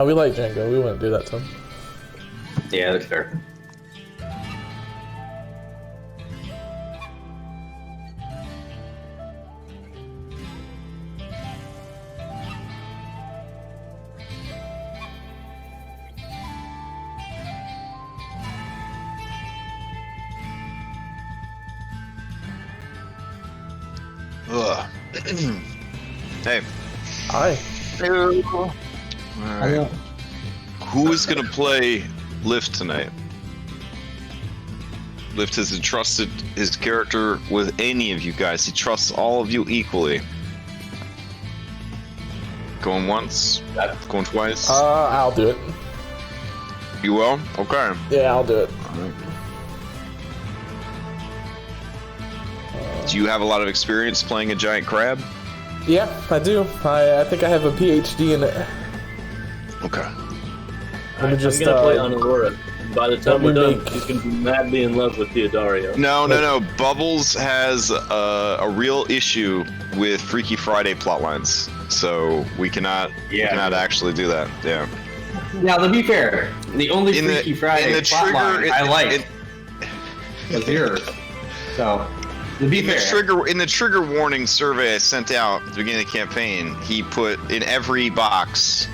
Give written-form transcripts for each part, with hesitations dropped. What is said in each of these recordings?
Oh, we like Django. We wouldn't do that to him. Yeah, that's fair. Ugh. Hey. Hi. All right. Who is gonna play Lift tonight? Lift has entrusted his character with any of you guys. He trusts all of you equally. Going once? Going twice? I'll do it. You will? Okay. Yeah, I'll do it. Do you have a lot of experience playing a giant crab? Yeah, I do. I think I have a PhD in it. Okay. Let me just, I'm gonna play on Aurora. By the time we're done, make- he's gonna be madly in love with Theodario. No. Bubbles has a real issue with Freaky Friday plotlines, so we cannot actually do that. Yeah. Now, to be fair, the only Freaky Friday plotline I like was yours. So, to be fair, in the trigger warning survey I sent out at the beginning of the campaign, he put in every box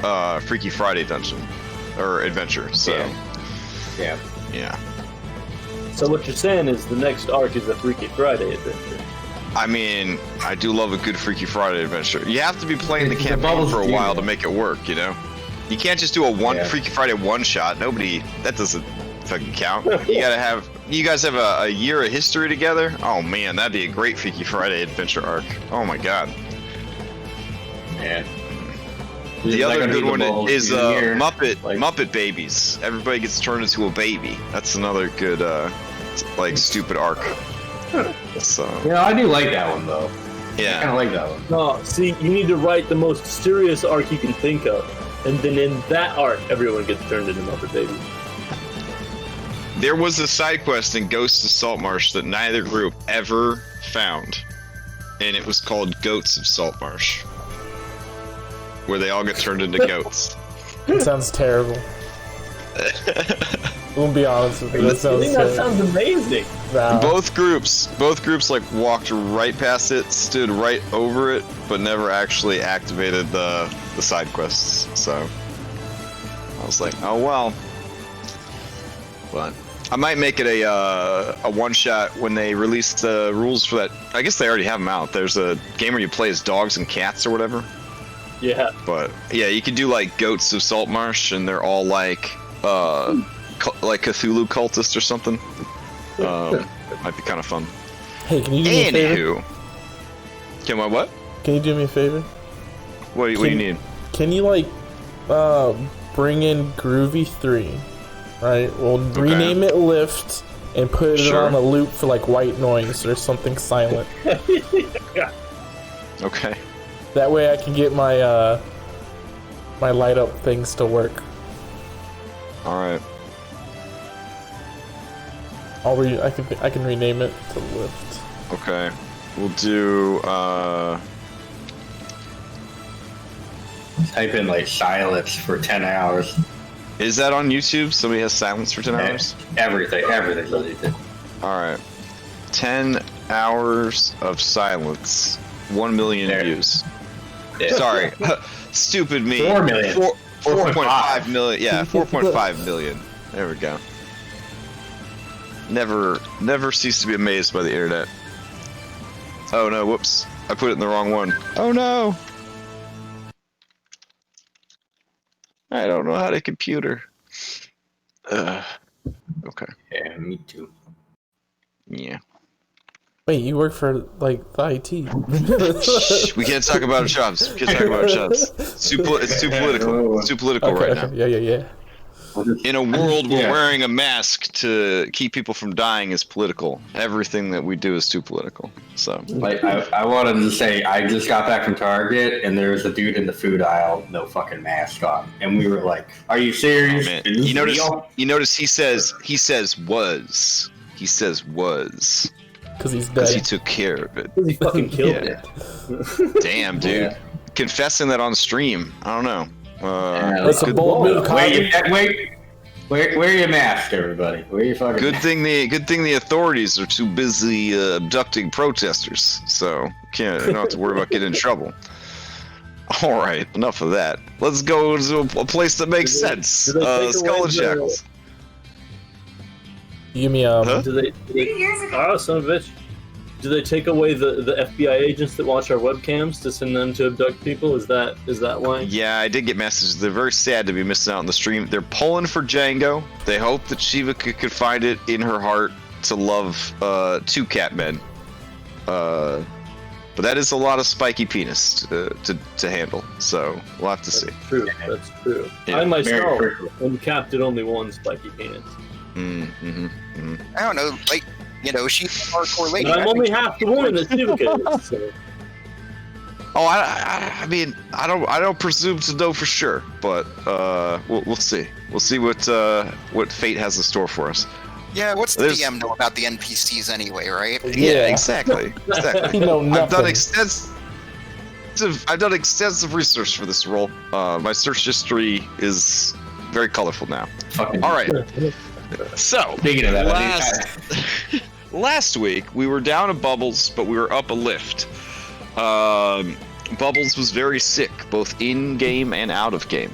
Freaky Friday dungeon or adventure. So yeah. So what you're saying is the next arc is a Freaky Friday adventure. I mean, I do love a good Freaky Friday adventure. You have to be playing the campaign for a while to make it work, you know? You can't just do a Freaky Friday one shot. That doesn't fucking count. You guys have a year of history together? Oh man, that'd be a great Freaky Friday adventure arc. Oh my god. Yeah. The other good one is Muppet Babies. Everybody gets turned into a baby. That's another good, stupid arc. So. Yeah, I do like that one though. Yeah. I kind of like that one. No, see, you need to write the most serious arc you can think of, and then in that arc, everyone gets turned into Muppet Babies. There was a side quest in Ghosts of Saltmarsh that neither group ever found, and it was called Ghosts of Saltmarsh, where they all get turned into goats. It sounds terrible. We'll be honest with you. That sounds amazing. Nah. Both groups like walked right past it, stood right over it, but never actually activated the side quests. So I was like, oh well. But I might make it a one shot when they release the rules for that. I guess they already have them out. There's a game where you play as dogs and cats or whatever. Yeah. But yeah, you can do like Ghosts of Saltmarsh, and they're all like Cthulhu cultists or something. Might be kind of fun. Hey, can you do me a favor? Can I what? Can you do me a favor? What do you need? Can you bring in Groovy 3? Right? We'll rename it Lift and put it on a loop for like white noise or something silent. Okay. That way I can get my my light up things to work. Alright. I can rename it to Lift. Okay. We'll do Type in like silence for 10 hours. Is that on YouTube? Somebody has silence for 10 hours? Everything's on YouTube. Alright. 10 hours of silence. 1 million views. Yeah. Sorry. Stupid me. 4 million. 4.5 million. Yeah, 4.5 million. There we go. Never cease to be amazed by the internet. Oh no, whoops. I put it in the wrong one. Oh no! I don't know how to computer. Okay. Yeah, me too. Yeah. Wait, you work for like the IT? Shh, we can't talk about our jobs. We can't talk about our jobs. It's too political. It's too political right now. Yeah. In a world where wearing a mask to keep people from dying is political. Everything that we do is too political. So, like, I wanted to say, I just got back from Target, and there was a dude in the food aisle, no fucking mask on, and we were like, "Are you serious?" Oh, you notice he says was. He says was. Because he's dead. Because he took care of it. Because he fucking killed it. Damn, dude. Yeah. Confessing that on stream. I don't know. That's a bold move, Wear your mask, everybody. Wear your fucking Good thing the authorities are too busy abducting protesters, so you don't have to worry about getting in trouble. All right, enough of that. Let's go to a place that makes sense. Skull Shackles. Give me Huh? Son of a bitch. Do they take away the FBI agents that watch our webcams to send them to abduct people? Is that why? Yeah, I did get messages. They're very sad to be missing out on the stream. They're pulling for Django. They hope that Shiva could find it in her heart to love 2 Catmen. But that is a lot of spiky penis to handle. So we'll have to see. That's true. Yeah. I myself am capped at only 1 spiky penis. I don't know, like, you know, she's a hardcore lady. And I'm only half the woman that Shiva is. So. Oh, I mean, I don't presume to know for sure, but we'll see. We'll see what fate has in store for us. Yeah, what's the DM know about the NPCs anyway, right? Yeah, exactly. You know nothing. I've done extensive research for this role. My search history is very colorful now. All right. So, Speaking of that, last week we were down at Bubbles, but we were up a lift. Bubbles was very sick, both in game and out of game.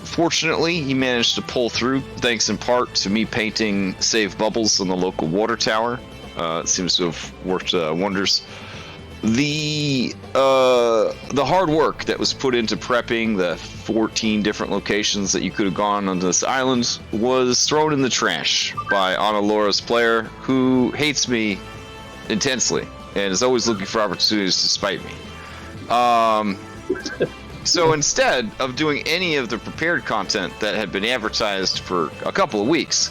Fortunately, he managed to pull through, thanks in part to me painting Save Bubbles on the local water tower. It seems to have worked wonders. The hard work that was put into prepping the 14 different locations that you could have gone on this island was thrown in the trash by Ana Laura's player, who hates me intensely and is always looking for opportunities to spite me. So instead of doing any of the prepared content that had been advertised for a couple of weeks,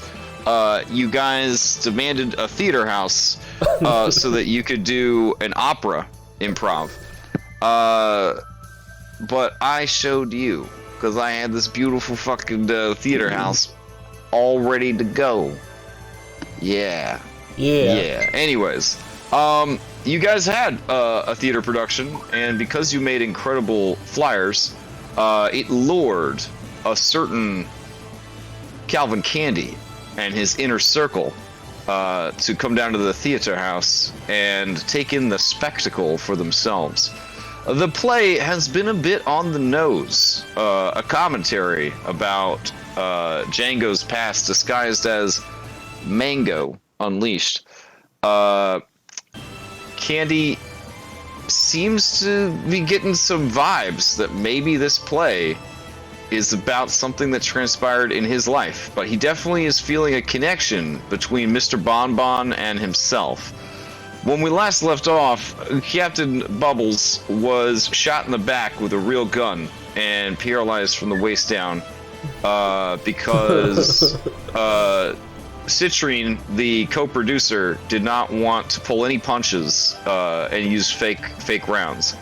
you guys demanded a theater house so that you could do an opera improv. But I showed you, because I had this beautiful fucking theater house all ready to go. Yeah. Anyways, you guys had a theater production, and because you made incredible flyers, it lured a certain Calvin Candy and his inner circle to come down to the theater house and take in the spectacle for themselves. The play has been a bit on the nose, a commentary about Django's past disguised as Mango Unleashed. Candy seems to be getting some vibes that maybe this play is about something that transpired in his life, but he definitely is feeling a connection between Mr. Bonbon and himself. When we last left off, Captain Bubbles was shot in the back with a real gun and paralyzed from the waist down because Citrine, the co-producer, did not want to pull any punches and use fake rounds.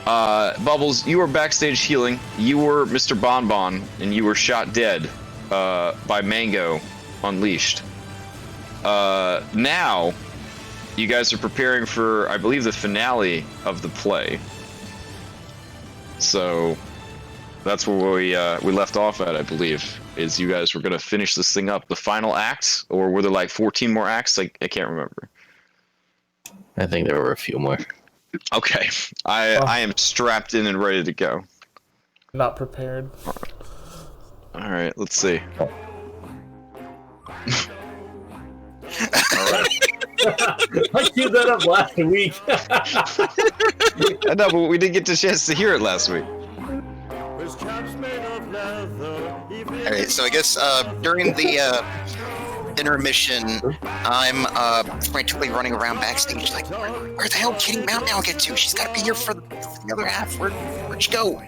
Bubbles, you were backstage healing. You were Mr. Bonbon, and you were shot dead by Mango Unleashed. Now, you guys are preparing for, I believe, the finale of the play. So, that's where we left off at, I believe, is you guys were going to finish this thing up. The final act, or were there like 14 more acts? I can't remember. I think there were a few more. Okay, I am strapped in and ready to go. Not prepared. All right, let's see. All right. I queued that up last week. I know, but we didn't get the chance to hear it last week. Alright, so I guess during the intermission, I'm frantically running around backstage like, where the hell did Kitty Meow Meow get to? She's got to be here for the other half. Where'd she go?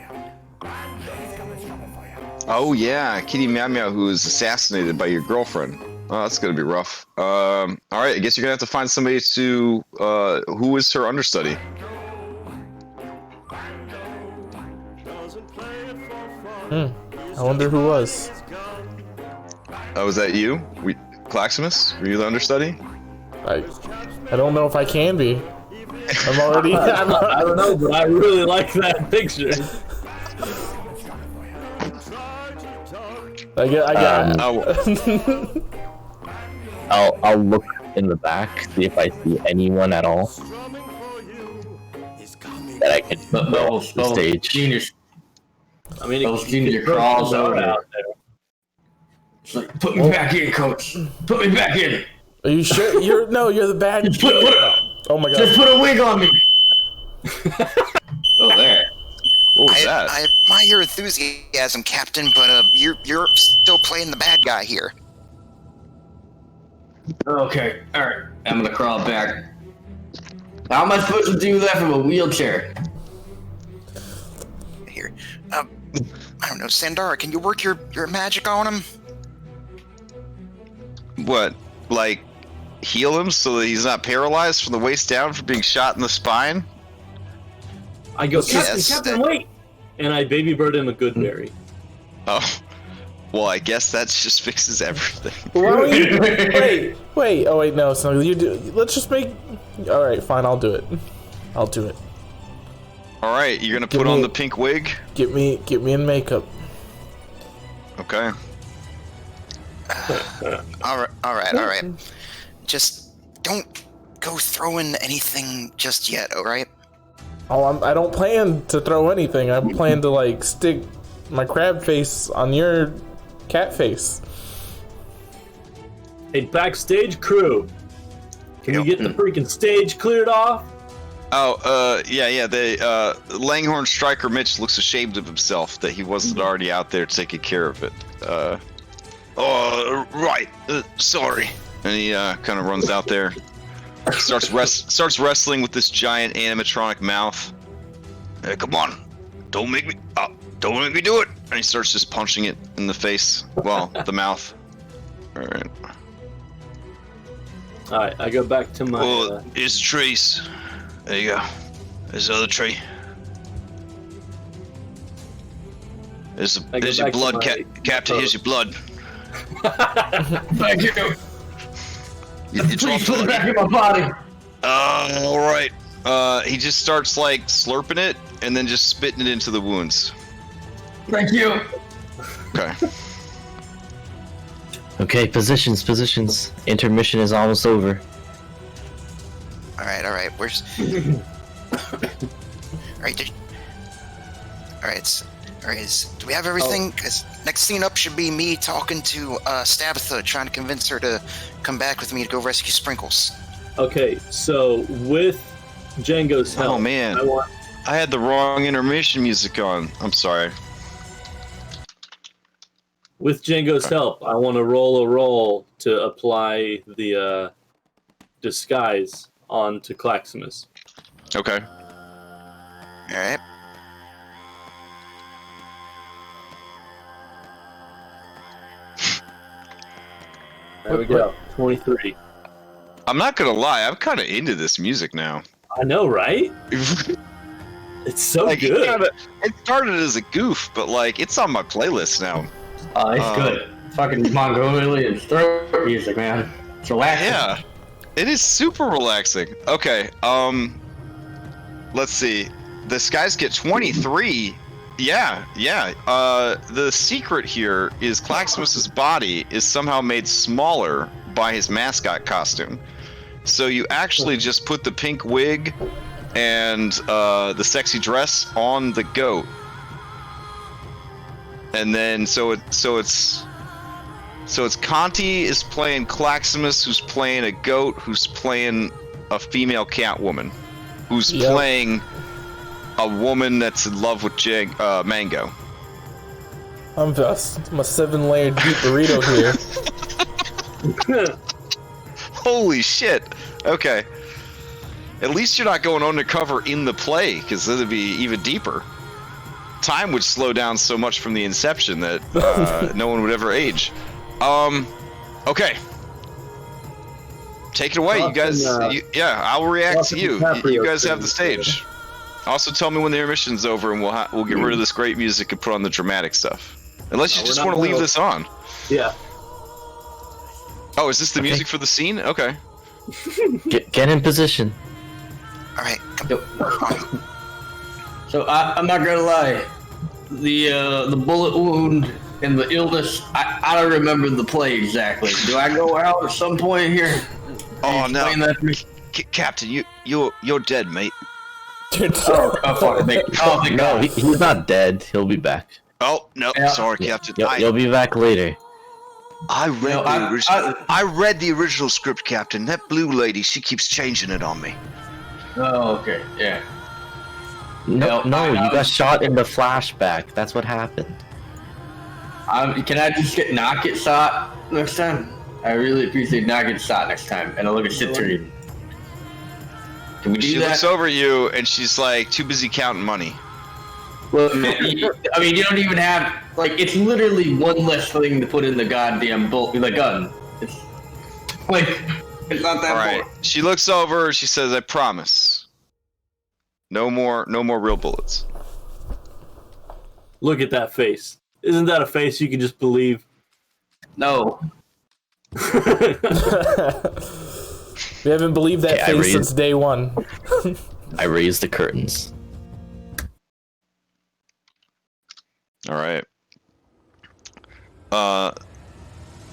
Oh yeah, Kitty Meow Meow, who was assassinated by your girlfriend. Oh, that's gonna be rough. All right, I guess you're gonna have to find somebody to who is her understudy. I wonder who was. Oh, was that you? Claximus? Were you the understudy? I don't know if I can be. I'm already. I don't know, but I really like that picture. I got. I'll look in the back, see if I see anyone at all that I can put off the stage. Genius. I mean, those junior crawls out there. It's like, put me back in, coach. Put me back in. Are you sure? You're the bad. Oh my god! Just put a wig on me. Oh, there. What was that? I admire your enthusiasm, Captain, but you're still playing the bad guy here. Okay, alright. I'm gonna crawl back. How am I supposed to do that from a wheelchair? Here. I don't know, Sandara, can you work your magic on him? What? Like, heal him so that he's not paralyzed from the waist down from being shot in the spine? I go, Yes, Captain, wait! And I baby bird him a good berry. Oh. Well, I guess that just fixes everything. Why don't you wait? Oh wait, no, so you do. Let's just make. All right, fine. I'll do it. I'll do it. All right, you're gonna put on the pink wig. Get me in makeup. Okay. All right. Just don't go throwing anything just yet, all right? Oh, I don't plan to throw anything. I plan to like stick my crab face on your cat face. Hey, backstage crew, can we get the freaking stage cleared off? Oh, yeah. Langhorn Striker Mitch looks ashamed of himself that he wasn't already out there taking care of it. Right. Sorry. And he kind of runs out there, starts wrestling with this giant animatronic mouth. Hey, come on, don't make me do it. And he starts just punching it in the face. Well, the mouth. All right. All right, I go back to my. Oh, here's the trees. There you go. There's the other tree. There's your blood, Captain. Here's your blood. Thank you. Please put it back in my body. All right. He just starts like slurping it and then just spitting it into the wounds. Thank you. Okay. Okay, positions. Intermission is almost over. All right. Where's? All right. Do we have everything? Because next scene up should be me talking to Stabitha, trying to convince her to come back with me to go rescue Sprinkles. Okay, so with Django's help. Oh man, I had the wrong intermission music on. I'm sorry. With Django's help, I want to roll a roll to apply the disguise onto Claximus. Okay. All right. There we go. 23. I'm not gonna lie, I'm kind of into this music now. I know, right? It's so like, good. It started as a goof, but like it's on my playlist now. It's good. Fucking Mongolian throat music, man. It's relaxing. Yeah, it is super relaxing. Okay, let's see. This guys get 23. Yeah. The secret here is Claximus's body is somehow made smaller by his mascot costume. So you actually just put the pink wig and the sexy dress on the goat, and then so it's Conti is playing Claximus, who's playing a goat, who's playing a female Catwoman, who's playing a woman that's in love with Mango. I'm a 7-layered deep burrito here. Holy shit. Okay. At least you're not going undercover in the play, because that'd be even deeper. Time would slow down so much from the inception that no one would ever age. Okay. Take it away, you guys. I'll react to you. You guys have the stage. Also, tell me when the intermission's over, and we'll get rid of this great music and put on the dramatic stuff. Unless you just want to leave this on. Yeah. Oh, is this the music for the scene? Okay. Get in position. All right, come on. So I'm not gonna lie. the bullet wound and the illness. I don't remember the play exactly. Do I go out at some point here? Oh no, Captain, you're dead, mate. No, he's not dead. He'll be back. Oh no, sorry, Captain. You'll be back later. I read the original script, Captain. That blue lady, she keeps changing it on me. Oh, okay, yeah. No, you got shot in the flashback. That's what happened. Can I just get not get shot next time? I really appreciate not get shot next time, and I'll look at shit turn. Can we do She that? looks over at you, and she's like too busy counting money. Well, I mean, you don't even have like it's literally one less thing to put in the goddamn the gun. It's like it's not that. All right. She looks over. She says, "I promise. No more real bullets." Look at that face. Isn't that a face you can just believe? No. We haven't believed that face since day one. I raised the curtains. All right.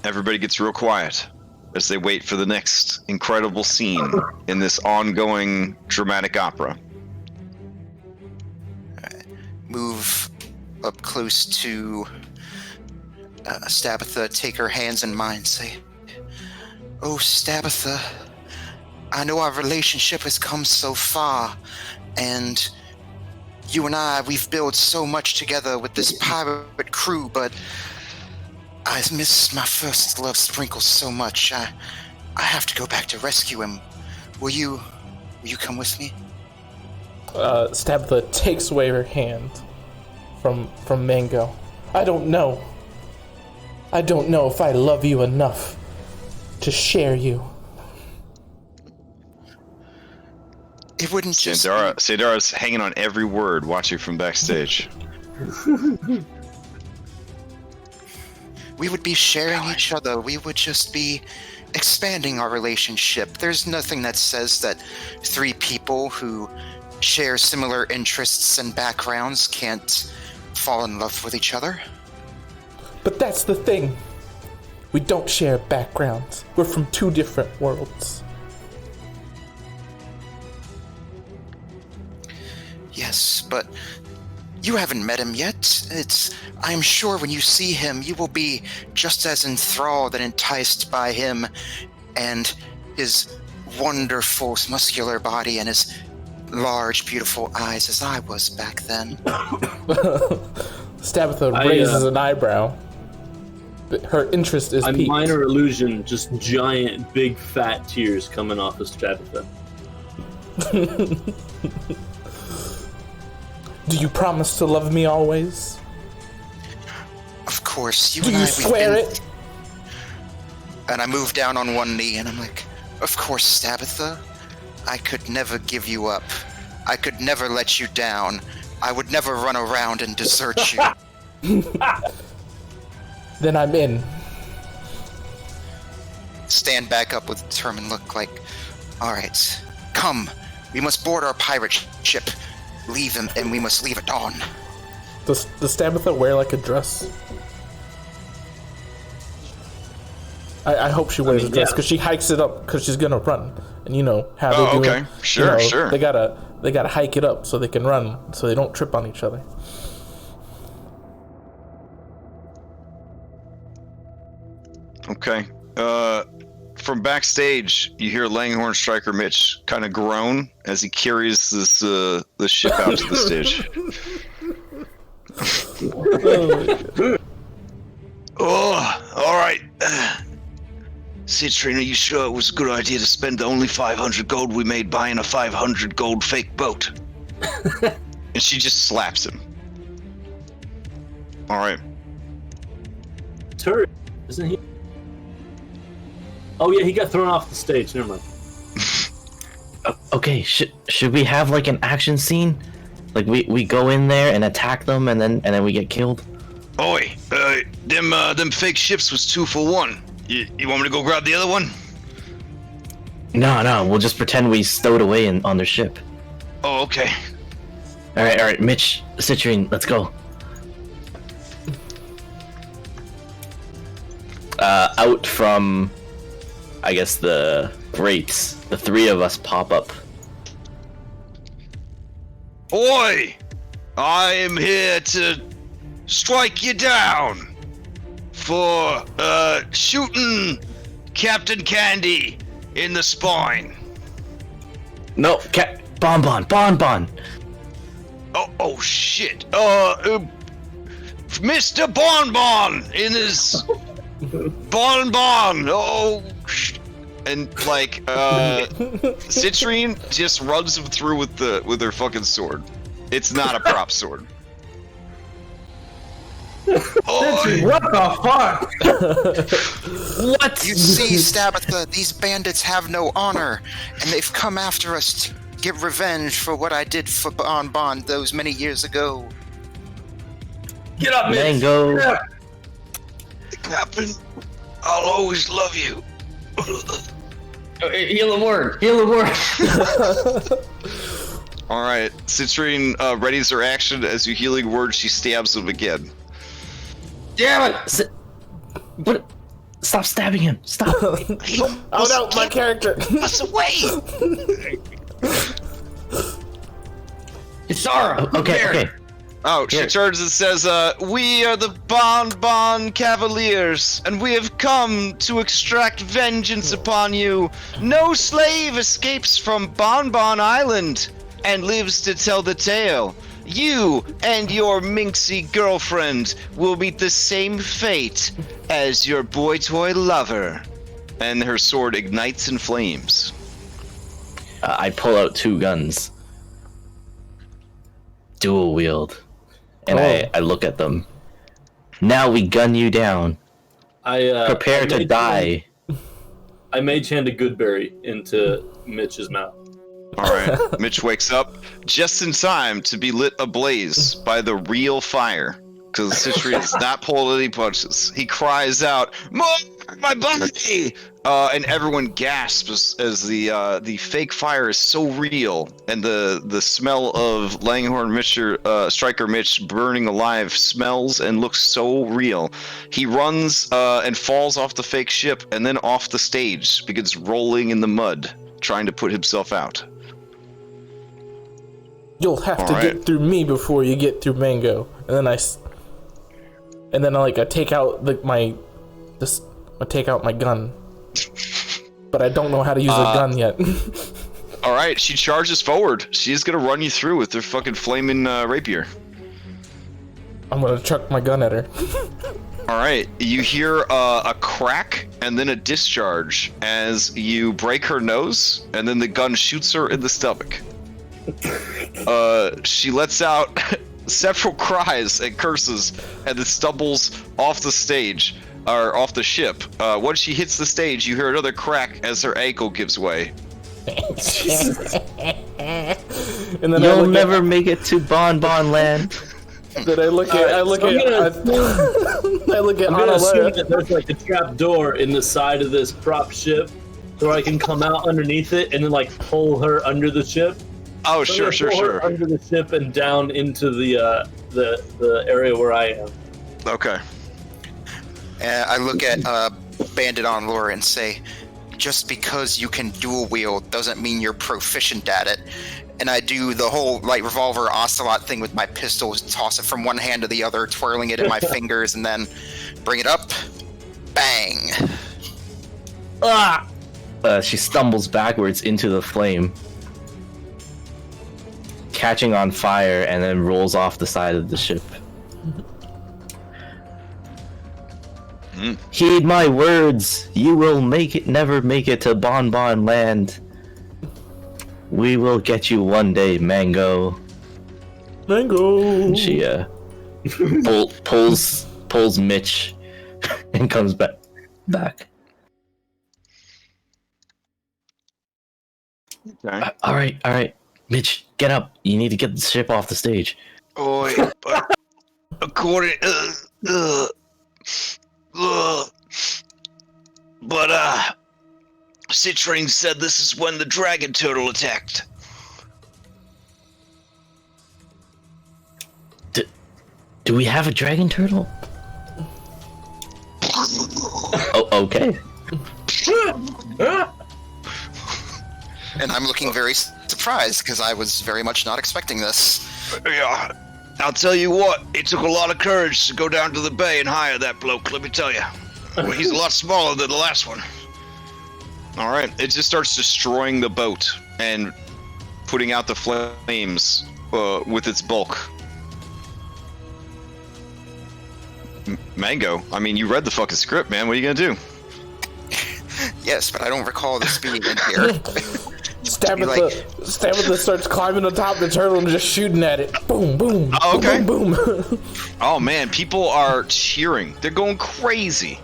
Everybody gets real quiet as they wait for the next incredible scene in this ongoing dramatic opera. Move up close to Stabatha, take her hands in mine, say, "Oh, Stabatha, I know our relationship has come so far, and you and I, we've built so much together with this pirate crew, but I miss my first love Sprinkle so much. I have to go back to rescue him. Will you come with me?" Stabatha takes away her hand from Mango. I don't know if I love you enough to share you. It wouldn't just Sandara's hanging on every word, watching from backstage. We would be sharing each other. We would just be expanding our relationship. There's nothing that says that three people who share similar interests and backgrounds can't fall in love with each other. But that's the thing. We don't share backgrounds. We're from two different worlds. Yes, but you haven't met him yet. I'm sure when you see him, you will be just as enthralled and enticed by him and his wonderful muscular body and his large, beautiful eyes as I was back then. Stabatha raises an eyebrow. Her interest is A piqued. minor illusion, just giant, big, fat tears coming off of Stabatha. Do you promise to love me always? Of course, you Do and you I. swear it? And I move down on one knee and I'm like, "Of course, Stabatha. I could never give you up. I could never let you down. I would never run around and desert you." Then I'm in. Stand back up with a determined look like, "All right, come. We must board our pirate ship. Leave him, and we must leave at dawn." Does Stabatha wear like a dress? I hope she wears a dress because she hikes it up because she's gonna run, and you know how they do it. Sure, sure. They gotta hike it up so they can run, so they don't trip on each other. Okay. From backstage, you hear Langhorn Striker Mitch kind of groan as he carries this ship out to the stage. Oh, all right. Citrine, are you sure it was a good idea to spend the only 500 gold we made buying a 500 gold fake boat? And she just slaps him. All right. Turret, isn't he? Oh yeah, he got thrown off the stage. Never mind. Okay, should we have like an action scene? Like we go in there and attack them, and then we get killed. Oi, them fake ships was 2 for 1. You want me to go grab the other one? No, we'll just pretend we stowed away on their ship. Oh, okay. All right, Mitch, Citrine, let's go. Out from, I guess, the grates, the three of us pop up. Oi! I am here to strike you down for shooting Captain Candy in the spine. No, Bonbon. Oh shit. Mr. Bonbon in his Bonbon. Oh, and like Citrine just runs him through with her fucking sword. It's not a prop sword. What the fuck? What? You see, Stabitha, these bandits have no honor, and they've come after us to get revenge for what I did for Bonbon those many years ago. Get up, Mitch. Mango. Get up. Captain, I'll always love you. Heal a word. Heal a word. All right, Citrine readies her action as you healing word. She stabs him again. Damn it! What? Stop stabbing him! Stop! Oh no, my character! What's away? It's Zara. Okay. Oh, she Here. turns and says, "We are the Bonbon Cavaliers, and we have come to extract vengeance upon you. No slave escapes from Bonbon Island and lives to tell the tale. You and your minxy girlfriend will meet the same fate as your boy toy lover." And her sword ignites in flames. I pull out 2 guns. Dual wield. And I look at them. Now we gun you down. Prepare to die. I mage hand a goodberry into Mitch's mouth. Alright, Mitch wakes up just in time to be lit ablaze by the real fire. Because Citrine has not pulled any punches. He cries out, "More! My body!" And everyone gasps as the fake fire is so real, and the smell of Langhorn Striker Mitch burning alive smells and looks so real. He runs and falls off the fake ship, and then off the stage, begins rolling in the mud, trying to put himself out. You'll have to Alright. get through me before you get through Mango. And then I take out I take out my gun. But I don't know how to use a gun yet. Alright, she charges forward. She's gonna run you through with her fucking flaming rapier. I'm gonna chuck my gun at her. Alright, you hear a crack and then a discharge as you break her nose, and then the gun shoots her in the stomach. She lets out several cries and curses and then stumbles off the stage, or off the ship. Once she hits the stage, you hear another crack as her ankle gives way. And then You'll never make it to Bonbon Land. Then I look at I'm gonna Ana assume Laura. that there's like a trap door in the side of this prop ship where I can come out underneath it and then like pull her under the ship. Oh, So I'm sure. gonna pull her under the ship and down into the area where I am. Okay. I look at Bandit on Lore and say, just because you can dual wield doesn't mean you're proficient at it. And I do the whole like revolver ocelot thing with my pistols, toss it from one hand to the other, twirling it in my fingers, and then bring it up. Bang! She stumbles backwards into the flame, catching on fire, and then rolls off the side of the ship. Heed my words. You will never make it to Bonbon Land. We will get you one day, Mango. Mango. She pulls Mitch and comes back. Okay. All right, Mitch, get up. You need to get the ship off the stage. Oi, but according, Citrine said this is when the dragon turtle attacked. Do we have a dragon turtle? Okay. And I'm looking very surprised because I was very much not expecting this. Yeah, I'll tell you what, it took a lot of courage to go down to the bay and hire that bloke, let me tell you. Well, he's a lot smaller than the last one. Alright, it just starts destroying the boat and putting out the flames with its bulk. Mango, I mean, you read the fucking script, man. What are you gonna do? Yes, but I don't recall this being in here. Stabitha starts climbing on top of the turtle and just shooting at it. Boom, boom. Oh, okay. Boom, boom. Oh man, people are cheering. They're going crazy.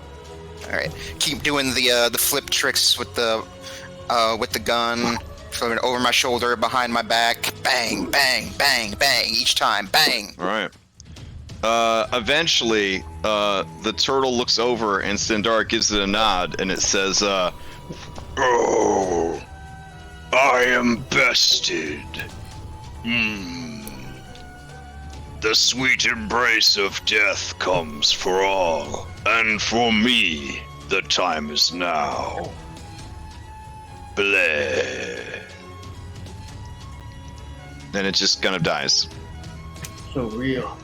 All right, keep doing the flip tricks with the gun, throwing it over my shoulder, behind my back, bang, bang, bang, bang, each time, bang. All right. Eventually, the turtle looks over and Sandara gives it a nod and it says, "Oh, I am bested. The sweet embrace of death comes for all, and for me, the time is now. Bleh." Then it just kind of dies. So real.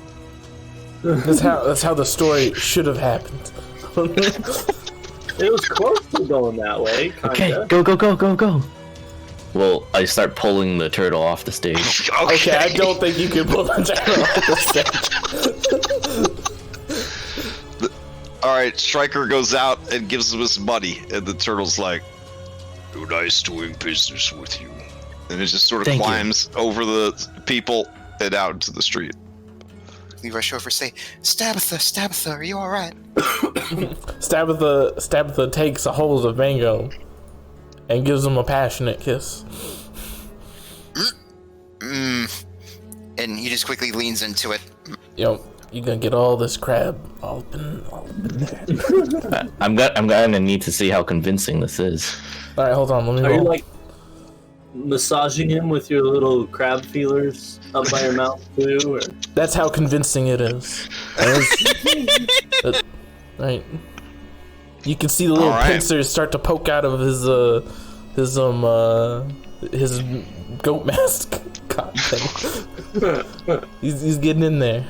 That's how the story should have happened. It was close to going that way. Kinda. Okay, go. Well, I start pulling the turtle off the stage. Okay, I don't think you can pull the turtle off the stage. Alright, Striker goes out and gives him his money, and the turtle's like, "Too nice doing business with you." And it just sort of Thank you. climbs over the people and out into the street. We rush over, say, Stabitha, are you all right? Stabitha takes a hold of Mango and gives him a passionate kiss. And he just quickly leans into it. Yo, you gonna get all this crab all up in there. I'm gonna need to see how convincing this is. All right, hold on. Let me Are you roll. like massaging him with your little crab feelers up by your mouth too? Or? That's how convincing it is. Right. You can see the little Alright. pincers start to poke out of his goat mask. God damn. He's getting in there.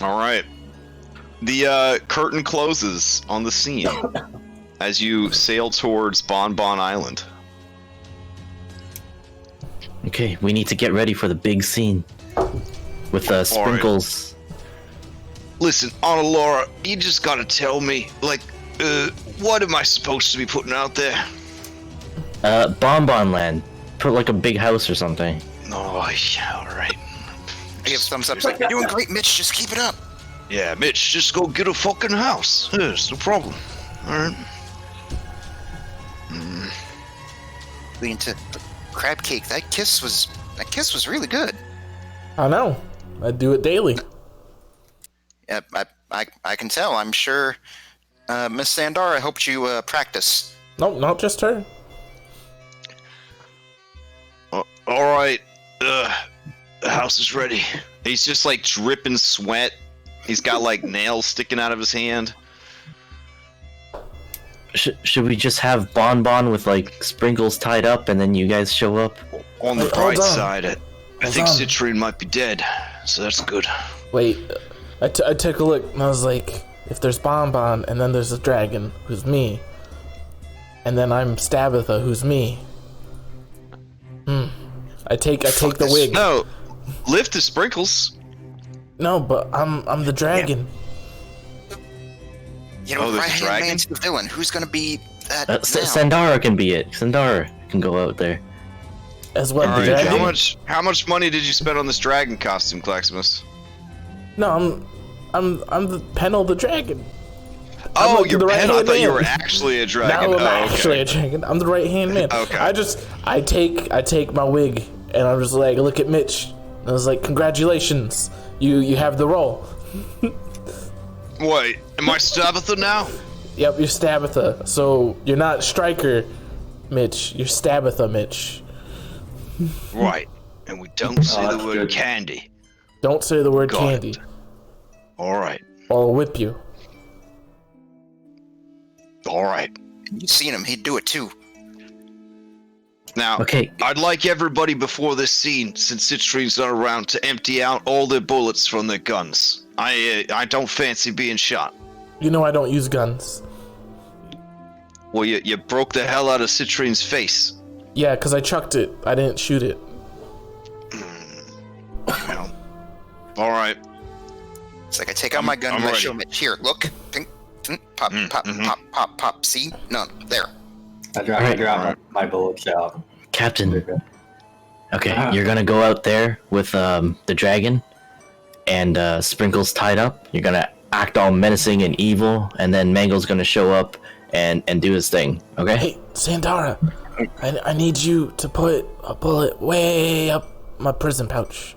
Alright. The curtain closes on the scene as you sail towards Bon Bon Island. Okay, we need to get ready for the big scene with sprinkles. Listen, Anna Laura, you just gotta tell me, like, what am I supposed to be putting out there? Bonbon Land. Put like a big house or something. Oh, yeah, alright. I give thumbs up. It's like, you're doing great, Mitch. Just keep it up. Yeah, Mitch, just go get a fucking house. It's no problem. Alright. Lean into the crab cake. That kiss was really good. I know. I do it daily. Yeah, I can tell. I'm sure Miss Sandara helped you practice. Nope, not just her. Alright, the house is ready. He's just like dripping sweat. He's got like nails sticking out of his hand. Should we just have Bonbon with like sprinkles tied up and then you guys show up? On the Hold bright on. side, I think on. Citrine might be dead, so that's good. Wait, I took a look and I was like, if there's Bonbon and then there's a dragon who's me, and then I'm Stabitha who's me. I take the wig. No, lift the sprinkles. No, but I'm the dragon. You know, Oh, there's a right-hand dragon? man's the villain. Who's gonna be that now? Sandara can be it. Sandara can go out there. As what, the Alright, dragon? how much money did you spend on this dragon costume, Claximus? No, I'm the Pennel the dragon. Oh, like you're the Pen. I right-hand thought you man. were actually a dragon. Now I'm Oh, actually okay. a dragon. I'm the right hand man. Okay. I take my wig and I'm just like, look at Mitch. And I was like, congratulations, you have the role. Wait, am I Stabitha now? Yep, you're Stabitha. So you're not Striker, Mitch. You're Stabitha, Mitch. Right, and we don't say the that's word good. candy. Don't say the word Got candy, it. All right. or I'll whip you. All right. You've seen him. He'd do it too. Now, Okay. I'd like everybody before this scene, since Citrune's not around, to empty out all their bullets from their guns. I don't fancy being shot. You know I don't use guns. Well, you broke the hell out of Citrune's face. Yeah, because I chucked it. I didn't shoot it. Well, all right. It's like I take out my gun and I show him. Here, look. Tink, tink, pop, pop, pop, pop, pop. See? None. There. I drop my bullets out. Captain. Okay, you're gonna go out there with the dragon and Sprinkles tied up. You're gonna act all menacing and evil, and then Mango's gonna show up and do his thing. Okay? Hey, Sandara, I need you to put a bullet way up my prison pouch.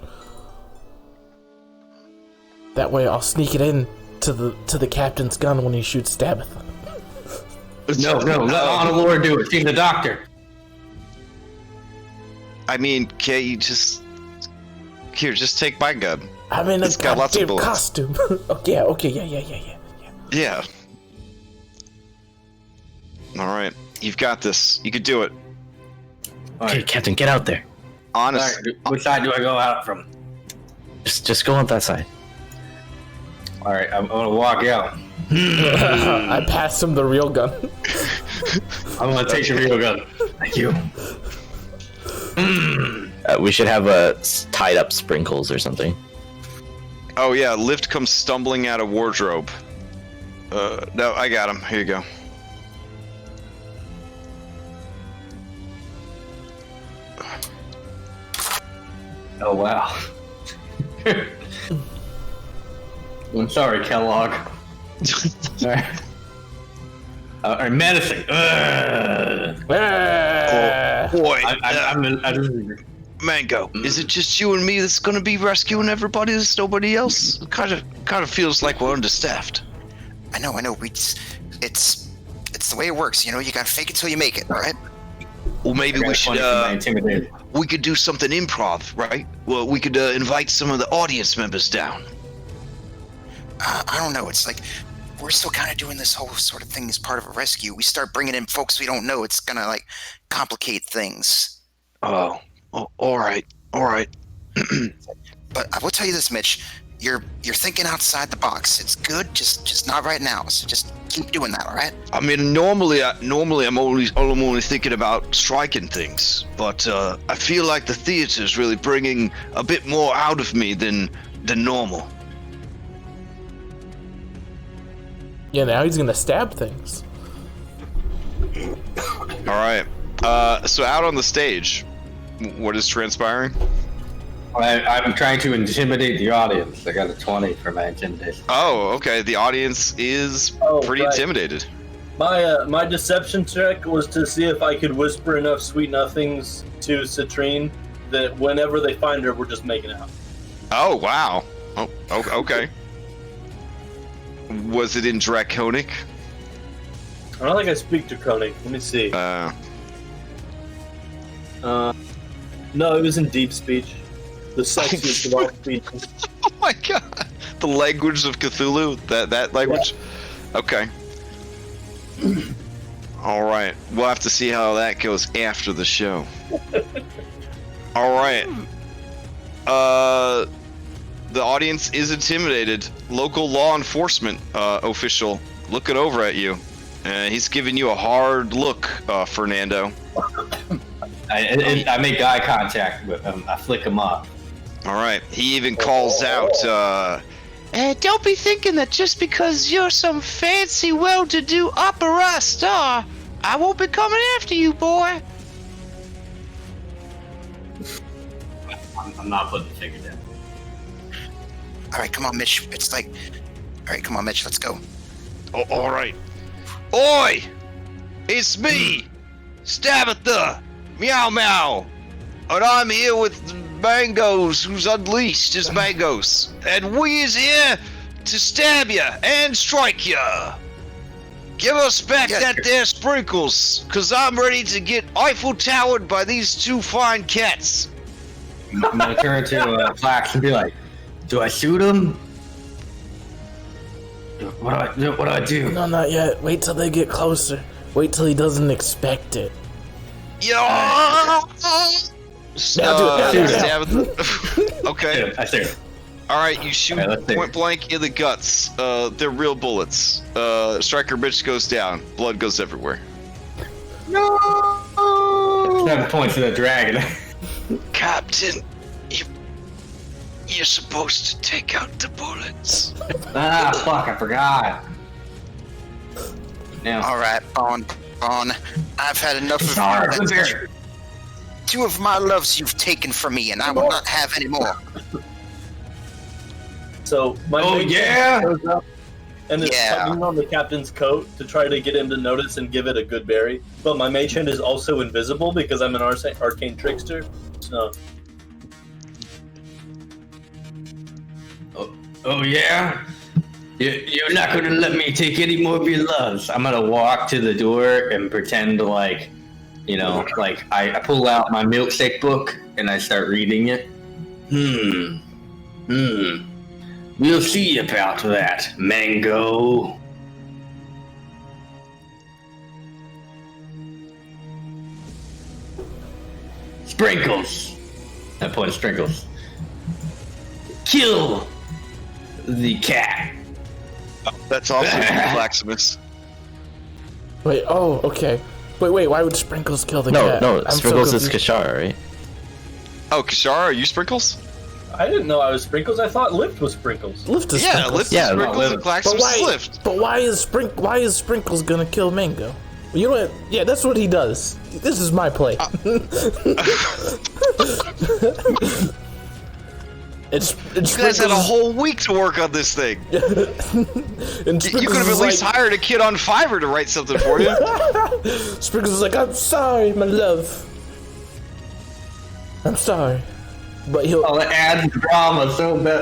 That way I'll sneak it in to the captain's gun when he shoots Stabitha. No, let Honolulu do it. She's the doctor. I mean, can't you just... Here, just take my gun. I'm in a It's got lots of goddamn bullets. costume. Okay, yeah. Yeah. All right. You've got this. You could do it. Okay, Captain, get out there. Honest. Alright, which side do I go out from? Just go on that side. Alright, I'm gonna walk out. I passed him the real gun. I'm gonna take the real gun. Thank you. We should have a tied up Sprinkles or something. Oh, yeah. Lift comes stumbling out of wardrobe. No, I got him. Here you go. Oh, wow. I'm sorry, Kellogg. Alright. Medicine. Boy, I'm Mango, is it just you and me that's gonna be rescuing everybody? There's nobody else? It kind of feels like we're understaffed. I know. It's the way it works. You know, you gotta fake it till you make it. All right. Well, maybe we should. intimidated. We could do something improv, right? Well, we could invite some of the audience members down. I don't know. It's like we're still kind of doing this whole sort of thing as part of a rescue. We start bringing in folks we don't know. It's gonna like complicate things. Oh, all right. But I will tell you this, Mitch. You're thinking outside the box. It's good, just not right now. So just keep doing that, all right? I mean, normally I'm only thinking about striking things, but I feel like the theater's really bringing a bit more out of me than normal. Yeah, now he's gonna stab things. All right. So out on the stage, what is transpiring? I'm trying to intimidate the audience. I got a 20 for my intimidation. Oh, okay. The audience is pretty intimidated. My deception check was to see if I could whisper enough sweet nothings to Citrine that whenever they find her, we're just making out. Oh, wow. Oh, okay. Was it in Draconic? I don't think I speak Draconic. Let me see. No, it was in deep speech. The sexiest of all speeches. Oh my god. The language of Cthulhu? That language? Yeah. Okay. Alright. We'll have to see how that goes after the show. Alright. The audience is intimidated. Local law enforcement official looking over at you. He's giving you a hard look, Fernando. I make eye contact with him. I flick him off. All right. He even calls out, don't be thinking that just because you're some fancy, well-to-do opera star, I won't be coming after you, boy. I'm not putting the finger down. All right, come on, Mitch. It's like, all right, come on, Mitch. Let's go. Oh, all right. Oi! It's me, Stabitha, Meow Meow, and I'm here with Mangos, who's unleashed his Mangos, and we is here to stab ya and strike ya. Give us back that there Sprinkles, cause I'm ready to get Eiffel Towered by these two fine cats. I'm gonna turn to Flax and be like, do I shoot him? What do I do? No, not yet. Wait till they get closer. Wait till he doesn't expect it. Yeah. Now do it. Okay. I see it. All right, you shoot All right, let's see. point blank in the guts. They're real bullets. Striker bitch goes down. Blood goes everywhere. 7 points to the dragon. Captain, you're supposed to take out the bullets. Ah, fuck! I forgot. Now, All right, Bon. I've had enough of Sorry, you. Bear. 2 of my loves you've taken from me, and I will not have any more. So my Oh, mage yeah? goes up and is Yeah. tugging on the captain's coat to try to get him to notice and give it a good berry. But my mage hand is also invisible because I'm an arcane trickster. So oh yeah? You're not gonna let me take any more of your loves. I'm gonna walk to the door and pretend like, like I pull out my milkshake book and I start reading it. We'll see about that, Mango. Sprinkles. I point at Sprinkles. Kill the cat. That's also Blacksmiths. Wait, oh, okay. Wait, why would Sprinkles kill the No, cat? no, I'm so Sprinkles is confused. Kashara, right? Oh, Kashara, are you Sprinkles? I didn't know I was Sprinkles. I thought Lift was Sprinkles. Lift is Yeah, Sprinkles. Lift Yeah, is Sprinkles Lift. and But Blacksmith's why? Lift. But why is Sprinkles gonna kill Mango? You know what? Yeah, that's what he does. This is my play. It's You guys had a whole week to work on this thing. and You could have at least hired a kid on Fiverr to write something for you. Sprinkles is like, I'm sorry, my love. I'm sorry, but he'll. Oh, it adds drama so much.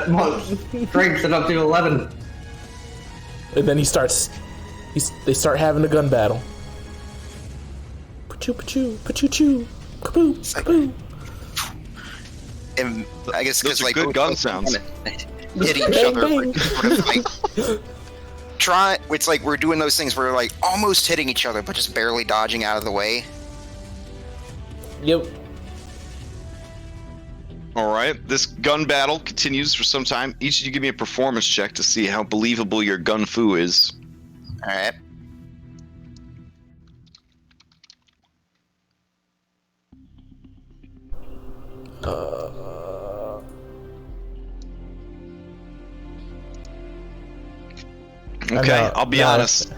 Strengths it up to 11. And then he starts. They start having a gun battle. Pachoo, pachoo, pachoo, choo, kapoo, kapoo. And I guess Those because are like good gun sounds. hit each Bang, other, bang. like, sort of like it's like we're doing those things where we're like almost hitting each other, but just barely dodging out of the way. Yep. All right, this gun battle continues for some time. Each of you give me a performance check to see how believable your gun fu is. All right. Okay, I'll be no. honest.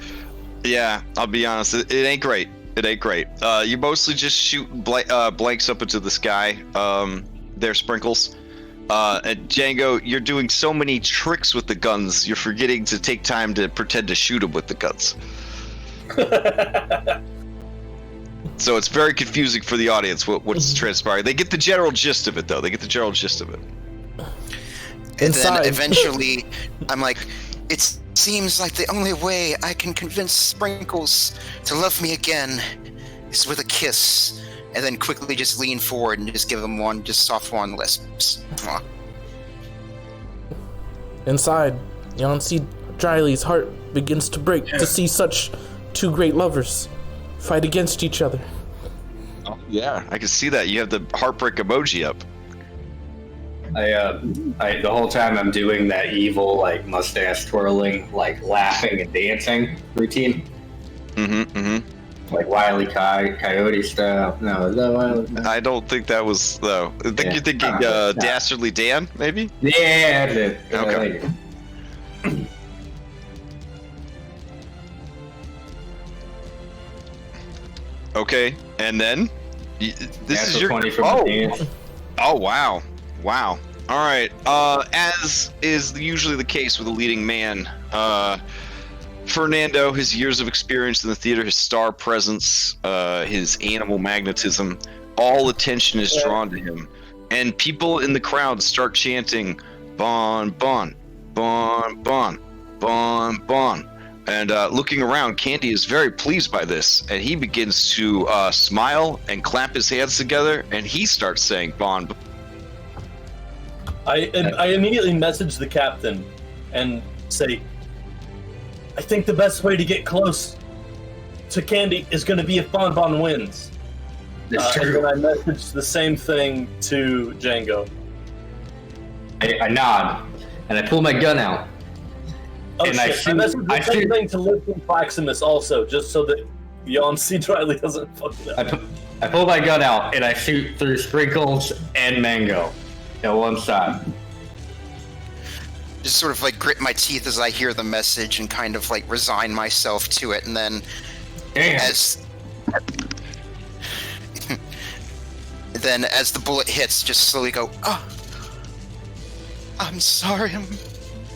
Yeah, I'll be honest. It ain't great. It ain't great. You mostly just shoot blanks up into the sky. They're Sprinkles. And Django, you're doing so many tricks with the guns, you're forgetting to take time to pretend to shoot them with the guns. So it's very confusing for the audience what's transpiring. They get the general gist of it, though. They get the general gist of it. And Inside. then eventually, I'm like, it seems like the only way I can convince Sprinkles to love me again is with a kiss. And then quickly just lean forward and just give him one, just soft one lisps. Mwah. Inside, Yancy Dryly's heart begins to break to see such two great lovers fight against each other. Oh, yeah, I can see that. You have the heartbreak emoji up. I the whole time I'm doing that evil like mustache twirling, like laughing and dancing routine, like Wile E. Coyote style. No, is that Wile E.? I don't think that was, though. I think you're thinking Dastardly Dan, maybe? Yeah, that's it. Okay. Okay, and then? This is your... 20 from the dance. Oh, wow. Wow. All right. As is usually the case with a leading man, Fernando, his years of experience in the theater, his star presence, his animal magnetism, all attention is drawn to him. And people in the crowd start chanting, Bon, Bon, Bon, Bon, Bon, Bon. And looking around, Candy is very pleased by this, and he begins to smile and clap his hands together, and he starts saying Bon. I immediately message the captain and say, I think the best way to get close to Candy is going to be if Bonbon wins. That's And true. then I messaged the same thing to Django. I nod, and I pull my gun out. Oh And shit, I messaged the same thing to Lift and Plaximus also, just so that Yancey Dryly doesn't fuck it up. I pull my gun out, and I shoot through Sprinkles and Mango at one side. Just sort of like grit my teeth as I hear the message and kind of like resign myself to it, and then Damn. as the bullet hits, just slowly go, oh, I'm sorry,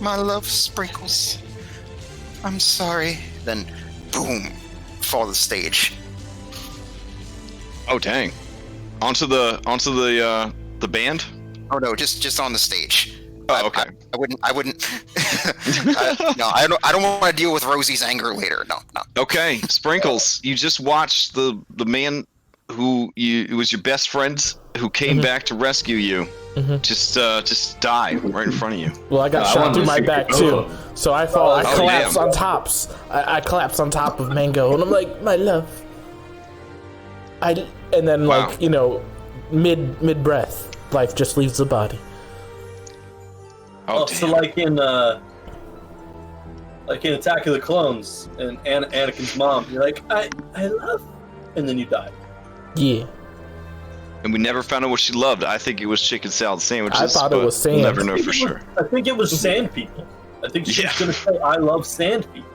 my love, Sprinkles. I'm sorry. Then, boom, fall to the stage. Oh dang! Onto the band. Oh no, just on the stage. Oh, okay. I wouldn't. No, I don't want to deal with Rosie's anger later. No. Okay, Sprinkles, you just watched the man who was your best friend who came back to rescue you. Just die right in front of you. Well, I got I shot wanted through to my shoot back both too, of them. so I fall. I Oh, collapse damn. on tops. I collapse on top of Mango, and I'm like, my love. And then Wow. like mid breath, life just leaves the body. Oh, So damn. like in Attack of the Clones and Anakin's mom, you're like, I love, and then you die. Yeah, And we never found out what she loved. I think it was chicken salad sandwiches. I thought it but was sand. We'll never know for sure. I think it was sand people. I think she's Yeah. gonna say, I love sand people.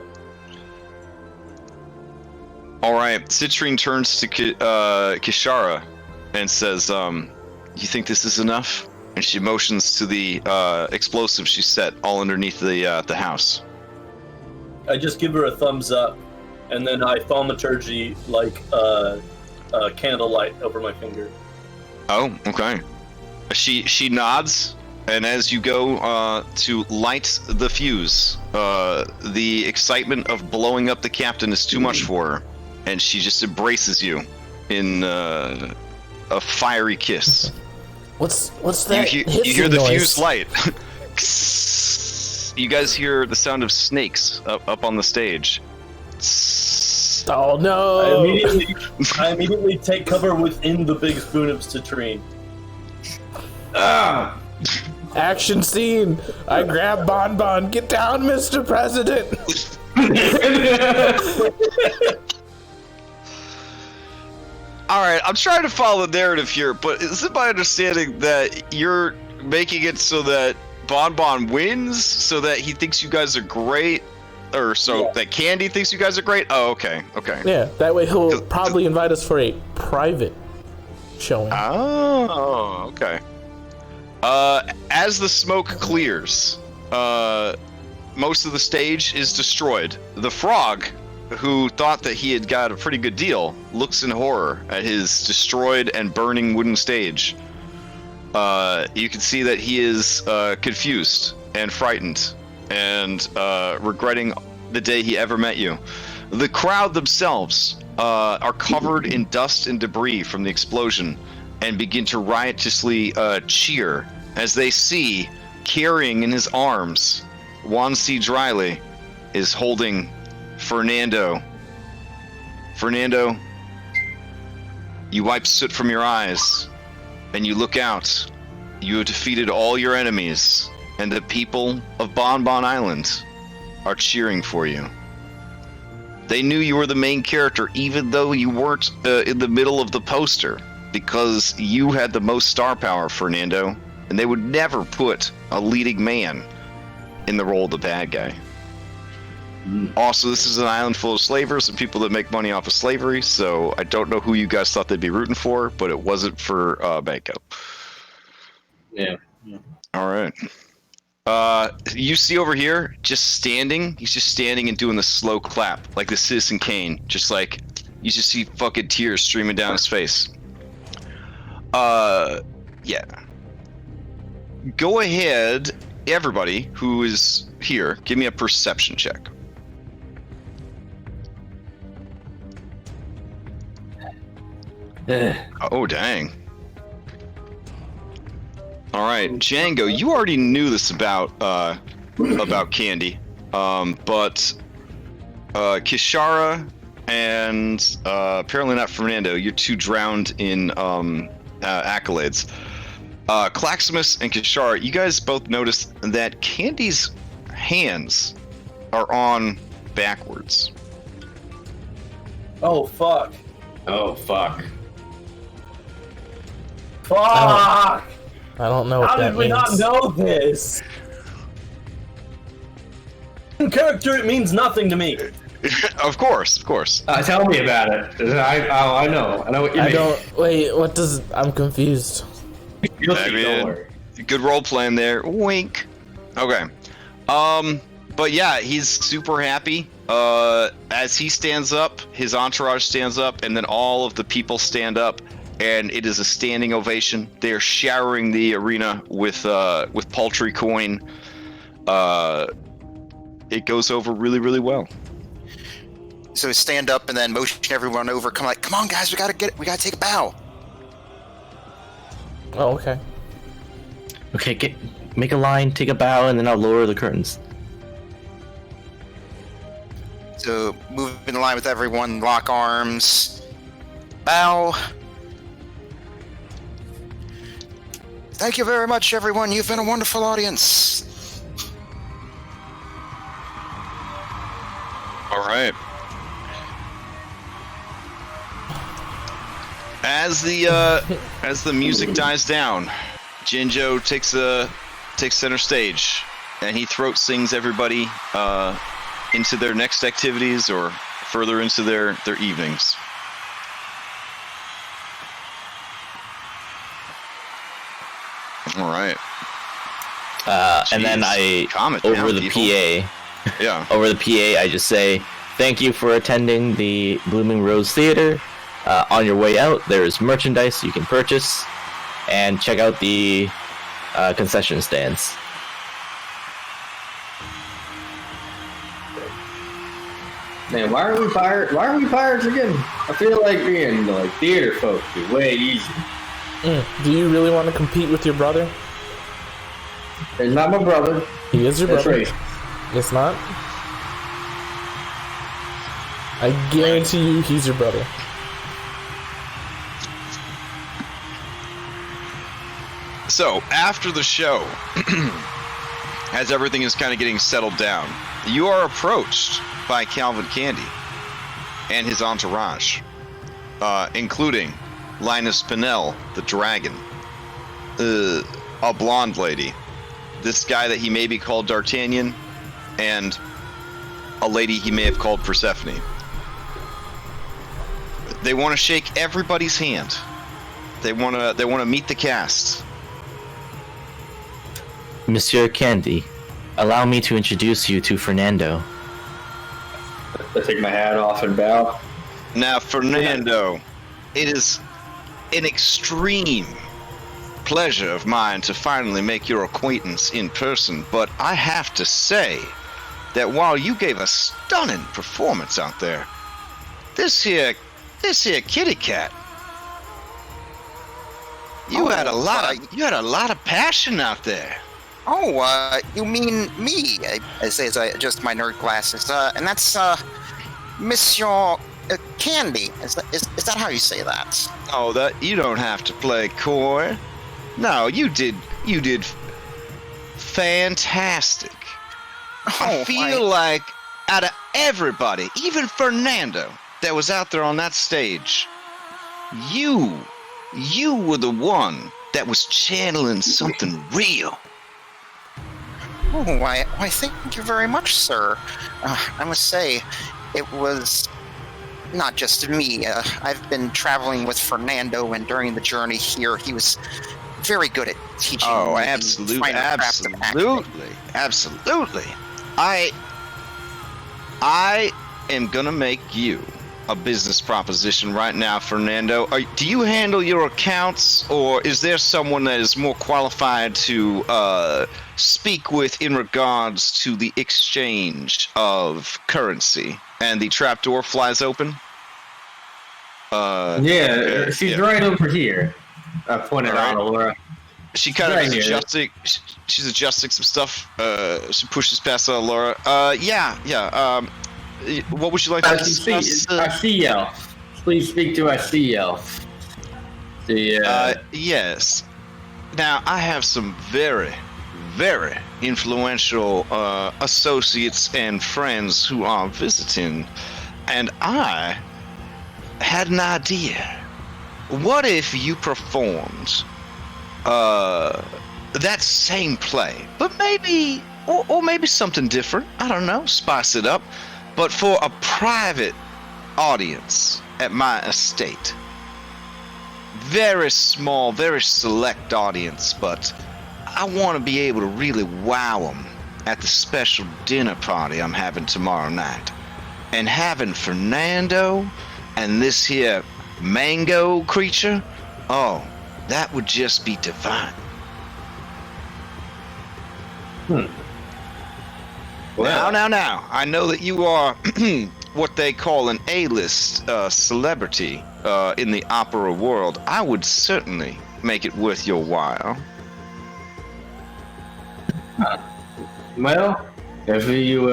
All right, Citrine turns to Kishara and says, "You think this is enough?" And she motions to the explosive she set all underneath the house. I just give her a thumbs up, and then I thaumaturgy like candlelight over my finger. Oh, okay. She nods, and as you go to light the fuse, the excitement of blowing up the captain is too much for her, and she just embraces you in a fiery kiss. what's that? You hissing hear the noise? fuse light. You guys hear the sound of snakes up on the stage. Oh I no! immediately take cover within the big spoon of citrine. Ah! Action scene! I grab Bonbon. Get down, Mr. President. All right, I'm trying to follow the narrative here, but is it my understanding that you're making it so that Bonbon wins, so that he thinks you guys are great, or so that Candy thinks you guys are great? Oh, okay. Yeah, that way he'll probably invite us for a private showing. Oh, okay. As the smoke clears, most of the stage is destroyed. The frog, who thought that he had got a pretty good deal, looks in horror at his destroyed and burning wooden stage. You can see that he is confused and frightened and regretting the day he ever met you. The crowd themselves are covered in dust and debris from the explosion and begin to riotously cheer as they see, carrying in his arms, Juan C. Dryly is holding Fernando. Fernando, you wipe soot from your eyes and you look out. You have defeated all your enemies, and the people of Bonbon Island are cheering for you. They knew you were the main character even though you weren't in the middle of the poster, because you had the most star power, Fernando, and they would never put a leading man in the role of the bad guy. Also, this is an island full of slavers and people that make money off of slavery, so I don't know who you guys thought they'd be rooting for, but it wasn't for Banco. Yeah. All right. You see over here, just standing, he's just standing and doing the slow clap, like the Citizen Kane, just like, you just see fucking tears streaming down his face. Yeah. Go ahead, everybody who is here, give me a perception check. Oh, dang. All right, Django, you already knew this about Candy, but Kishara and apparently not Fernando. You're two drowned in accolades. Claximus and Kishara, you guys both notice that Candy's hands are on backwards. Oh fuck! Oh fuck! Fuck! I don't know what How that did we not means. know this? In character, it means nothing to me. Of course. Tell me about it. I know what you I mean. don't. Wait, what does. I'm confused. You'll I see, mean, don't worry. good role playing there. Wink. Okay. But yeah, he's super happy. As he stands up, his entourage stands up, and then all of the people stand up, and it is a standing ovation. They are showering the arena with paltry coin. It goes over really, really well. So stand up and then motion everyone over. Come on, guys, we gotta take a bow. Oh, okay. Okay, make a line, take a bow, and then I'll lower the curtains. So move in line with everyone, lock arms, bow. Thank you very much, everyone. You've been a wonderful audience. All right. As the music dies down, Jinjo takes center stage, and he throat sings everybody into their next activities or further into their evenings. All right. And then Jeez. I, Calm it over down, the people. PA, Yeah. over the PA, I just say, thank you for attending the Blooming Rose Theater. On your way out, there's merchandise you can purchase, and check out the concession stands. Man, why are we pirates again? I feel like being like theater folk be way easy. Do you really want to compete with your brother? He's not my brother. He is your That's brother. right. It's not. I guarantee you, he's your brother. So, after the show, as everything is kind of getting settled down, you are approached by Calvin Candy and his entourage, including Linus Pinnell, the dragon, a blonde lady, this guy that he maybe called D'Artagnan, and a lady he may have called Persephone. They want to shake everybody's hand. They want to meet the cast. Monsieur Candy, allow me to introduce you to Fernando. I take my hat off and bow. Now, Fernando, it is an extreme pleasure of mine to finally make your acquaintance in person, but I have to say that while you gave a stunning performance out there, this here kitty cat, you had a lot of passion out there. Oh, you mean me? I say as I adjust my nerd glasses. And that's Monsieur Candy. Is that how you say that? Oh, that you don't have to play coy. No, you did fantastic. I feel like out of everybody, even Fernando, that was out there on that stage, you were the one that was channeling something real. Oh, why, thank you very much, sir. I must say, it was not just me. I've been traveling with Fernando, and during the journey here, he was very good at teaching me the absolutely. I am gonna make you a business proposition right now, Fernando. Do you handle your accounts, or is there someone that is more qualified to speak with in regards to the exchange of currency? And the trapdoor flies open. She's right over here. I pointed out Laura. She kind of Right is here. adjusting. She's adjusting some stuff. She pushes past Laura. what would you like to discuss? Our sea elf. Please speak to our sea elf. Yes. Now, I have some very, very influential associates and friends who are visiting, and I had an idea. What if you performed that same play, but maybe, or maybe something different? I don't know, spice it up, but for a private audience at my estate. Very small, very select audience, but I want to be able to really wow them at the special dinner party I'm having tomorrow night. And having Fernando and this here mango creature, oh, that would just be divine. Well, Now, I know that you are what they call an A-list celebrity in the opera world. I would certainly make it worth your while. well, if you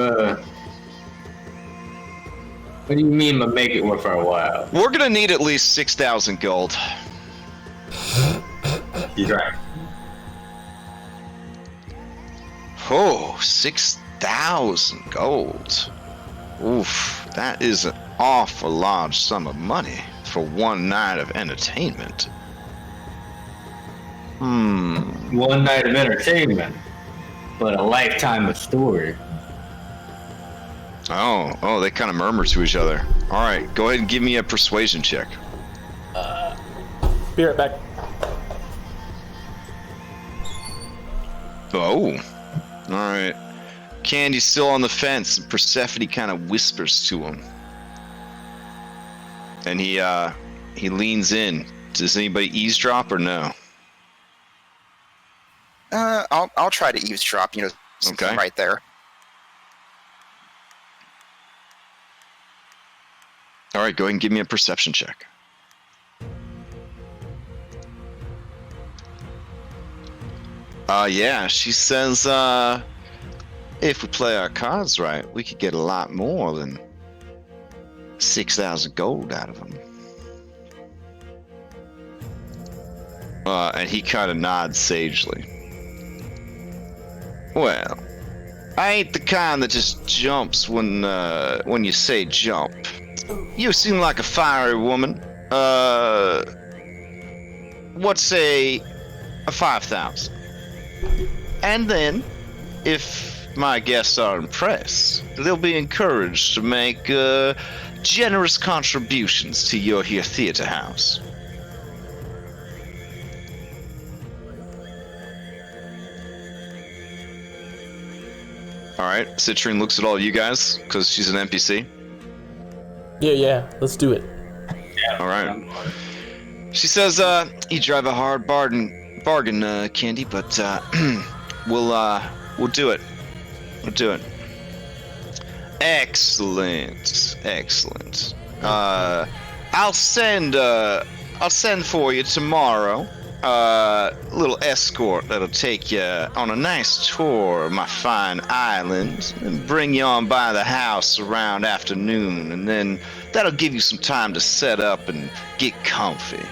what do you mean by make it worth our while? We're gonna need at least 6,000 gold. He's right. Oh, 6,000 gold. Oof, that is an awful large sum of money for one night of entertainment. One night of entertainment, but a lifetime of story. Oh, they kind of murmur to each other. All right, go ahead and give me a persuasion check. Be right back. Oh, all right. Candy's still on the fence, and Persephone kind of whispers to him. And he leans in. Does anybody eavesdrop or no? I'll try to eavesdrop. You know, Okay. right there. All right, go ahead and give me a perception check. Yeah, she says, if we play our cards right, we could get a lot more than 6,000 gold out of them. And he kind of nods sagely. Well, I ain't the kind that just jumps when you say jump. You seem like a fiery woman. What say a 5,000? And then, if my guests are impressed, they'll be encouraged to make generous contributions to your here theater house. All right, Citrine looks at all you guys because she's an NPC. Yeah, let's do it. All right. She says, "You drive a hard bargain, Candy, but we'll do it. We'll do it." Excellent. I'll send for you tomorrow. A little escort that'll take you on a nice tour of my fine island and bring you on by the house around afternoon, and then that'll give you some time to set up and get comfy.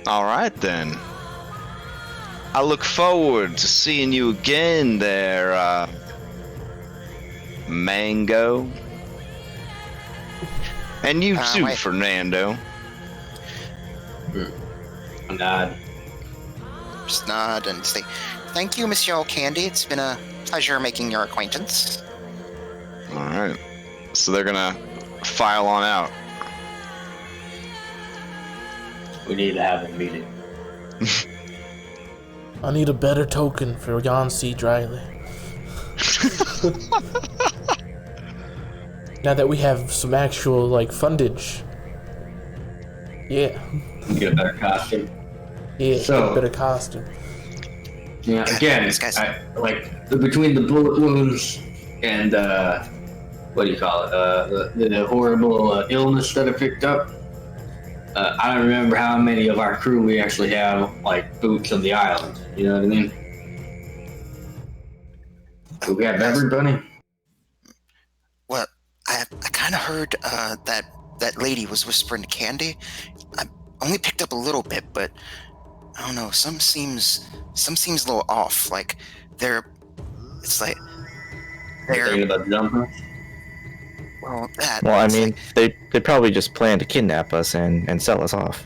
All right then. I look forward to seeing you again there, Mango. And you too, wait. Fernando. Nod. Just nod and say, "Thank you, Monsieur Candy. It's been a pleasure making your acquaintance." All right. So they're gonna file on out. We need to have a meeting. I need a better token for Yon C. Dryly. Now that we have some actual, fundage. Yeah. Get a better costume. Yeah, So- get a better costume. Yeah, again, These guys- between the bullet wounds and what do you call it? The horrible illness that I picked up. I don't remember how many of our crew we actually have boots on the island. You know what I mean? Do we have everybody? Well, I kind of heard that lady was whispering to Candy. I only picked up a little bit, but I don't know. Some seems a little off. Like it's like they're Thinking about jumping? well that. Well, I it's mean, like, they probably just plan to kidnap us and sell us off.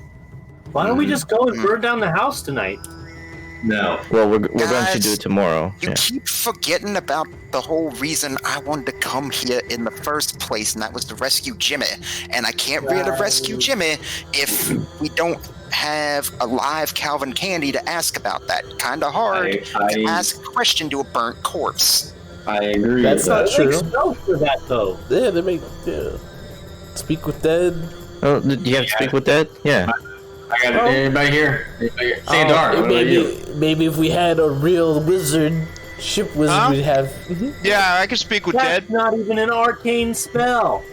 Why don't we just go and burn down the house tonight? No. Well, we're going to Guys, do it tomorrow. you Yeah. keep forgetting about the whole reason I wanted to come here in the first place, and that was to rescue Jimmy. And I can't really rescue Jimmy if we don't have a live Calvin Candy to ask about that. Kind of hard to ask a question to a burnt corpse. I agree. That's not true. No for that though. Yeah, they make speak with dead. Oh, do you have to speak with that? Yeah. I got anybody here? Sandar, Maybe if we had a real wizard, ship wizard, we'd have. Yeah, I can speak with That's dead. not even an arcane spell.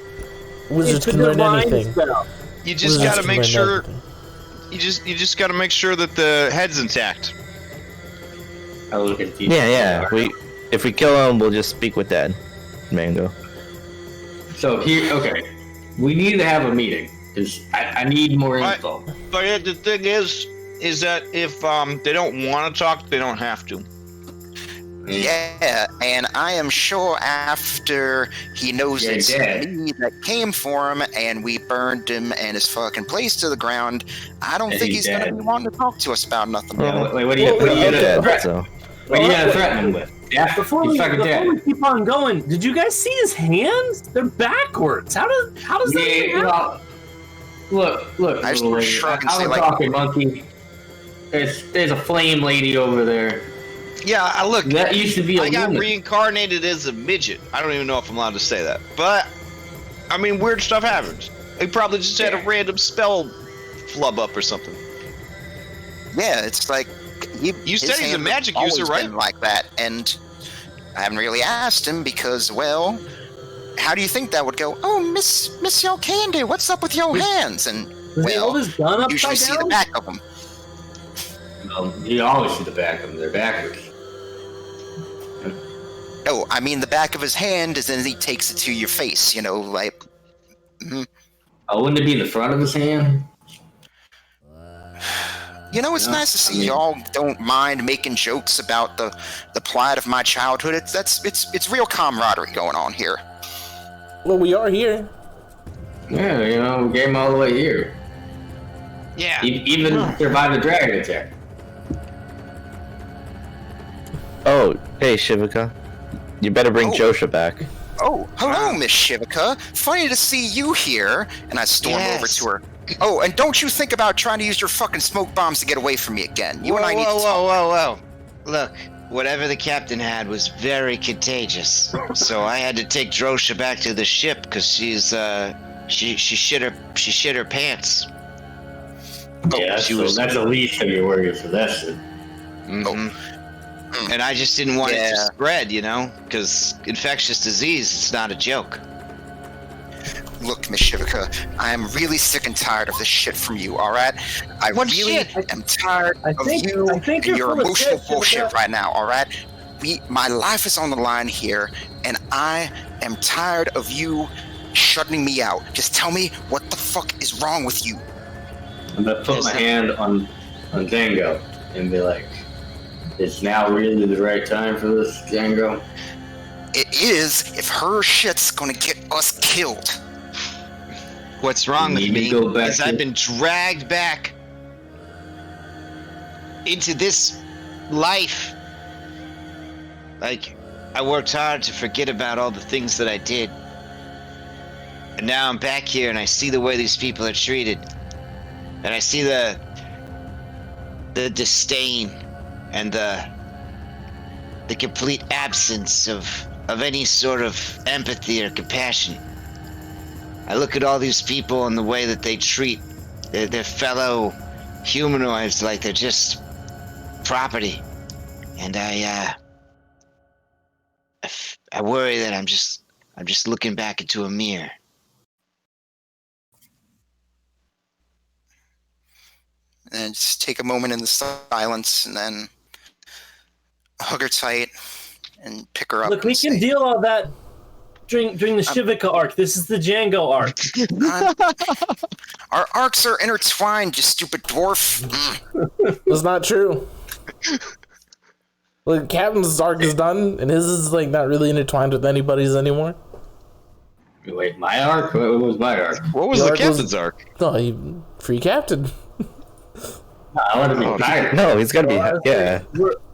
Wizards It's a can learn divine anything. spell. You just Wizards gotta can make learn sure. everything. You just gotta make sure that the head's intact. I look at these. Yeah. If we kill him, we'll just speak with Dad. Mango. So here, okay, we need to have a meeting because I need more info. But the thing is that if they don't want to talk, they don't have to. Yeah, and I am sure after he knows it's me that came for him and we burned him and his fucking place to the ground, I don't think he's going to be wanting to talk to us about nothing. Yeah, wait, what are you gonna threaten him with? Yeah, Before we keep on going, did you guys see his hands? They're backwards. How does that even happen? Well, look, I little lady. shrug and I say, was talking monkey. There's a flame lady over there. Yeah, look. That used to be I a got woman. reincarnated as a midget. I don't even know if I'm allowed to say that, but I mean, weird stuff happens. He probably just had a random spell flub up or something. Yeah, it's like You said he's a magic user, right? Like that, and I haven't really asked him because, well, how do you think that would go? Oh, Miss Yo Candy, what's up with your hands? And Does he hold his gun usually upside see down? the back of them. You always see the back of them. They're backwards. No, I mean the back of his hand is then he takes it to your face, like. Oh, wouldn't it be the front of his hand? It's nice to see y'all don't mind making jokes about the plight of my childhood. It's real camaraderie going on here. Well, we are here. Yeah, we came all the way here. Yeah. Even survived the dragon attack. Oh, hey, Shivaka. You better bring Josha back. Oh, hello, Miss Shivaka. Funny to see you here. And I storm over to her. Oh, and don't you think about trying to use your fucking smoke bombs to get away from me again. You and I need to talk. Whoa. Look, whatever the captain had was very contagious. So I had to take Drosha back to the ship because she shit her pants. Yeah, she that's the least of your worries for that shit. And I just didn't want it to spread, because infectious disease, it's not a joke. Look, Miss Shivaka, I am really sick and tired of this shit from you, alright? I really am tired of you and your emotional bullshit right now, alright? My life is on the line here, and I am tired of you shutting me out. Just tell me what the fuck is wrong with you. I'm gonna put my hand on Django and be like, "It's now really the right time for this, Django." It is if her shit's gonna get us killed. What's wrong with me is I've been dragged back into this life. Like, I worked hard to forget about all the things that I did. And now I'm back here and I see the way these people are treated. And I see the disdain and the complete absence of any sort of empathy or compassion. I look at all these people and the way that they treat their fellow humanoids like they're just property. And I worry that I'm just looking back into a mirror. And just take a moment in the silence and then hug her tight and pick her up. Look, we can deal all that during the Shivika arc. This is the Django arc. Our arcs are intertwined, you stupid dwarf. That's not true. Like, Captain's arc is done, and his is like not really intertwined with anybody's anymore. Wait, my arc? What was my arc? What was Your the arc captain's arc? No, free captain. I want to be fired. No, he's gotta be. Yeah.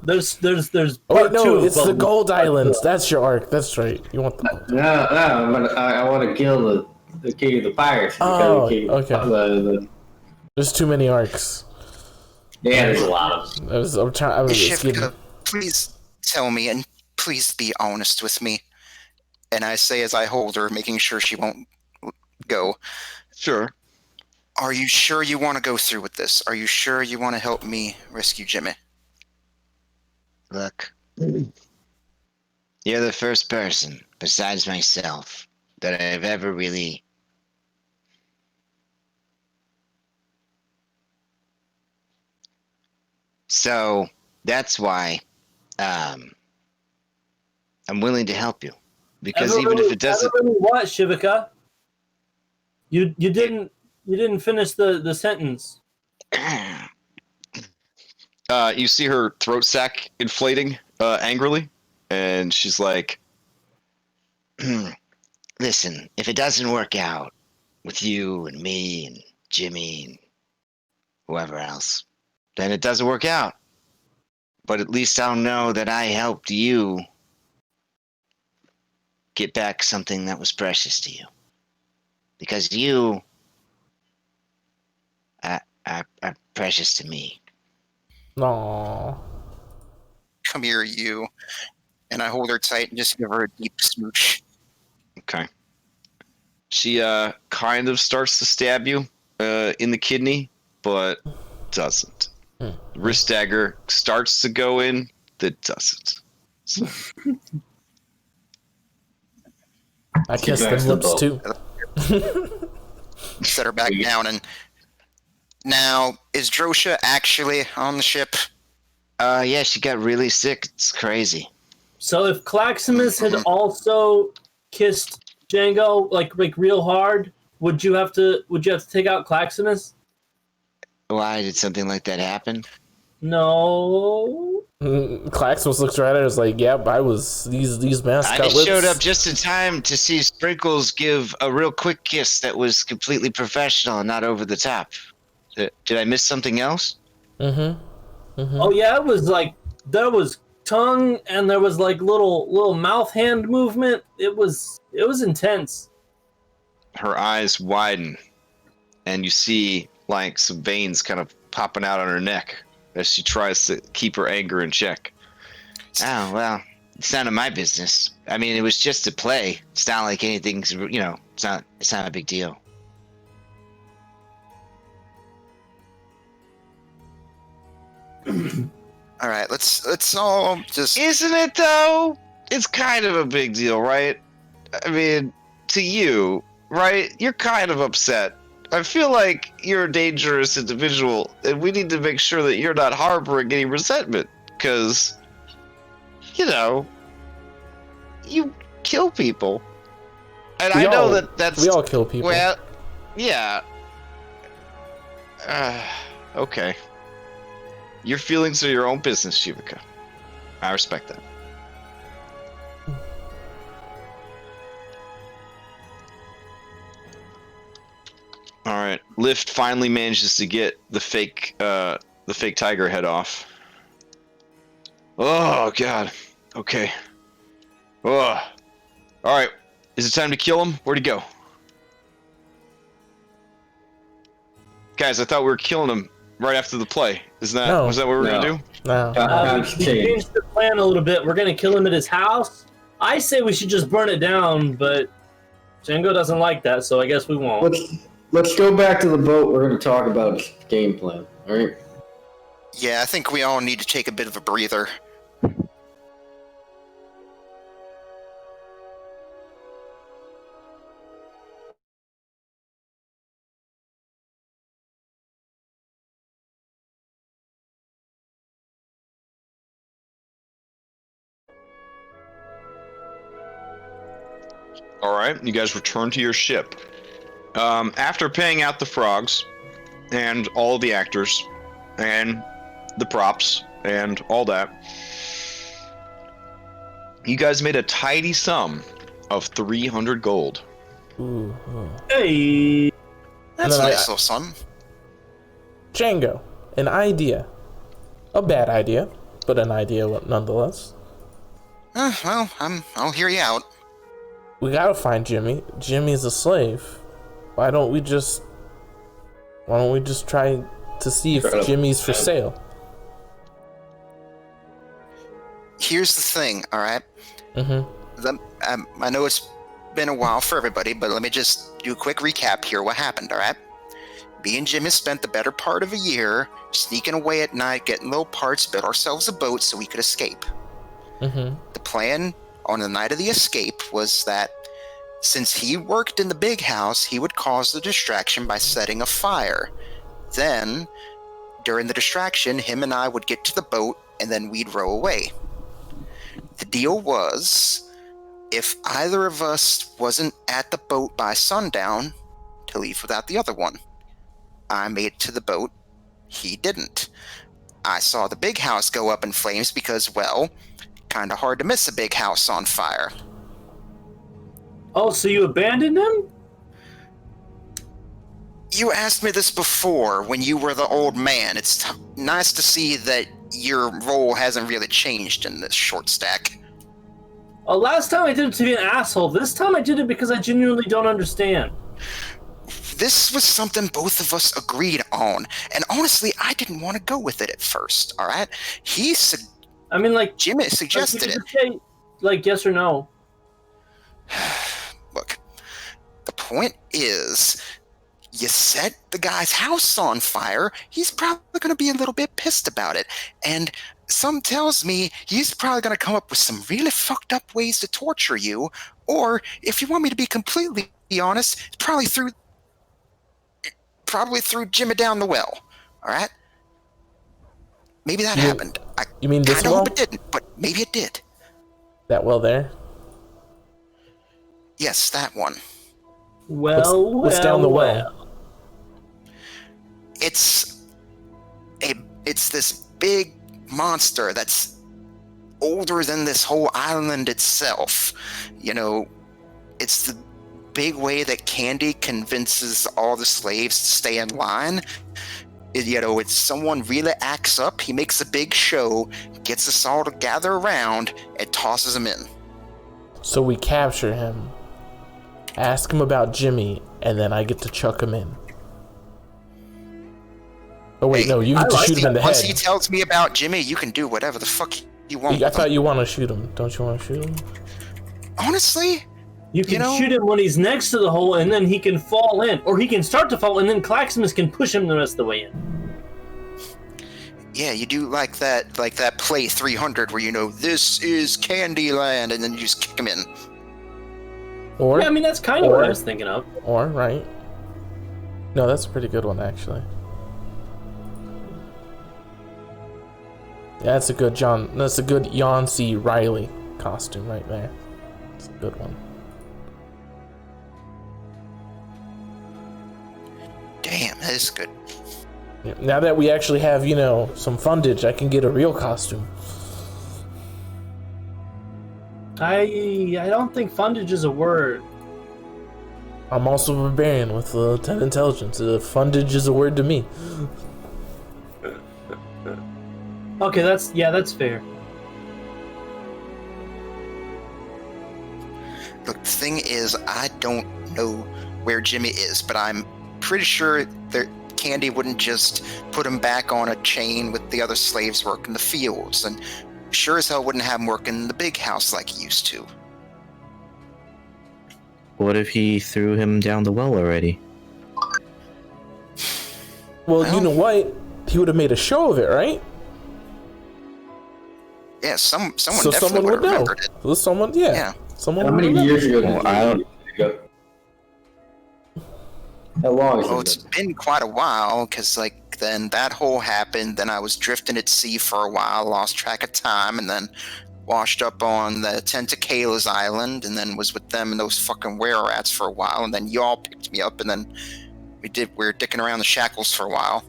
There's Oh, part wait, no, two it's of the Gold Islands. That's your arc. That's right. You want the. No, I want to kill the king of the pirates. Oh, the king, okay. There's too many arcs. Yeah, there's a lot of them. I'm trying. Shivka, please tell me, and please be honest with me. And I say as I hold her, making sure she won't go. Sure. Are you sure you want to go through with this? Are you sure you want to help me rescue Jimmy? Look, you're the first person, besides myself, that I've ever really... So, that's why I'm willing to help you. Because even if it doesn't... What, Shivika? You didn't finish the sentence. You see her throat sack inflating angrily, and she's like, Listen, if it doesn't work out with you and me and Jimmy and whoever else, then it doesn't work out. But at least I'll know that I helped you get back something that was precious to you. Because you are precious to me. Aww. Come here, you. And I hold her tight and just give her a deep smooch. okay. She kind of starts to stab you in the kidney, but doesn't. Wrist dagger starts to go in, that doesn't. So. I kiss them lips too. Set her back down. And now, is Drosha actually on the ship? Yeah, she got really sick. It's crazy. So if Claximus had also kissed Django like real hard, would you have to take out Claximus? Why did something like that happen? No. Claximus looks right at her and is like, yep, I was these masks I got lips. showed up just in time to see Sprinkles give a real quick kiss that was completely professional and not over the top. Did I miss something else? Oh yeah, it was like there was tongue and there was like little mouth hand movement. It was intense. Her eyes widen, and you see like some veins kind of popping out on her neck as she tries to keep her anger in check. Oh, well, it's none of my business. I mean, it was just a play. It's not like anything's, it's not a big deal. All right, let's all just. Isn't it though? It's kind of a big deal, right? I mean, to you, right? You're kind of upset. I feel like you're a dangerous individual, and we need to make sure that you're not harboring any resentment, because, you kill people. And I know that's... We all kill people. Well, yeah. Okay. Your feelings are your own business, Shivika. I respect that. All right, Lift finally manages to get the fake tiger head off. Oh God. Okay. Oh. All right. Is it time to kill him? Where'd he go? Guys, I thought we were killing him right after the play. Was that what we were gonna do? No. We changed the plan a little bit. We're gonna kill him at his house. I say we should just burn it down, but Django doesn't like that, so I guess we won't. Let's go back to the boat. We're going to talk about game plan. All right. Yeah, I think we all need to take a bit of a breather. All right, you guys return to your ship. After paying out the frogs and all the actors and the props and all that, you guys made a tidy sum of 300 gold. Ooh. Hey. That's a then nice little sum. Django, an idea. A bad idea, but an idea nonetheless. Well, I'll hear you out. We gotta find Jimmy. Jimmy's a slave. Why don't we just try to see if Jimmy's for sale? Here's the thing, all right? I know it's been a while for everybody, but let me just do a quick recap here. What happened, all right? Me and Jimmy spent the better part of a year sneaking away at night, getting little parts, built ourselves a boat so we could escape. The plan on the night of the escape was that since he worked in the big house, he would cause the distraction by setting a fire. Then, during the distraction, him and I would get to the boat, and then we'd row away. The deal was, if either of us wasn't at the boat by sundown, to leave without the other one. I made it to the boat. He didn't. I saw the big house go up in flames because, well, kind of hard to miss a big house on fire. Oh, so you abandoned him? You asked me this before when you were the old man. It's nice to see that your role hasn't really changed in this short stack. Last time I did it to be an asshole. This time I did it because I genuinely don't understand. This was something both of us agreed on, and honestly, I didn't want to go with it at first, all right? Jimmy suggested it. Say, like, yes or no. Look, the point is, you set the guy's house on fire, he's probably going to be a little bit pissed about it, and some tells me he's probably going to come up with some really fucked up ways to torture you, or, if you want me to be completely honest, probably threw Jimmy down the well, all right? Maybe that happened. You mean this well? I well? hope it didn't, but maybe it did. That well there? Yes, that one. What's down the well? It's this big monster that's older than this whole island itself. You know, it's the big way that Candy convinces all the slaves to stay in line. It's someone really acts up, he makes a big show, gets us all to gather around, and tosses him in. So we capture him, ask him about Jimmy, and then I get to chuck him in. Oh wait, no, you get to shoot him in the head. Once he tells me about Jimmy, you can do whatever the fuck you want. I thought you want to shoot him. Don't you want to shoot him? Honestly? You can shoot him when he's next to the hole, and then he can fall in. Or he can start to fall, and then Claximus can push him the rest of the way in. Yeah, you do like that play 300 where this is Candyland, and then you just kick him in. Or, yeah, I mean, that's kind of what I was thinking of. Or, right. No, that's a pretty good one, actually. Yeah, that's a good John C. Reilly costume right there. It's a good one. Damn, that is good. Yeah, now that we actually have, some fundage, I can get a real costume. I don't think fundage is a word. I'm also a barbarian with 10 intelligence. Fundage is a word to me. Okay, that's fair. Look, the thing is, I don't know where Jimmy is, but I'm pretty sure that Candy wouldn't just put him back on a chain with the other slaves working the fields, and sure as hell wouldn't have him working in the big house like he used to. What if he threw him down the well already? Well, you know what? He would have made a show of it, right? Yeah, someone so definitely someone would would know. remembered it. Well, someone, yeah. Someone. How many years ago did I don't. How long? Oh, it's been quite a while, because then that hole happened, then I was drifting at sea for a while, lost track of time, and then, washed up on the Tentacales Island, and then was with them and those fucking were-rats for a while, and then y'all picked me up, and then we were dicking around the shackles for a while.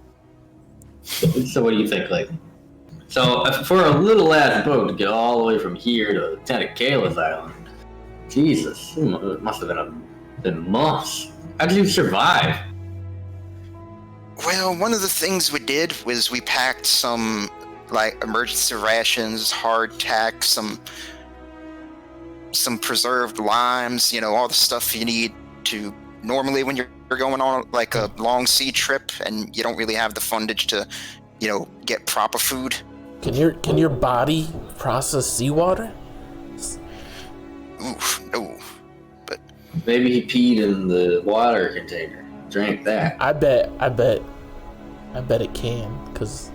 So what do you think, like? So for a little ass boat to get all the way from here to Tentacales Island, Jesus, it must have been months. How did you survive? Well, one of the things we did was we packed some like emergency rations, hardtack, some preserved limes, all the stuff you need to normally when you're going on like a long sea trip and you don't really have the fundage to, get proper food. Can your body process seawater? Oof, no. But Maybe he peed in the water container, drank that. I bet it can, because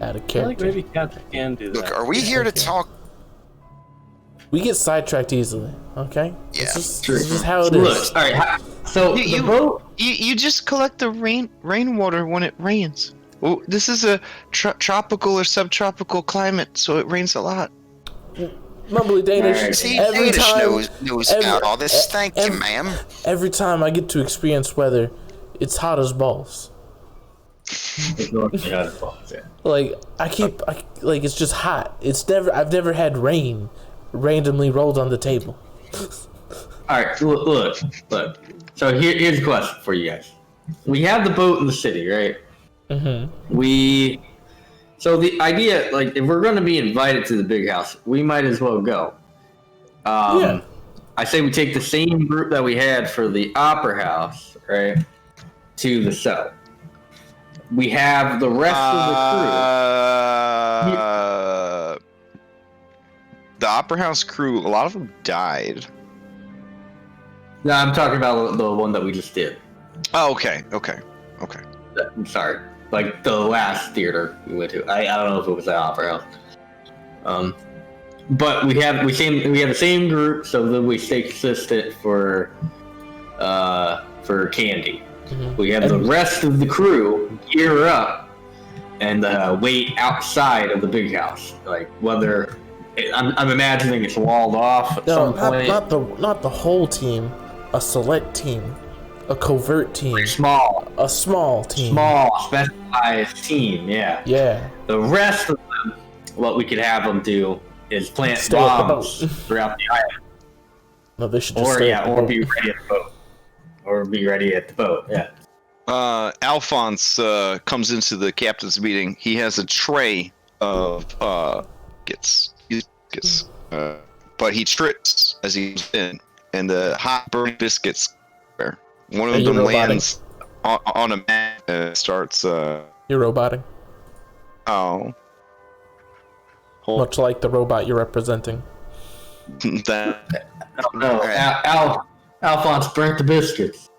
out of I feel like character. maybe cats can do that. look, are we here to talk? We get sidetracked easily, okay? Yeah. This is just how it Look, is. all right. So You- the boat. You just collect the rainwater when it rains. Well, this is a tropical or subtropical climate, so it rains a lot. Mumbly Danish. Alright. See, Every Danish time, knows about all this. Thank you, ma'am. every time I get to experience weather, it's hot as balls. Like it's just hot. I've never had rain randomly rolled on the table. All right, look. So here's a question for you guys. We have the boat in the city, right? Mm-hmm. So the idea, like, if we're going to be invited to the big house, we might as well go. Yeah. I say we take the same group that we had for the opera house, right, to the south. We have the rest of the crew. The Opera House crew, a lot of them died. No, I'm talking about the one that we just did. Oh, okay. I'm sorry. Like the last theater we went to. I don't know if it was the opera house. But we have the same group, so that we stay consistent for candy. Mm-hmm. We have the rest of the crew gear up and wait outside of the big house. Like whether I'm imagining it's walled off at some point. Not the whole team. A select team, a covert team, a small team, specialized team. Yeah. Yeah. The rest of them, what we could have them do is plant Stay at the bombs boat. throughout the island. No, they should just stay at the Or boat. be ready at the boat. Or be ready at the boat. Yeah. Alphonse comes into the captain's meeting. He has a tray of biscuits, but he trips as he comes in, and the hot burning biscuits. One of them lands on a mat and starts. You're roboting. Oh. Much like the robot you're representing. That. No, Alphonse burnt the biscuits.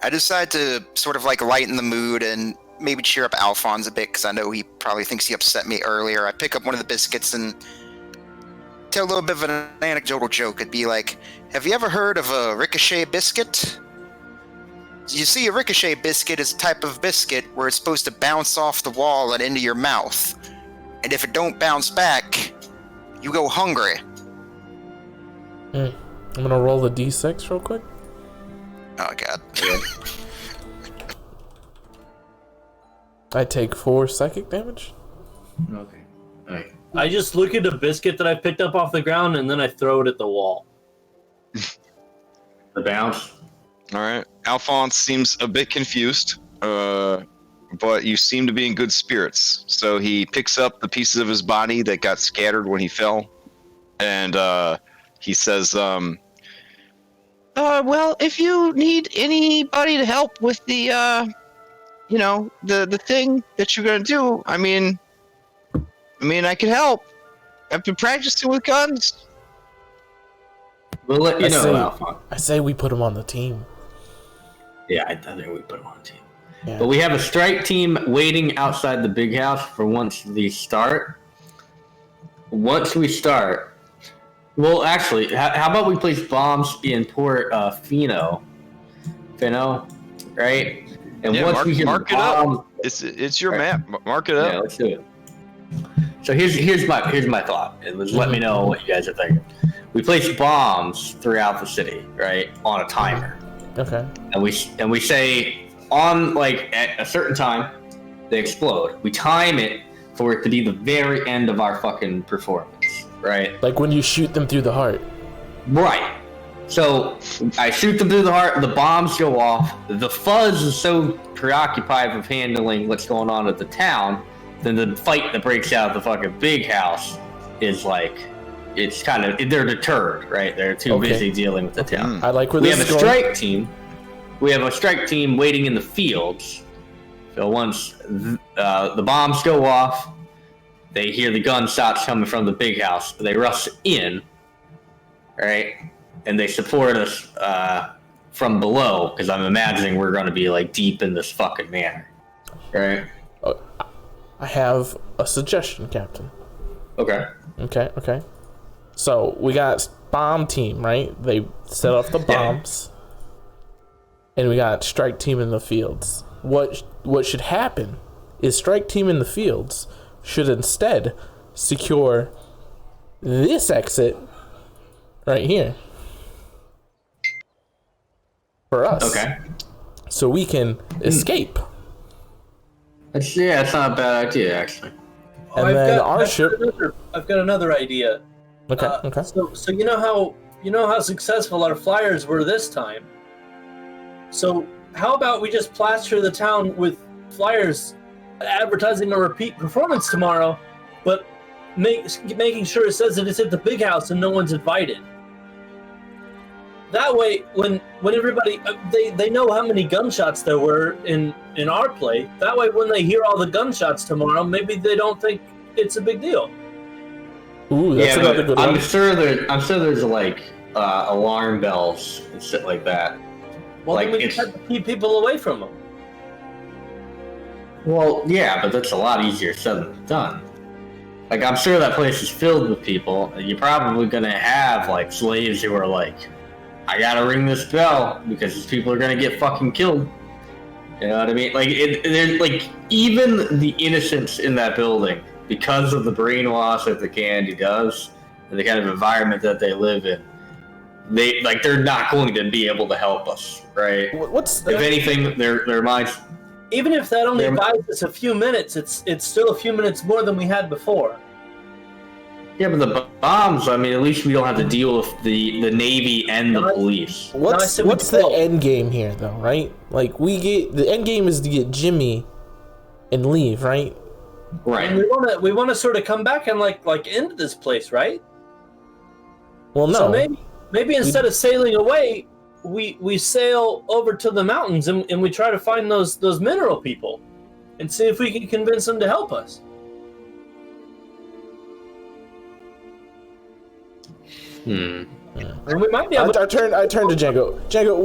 I decide to sort of like lighten the mood and maybe cheer up Alphonse a bit because I know he probably thinks he upset me earlier. I pick up one of the biscuits and tell a little bit of an anecdotal joke. It'd be like, have you ever heard of a ricochet biscuit? You see, a ricochet biscuit is a type of biscuit where it's supposed to bounce off the wall and into your mouth. And if it don't bounce back, you go hungry. I'm gonna roll the d6 real quick. Oh, God. I take 4 psychic damage. Okay. Alright. I just look at a biscuit that I picked up off the ground and then I throw it at the wall. The bounce. All right. Alphonse seems a bit confused, but you seem to be in good spirits. So he picks up the pieces of his body that got scattered when he fell, and he says, Well, if you need anybody to help with the, the thing that you're gonna do, I mean, I can help. I've been practicing with guns. We'll let you know, Alphonse. I say we put him on the team. Yeah, I think we put him on the team. Yeah. But we have a strike team waiting outside the big house for once they start. Once we start, well, actually, how about we place bombs in Port Fino, right? And Yeah, once we hit mark the it up. bombs, It's your map. Mark it up. yeah, let's do it. So here's my thought. And let me know what you guys are thinking. We place bombs throughout the city, right, on a timer. Okay. And we say on like at a certain time they explode. We time it for it to be the very end of our fucking performance, right? Like when you shoot them through the heart. Right. So I shoot them through the heart, the bombs go off, the fuzz is so preoccupied with handling what's going on at the town, then the fight that breaks out of the fucking big house is like, it's kind of, they're deterred, right? They're too busy dealing with the town. I like where We this have is a going. strike team. We have a strike team waiting in the fields. So once the bombs go off, they hear the gunshots coming from the big house. They rush in, right? And they support us from below, because I'm imagining we're going to be like deep in this fucking manor, right? I have a suggestion, Captain. Okay. Okay. So we got bomb team, right? They set off the bombs, and we got strike team in the fields. What should happen is strike team in the fields should instead secure this exit right here for us. Okay. So we can escape. That's not a bad idea, actually. And then our ship. I've got another idea. Okay. So you know how successful our flyers were this time. So how about we just plaster the town with flyers advertising a repeat performance tomorrow, but making sure it says that it's at the big house and no one's invited. That way, when everybody they know how many gunshots there were in our play. That way, when they hear all the gunshots tomorrow, maybe they don't think it's a big deal. Ooh, that's another good one. I'm sure there's like alarm bells and shit like that. Well, like then we just have to keep people away from them. Well, yeah, but that's a lot easier said than done. Like, I'm sure that place is filled with people, and you're probably gonna have like slaves who are like, I gotta ring this bell because these people are gonna get fucking killed. You know what I mean? Like, there's like even the innocents in that building, because of the brainwash that the candy does, and the kind of environment that they live in, they're not going to be able to help us, right? If anything, their minds. Even if that only buys us a few minutes, it's still a few minutes more than we had before. Yeah, but the bombs, I mean, at least we don't have to deal with the Navy and the police. What's the end game here, though, right? Like, the end game is to get Jimmy and leave, right? Right. And we want to sort of come back and like end this place, right? Well, no. So maybe instead of sailing away, we sail over to the mountains and we try to find those mineral people and see if we can convince them to help us. And we might be able I turn to Django. Django,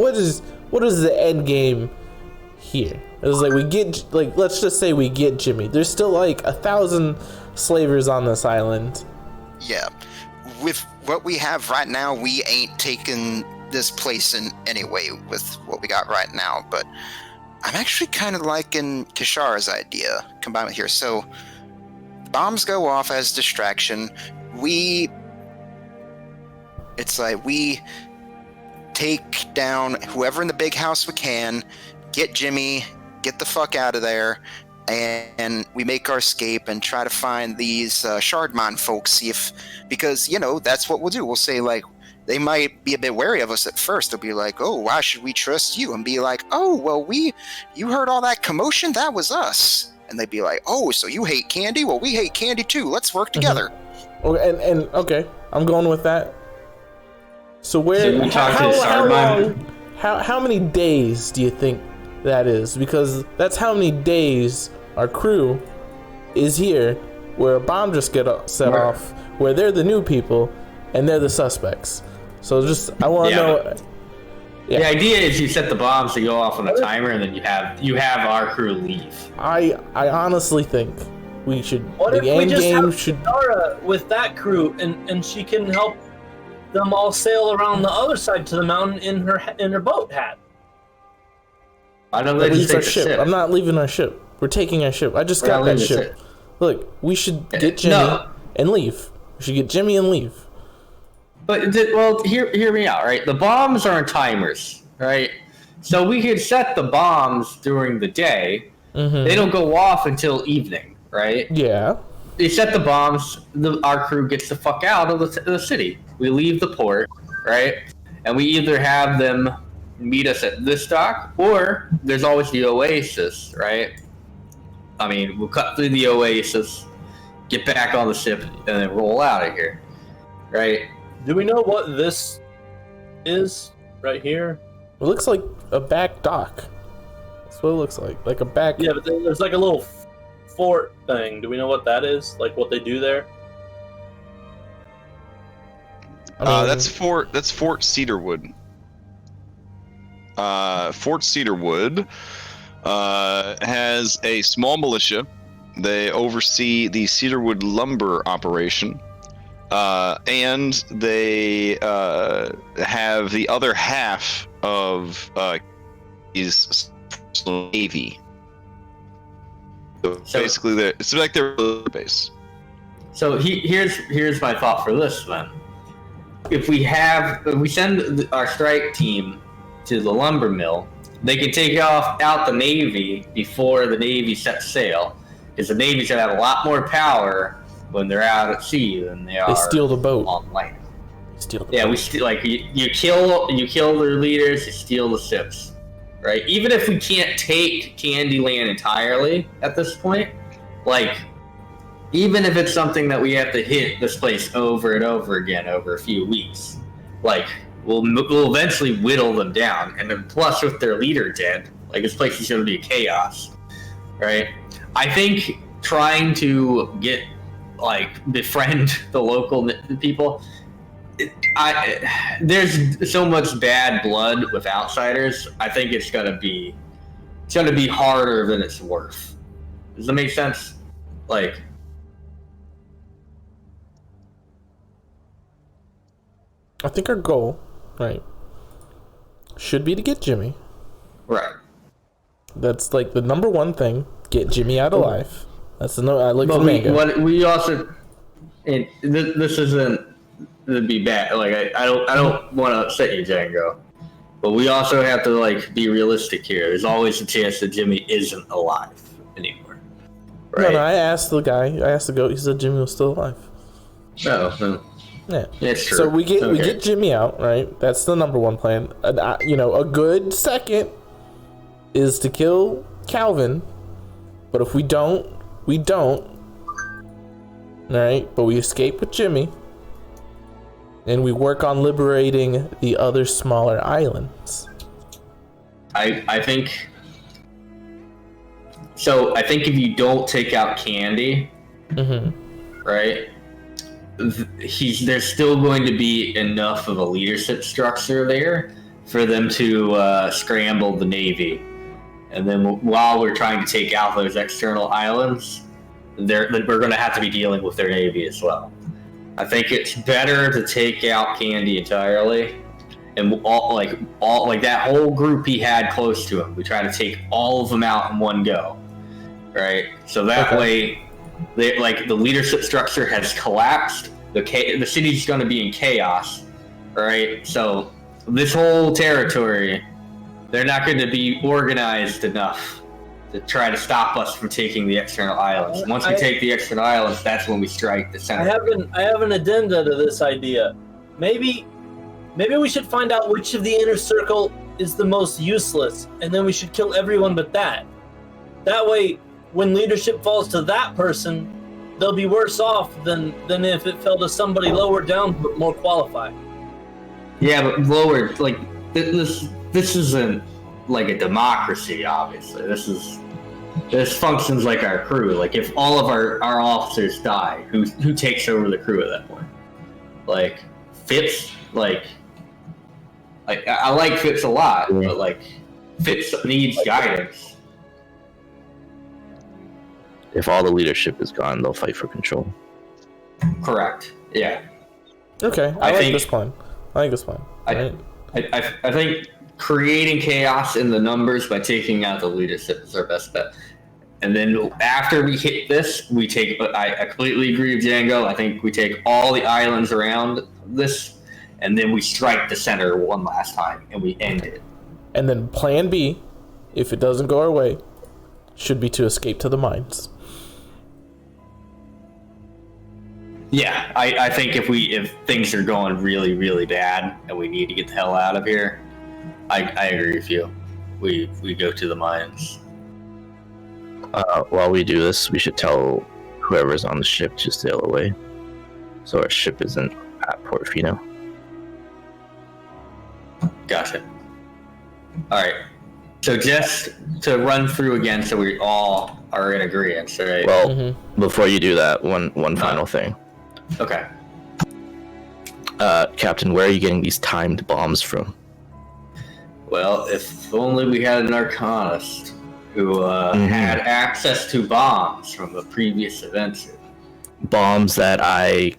what is the end game here? It's like let's just say we get Jimmy. There's still like 1,000 slavers on this island. Yeah. With what we have right now, we ain't taking this place in any way with what we got right now, but I'm actually kind of liking Kishar's idea combined with here. So bombs go off as distraction. It's like we take down whoever in the big house we can, get Jimmy, get the fuck out of there, and we make our escape and try to find these Shardmine folks, because that's what we'll do. We'll say, like, they might be a bit wary of us at first. They'll be like, oh, why should we trust you? And be like, oh, well, you heard all that commotion? That was us. And they'd be like, oh, so you hate candy? Well, we hate candy too. Let's work together. And okay, I'm going with that. So how many days do you think that is? Because that's how many days our crew is here, where a bomb just get set off, where they're the new people and they're the suspects. So I want to know. Yeah. The idea is you set the bombs to go off on a timer, and then you have our crew leave. I honestly think we should. What if we just have Dara with that crew, and she can help them all sail around the other side to the mountain in her boat hat? I don't leave our ship. I'm not leaving our ship. We're taking our ship. I just got that ship. Look, we should get Jimmy and leave. We should get Jimmy and leave. But hear me out, right? The bombs are on timers, right? So we could set the bombs during the day. Mm-hmm. They don't go off until evening, right? Yeah. They set the bombs. Our crew gets the fuck out of the city. We leave the port, right? And we either have them meet us at this dock, or there's always the Oasis, right? I mean, we'll cut through the Oasis, get back on the ship, and then roll out of here, right? Do we know what this is right here? It looks like a back dock. That's what it looks like a back. Yeah, but there's like a little fort thing. Do we know what that is? Like what they do there? I mean, That's Fort Cedarwood. Fort Cedarwood has a small militia. They oversee the Cedarwood lumber operation, and they have the other half of is Navy. So basically, it's like their base. So here's my thought for this then. If we send our strike team to the lumber mill, they can take out the Navy before the Navy sets sail, because the Navy's gonna have a lot more power when they're out at sea than they are. They steal the boat. On land. Steal the Yeah, boat. we steal, like you kill their leaders, you steal the ships, right? Even if we can't take Candyland entirely at this point, like even if it's something that we have to hit this place over and over again over a few weeks, like we'll eventually whittle them down, and then plus with their leader dead, like this place is going to be chaos, right? I think trying to befriend the local people. There's so much bad blood with outsiders. I think it's gonna be harder than it's worth. Does that make sense? Like, I think our goal, right, should be to get Jimmy. right. That's like the number one thing. Get Jimmy out alive. That's the I look But for Mango. we also, and this isn't to be bad. Like I don't want to upset you, Django. But we also have to be realistic here. There's always a chance that Jimmy isn't alive anymore. Right? No, I asked the guy. I asked the goat. He said Jimmy was still alive. No. Yeah, It's true. So we get Okay. Jimmy out, right? That's the number one plan. A good second is to kill Calvin, but if we don't. All right, but we escape with Jimmy, and we work on liberating the other smaller islands. I think. So I think if you don't take out Candy, right? There's still going to be enough of a leadership structure there for them to scramble the Navy, and then while we're trying to take out those external islands, we're going to have to be dealing with their Navy as well. I think it's better to take out Candy entirely, and all that whole group he had close to him. We try to take all of them out in one go, right? So that way, the leadership structure has collapsed. The city's going to be in chaos, right? So this whole territory, they're not going to be organized enough to try to stop us from taking the external islands. Once we take the external islands, that's when we strike the center. I have an addenda to this idea. Maybe we should find out which of the inner circle is the most useless, and then we should kill everyone but that. That way, when leadership falls to that person, they'll be worse off than if it fell to somebody lower down but more qualified. Yeah, but lower, this isn't like a democracy, obviously. This functions like our crew. Like, if all of our officers die, who takes over the crew at that point? Like, Fitz, I like Fitz a lot, but Fitz needs guidance. If all the leadership is gone, they'll fight for control. Correct. Yeah. Okay, I like this plan. Right. I think creating chaos in the numbers by taking out the leadership is our best bet. And then after we hit this, we take. I completely agree with Django. I think we take all the islands around this, and then we strike the center one last time, and we end it. And then plan B, if it doesn't go our way, should be to escape to the mines. Yeah, I think if things are going really, really bad and we need to get the hell out of here, I agree with you. We go to the mines. While we do this, we should tell whoever's on the ship to sail away, so our ship isn't at Portofino. Gotcha. All right. So just to run through again, so we all are in agreement, right? Well, before you do that, one final thing. Okay. Captain, where are you getting these timed bombs from? Well, if only we had an arcanist who had access to bombs from the previous events. Bombs that I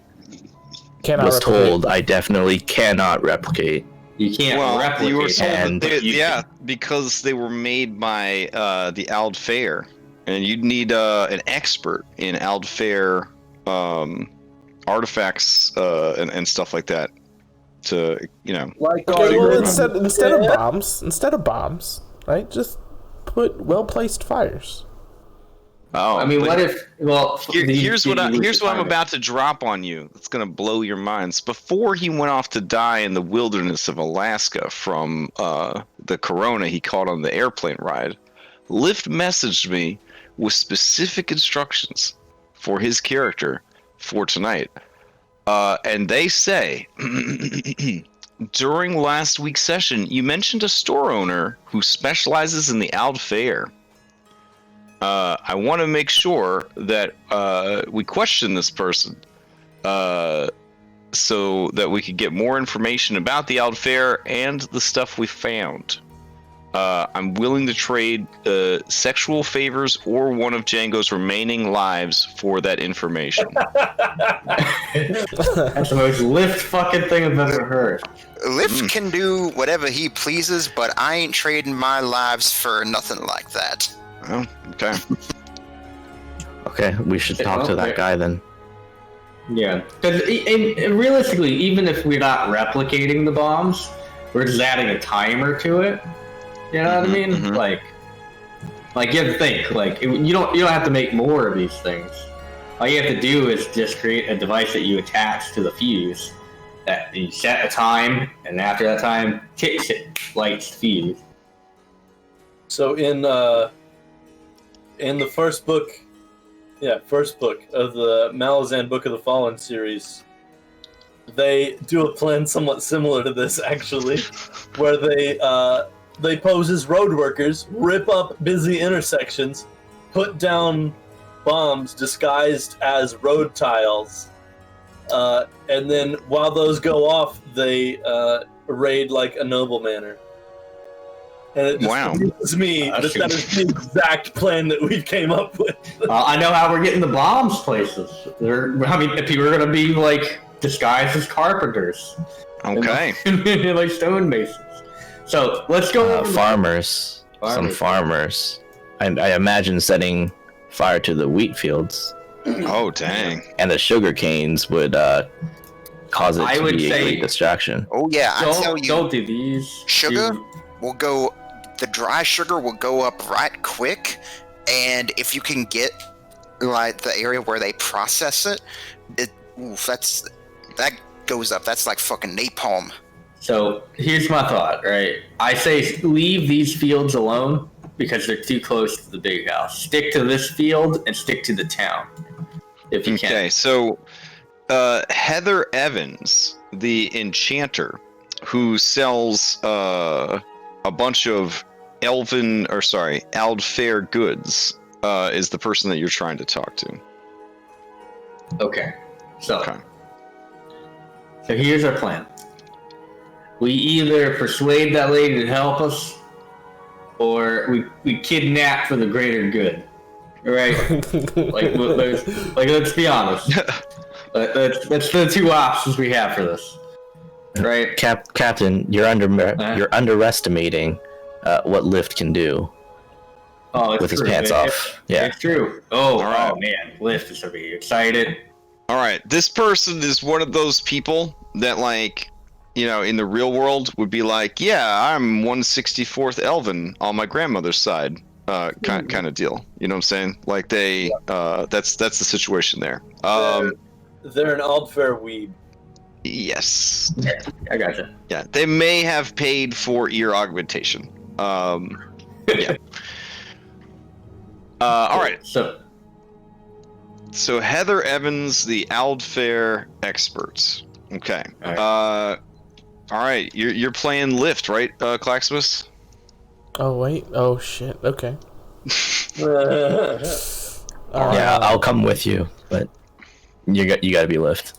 was told I definitely cannot replicate. You can't replicate. You were them, because they were made by the Aldfair, and you'd need an expert in Aldfair artifacts and stuff like that to, Like instead of bombs, right? Just put well-placed fires. Oh, I mean, what if? Well, here's what I'm about to drop on you. It's gonna blow your minds. Before he went off to die in the wilderness of Alaska from the corona he caught on the airplane ride, Lyft messaged me with specific instructions for his character for tonight, and they say during last week's session you mentioned a store owner who specializes in the Aldfair. I want to make sure that we question this person so that we could get more information about the Aldfair and the stuff we found. I'm willing to trade sexual favors or one of Django's remaining lives for that information. That's the most Lyft fucking thing I've ever heard. Lyft can do whatever he pleases, but I ain't trading my lives for nothing like that. Oh, okay. Okay, we should talk to that guy then. Yeah, because realistically, even if we're not replicating the bombs, we're just adding a timer to it. You know what I mean? Like you have to think. Like you don't have to make more of these things. All you have to do is just create a device that you attach to the fuse. That you set a time, and after that time, ticks it, lights the fuse. So in the first book of the Malazan Book of the Fallen series, they do a plan somewhat similar to this, actually, where they pose as road workers, rip up busy intersections, put down bombs disguised as road tiles, and then while those go off, they raid like a noble manor. And it just confuses me that is the exact plan that we came up with. I know how we're getting the bombs places. If you were going to be like disguised as carpenters. Okay. And, like stonemasons. So let's go. Farmers. Some farmers. I imagine setting fire to the wheat fields. Oh, dang. And the sugar canes would cause it to be a great distraction. Oh, yeah. I tell you. Don't do these. Sugar will go... The dry sugar will go up right quick, and if you can get like the area where they process it, that goes up. That's like fucking napalm. So here's my thought, right? I say leave these fields alone because they're too close to the big house. Stick to this field and stick to the town if you can. Okay, so Heather Evans, the enchanter, who sells a bunch of Aldfair goods, is the person that you're trying to talk to. Okay. So here's our plan. We either persuade that lady to help us, or we kidnap for the greater good. Right? Let's be honest. That's the two options we have for this. Right? Captain, you're underestimating what Lyft can do. Oh, it's with his true. pants off. Yeah. It's true. Oh, All right. oh man, Lift is gonna be excited. All right, this person is one of those people that, like, you know, in the real world would be like, yeah, I'm 164th Elven on my grandmother's side, kind of deal. You know what I'm saying? Like that's the situation there. They're an Altfair weeb. Yes. Yeah, I gotcha. Yeah, they may have paid for ear augmentation. Yeah. All right. So Heather Evans, the Aldfair experts. Okay. All right. You're playing Lift, right, Claxmus? Oh wait. Oh shit. Okay. Yeah, I'll come with you, but you gotta be Lift.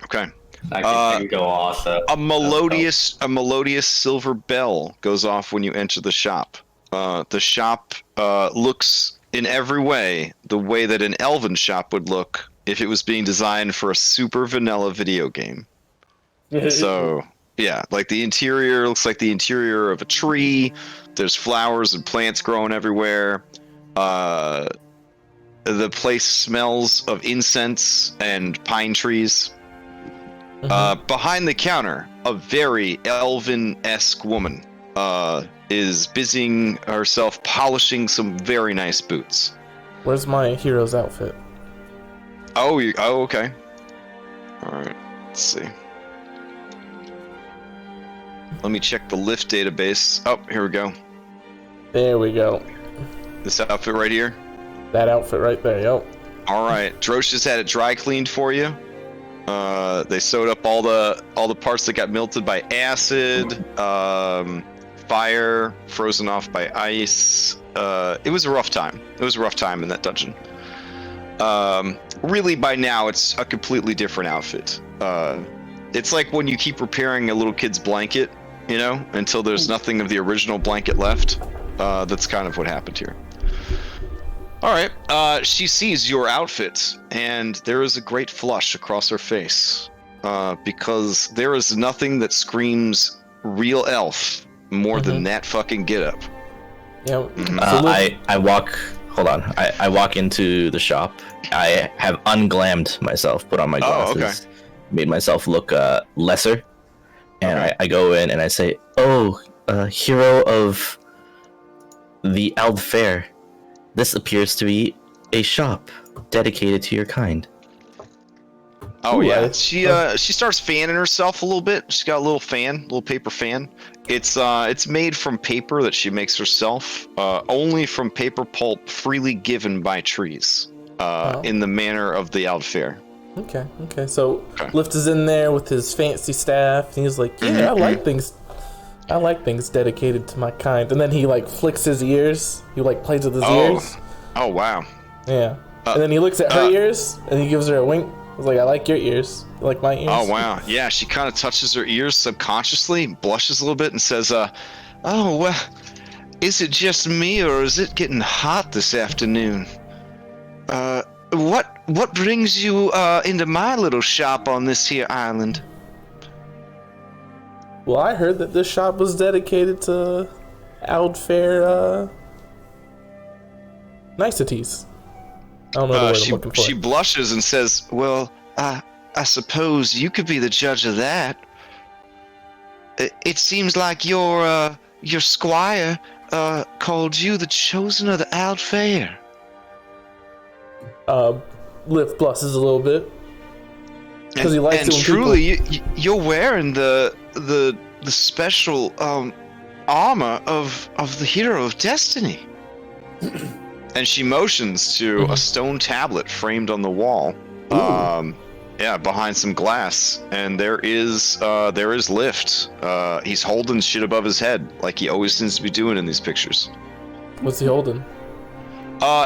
Okay. I can go also. A melodious silver bell goes off when you enter the shop. The shop looks in every way the way that an elven shop would look if it was being designed for a super vanilla video game. So, yeah, like the interior looks like the interior of a tree. There's flowers and plants growing everywhere. The place smells of incense and pine trees. Behind the counter, a very elven-esque woman is busying herself polishing some very nice boots. Where's my hero's outfit? Oh, okay. All right, let's see. Let me check the Lift database. Oh, here we go. There we go. This outfit right here? That outfit right there, yep. All right, Drosh just had it dry cleaned for you. They sewed up all the parts that got melted by acid, fire, frozen off by ice. It was a rough time. It was a rough time in that dungeon. Really, by now, it's a completely different outfit. It's like when you keep repairing a little kid's blanket, you know, until there's nothing of the original blanket left. That's kind of what happened here. All right, she sees your outfit, and there is a great flush across her face, because there is nothing that screams real elf more than that fucking getup. Yeah. I walk. Hold on. I walk into the shop. I have unglammed myself, put on my glasses, made myself look lesser, and I go in and I say, "Oh, hero of the Aldfair. This appears to be a shop dedicated to your kind." Oh yeah, she starts fanning herself a little bit. She's got a little fan, little paper fan. It's made from paper that she makes herself, only from paper pulp freely given by trees, in the manner of the Aldfair. Okay. So Lift is in there with his fancy staff, and he's like, "Yeah, I like things dedicated to my kind." And then he like flicks his ears. He like plays with his ears. Oh wow. Yeah. And then he looks at her ears and he gives her a wink. He's like, "I like your ears. You like my ears?" Oh wow. Yeah, she kind of touches her ears subconsciously, blushes a little bit, and says, "Oh well, is it just me or is it getting hot this afternoon? What brings you into my little shop on this here island?" Well, I heard that this shop was dedicated to Aldfair niceties. I don't know the word I'm looking for. She blushes and says, "Well, I suppose you could be the judge of that. It seems like your squire called you the chosen of the Aldfair." Lift blushes a little bit because he likes and it when truly, you're wearing the special armor of the hero of destiny. And she motions to a stone tablet framed on the wall. Behind some glass, and there is Lift. He's holding shit above his head like he always seems to be doing in these pictures. What's he holding?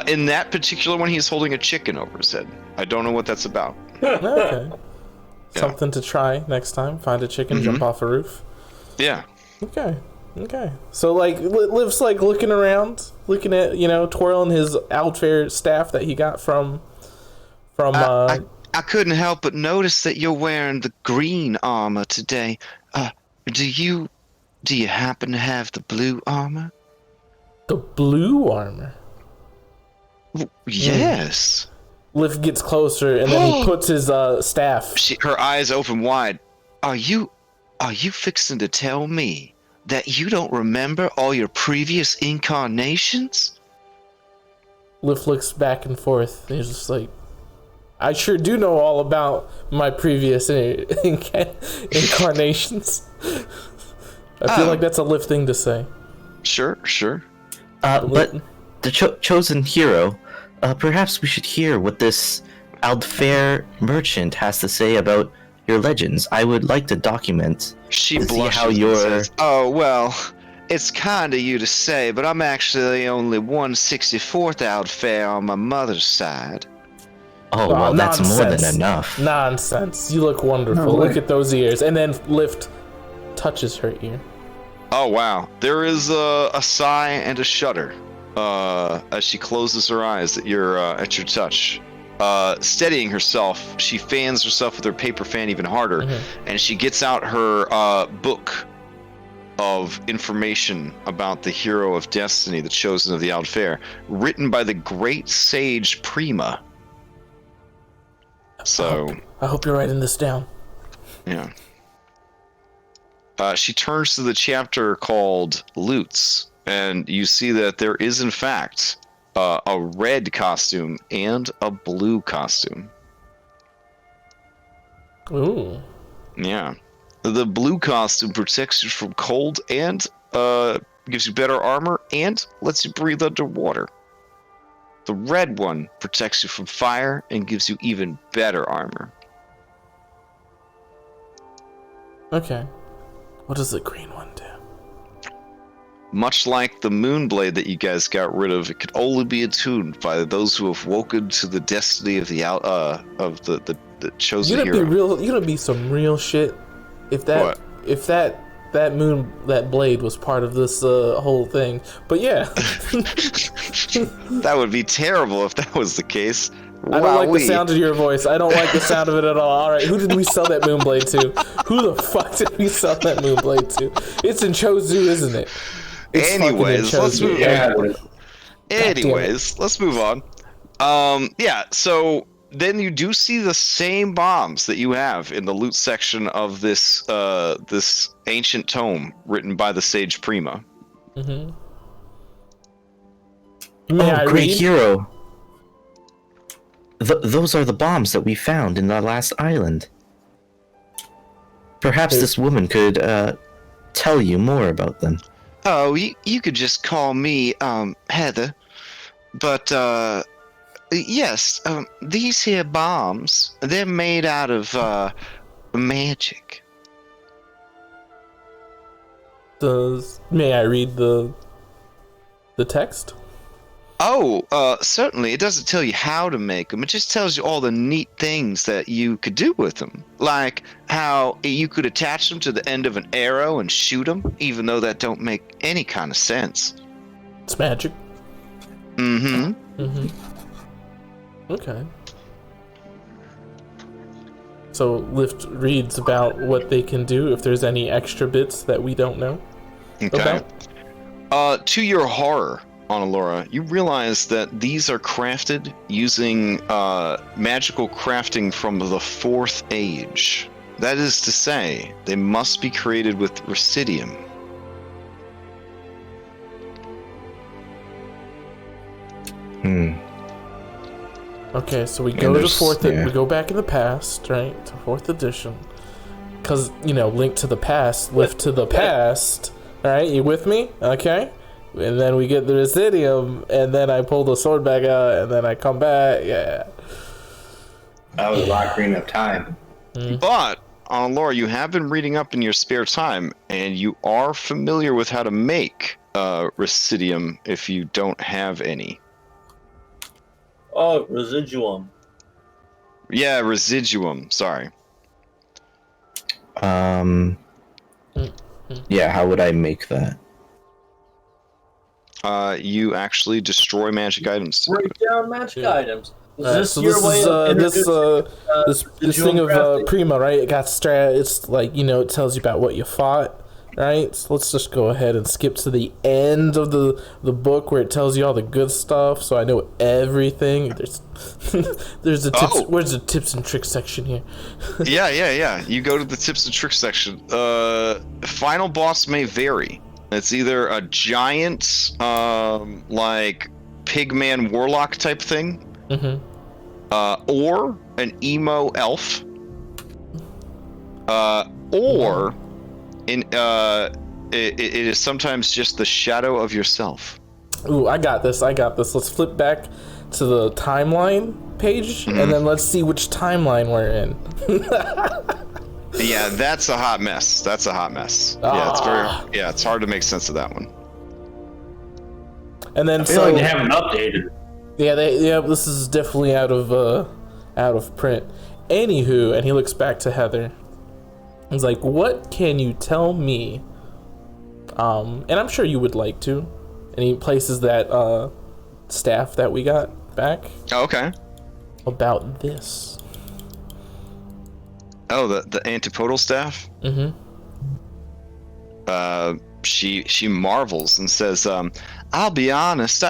In that particular one, he's holding a chicken over his head. I don't know what that's about. Okay. Something to try next time. Find a chicken, jump off a roof. Yeah. Okay. So like, Liv's like looking around, looking at, twirling his Aldfair staff that he got from. I couldn't help but notice that you're wearing the green armor today. Do you happen to have the blue armor? The blue armor. Yes. Lift gets closer, and then he puts his staff. Her eyes open wide. Are you fixing to tell me that you don't remember all your previous incarnations? Lift looks back and forth. And he's just like, I sure do know all about my previous incarnations. I feel like that's a Lift thing to say. Sure. But the chosen hero, perhaps we should hear what this Aldfair merchant has to say about your legends. I would like to document. She to see blushes how and your says, "Oh well, it's kind of you to say, but I'm actually only 1/64th Aldfair on my mother's side." Oh well, that's more than enough. Nonsense. You look wonderful. Look at those ears. And then Lift touches her ear. Oh wow, there is a sigh and a shudder as she closes her eyes at your touch. Steadying herself, she fans herself with her paper fan even harder, and she gets out her book of information about the hero of destiny, the chosen of the Aldfair, written by the great sage Prima. So I hope you're writing this down. Yeah. She turns to the chapter called Loots, and you see that there is, in fact, a red costume and a blue costume. Ooh. Yeah. The blue costume protects you from cold and gives you better armor and lets you breathe underwater. The red one protects you from fire and gives you even better armor. Okay. What does the green one do? Much like the Moonblade that you guys got rid of, it can only be attuned by those who have woken to the destiny of the chosen hero. You gonna be some real shit if that blade was part of this whole thing. But yeah. That would be terrible if that was the case. I don't like the sound of your voice. I don't like the sound of it at all. Alright, who did we sell that Moonblade to? Who the fuck did we sell that Moonblade to? It's in Chozu, isn't it? Anyways, let's move on. Yeah, so then you do see the same bombs that you have in the loot section of this this ancient tome written by the sage Prima. Mm-hmm. Great hero. Those are the bombs that we found in the last island. Perhaps this woman could tell you more about them. Oh, you could just call me Heather. But yes, these here bombs, they're made out of magic. May I read the text? Oh, certainly. It doesn't tell you how to make them. It just tells you all the neat things that you could do with them. Like how you could attach them to the end of an arrow and shoot them, even though that don't make any kind of sense. It's magic. Mm-hmm. Mm-hmm. Okay. So Lift reads about what they can do, if there's any extra bits that we don't know about. To your horror, Laura, you realize that these are crafted using magical crafting from the 4th age. That is to say, they must be created with Residium. Okay, so we go to 4th. We go back in the past, right, to 4th edition, because Link to the Past, Lift to the Past. All right, you with me? Okay. And then we get the Residium, and then I pull the sword back out, and then I come back. Yeah. That was Ocarina of Time. But, Laura, you have been reading up in your spare time, and you are familiar with how to make Residium if you don't have any. Oh, Residuum. Yeah, Residuum. Sorry. Yeah, how would I make that? You actually destroy magic items. Break down magic items. This thing of Prima, right? It got it's like it tells you about what you fought, right? So let's just go ahead and skip to the end of the book where it tells you all the good stuff, so I know everything. There's there's the tips. Oh. Where's the tips and tricks section here? Yeah. You go to the tips and tricks section. Final boss may vary. It's either a giant, like pigman warlock type thing, or an emo elf, or it is sometimes just the shadow of yourself. Ooh, I got this. Let's flip back to the timeline page, and then let's see which timeline we're in. Yeah, that's a hot mess. Yeah, it's hard to make sense of that one. And then I feel like they haven't updated. Yeah, this is definitely out of print. Anywho, and he looks back to Heather. He's like, "What can you tell me?" And I'm sure you would like to. And he places that staff that we got back. Oh, okay. About this. Oh, the antipodal staff? She marvels and says, I'll be honest,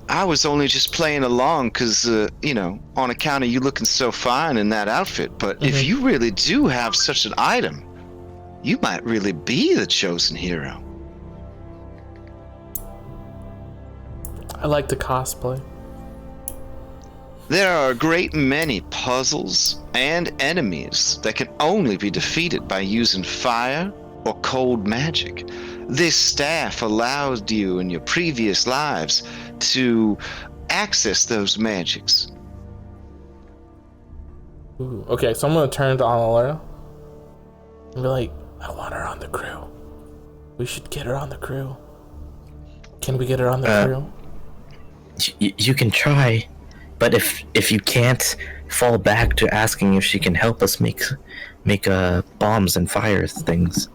I was only just playing along because, on account of you looking so fine in that outfit. But if you really do have such an item, you might really be the chosen hero. I like to cosplay. There are a great many puzzles and enemies that can only be defeated by using fire or cold magic. This staff allowed you in your previous lives to access those magics. Ooh, okay, so I'm gonna turn to Analara and be like, I want her on the crew. We should get her on the crew. Can we get her on the crew? You can try. But if you can't, fall back to asking if she can help us make bombs and fire things.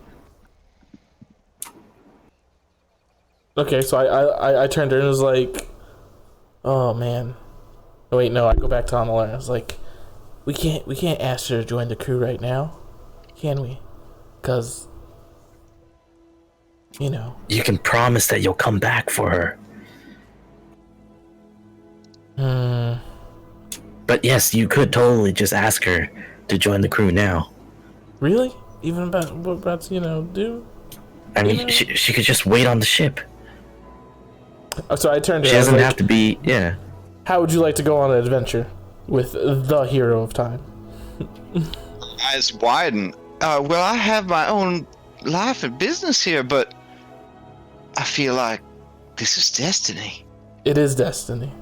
Okay, so I turned to her and was like, oh man. Oh, wait, no, I go back to Analara. I was like, we can't ask her to join the crew right now, can we? 'Cause you can promise that you'll come back for her. But yes, you could totally just ask her to join the crew now. Really? Even about what about do? I mean, she could just wait on the ship. So I turned to her. She doesn't have to be. Yeah. How would you like to go on an adventure with the hero of time? Eyes widen. Well, I have my own life and business here, but I feel like this is destiny. It is destiny.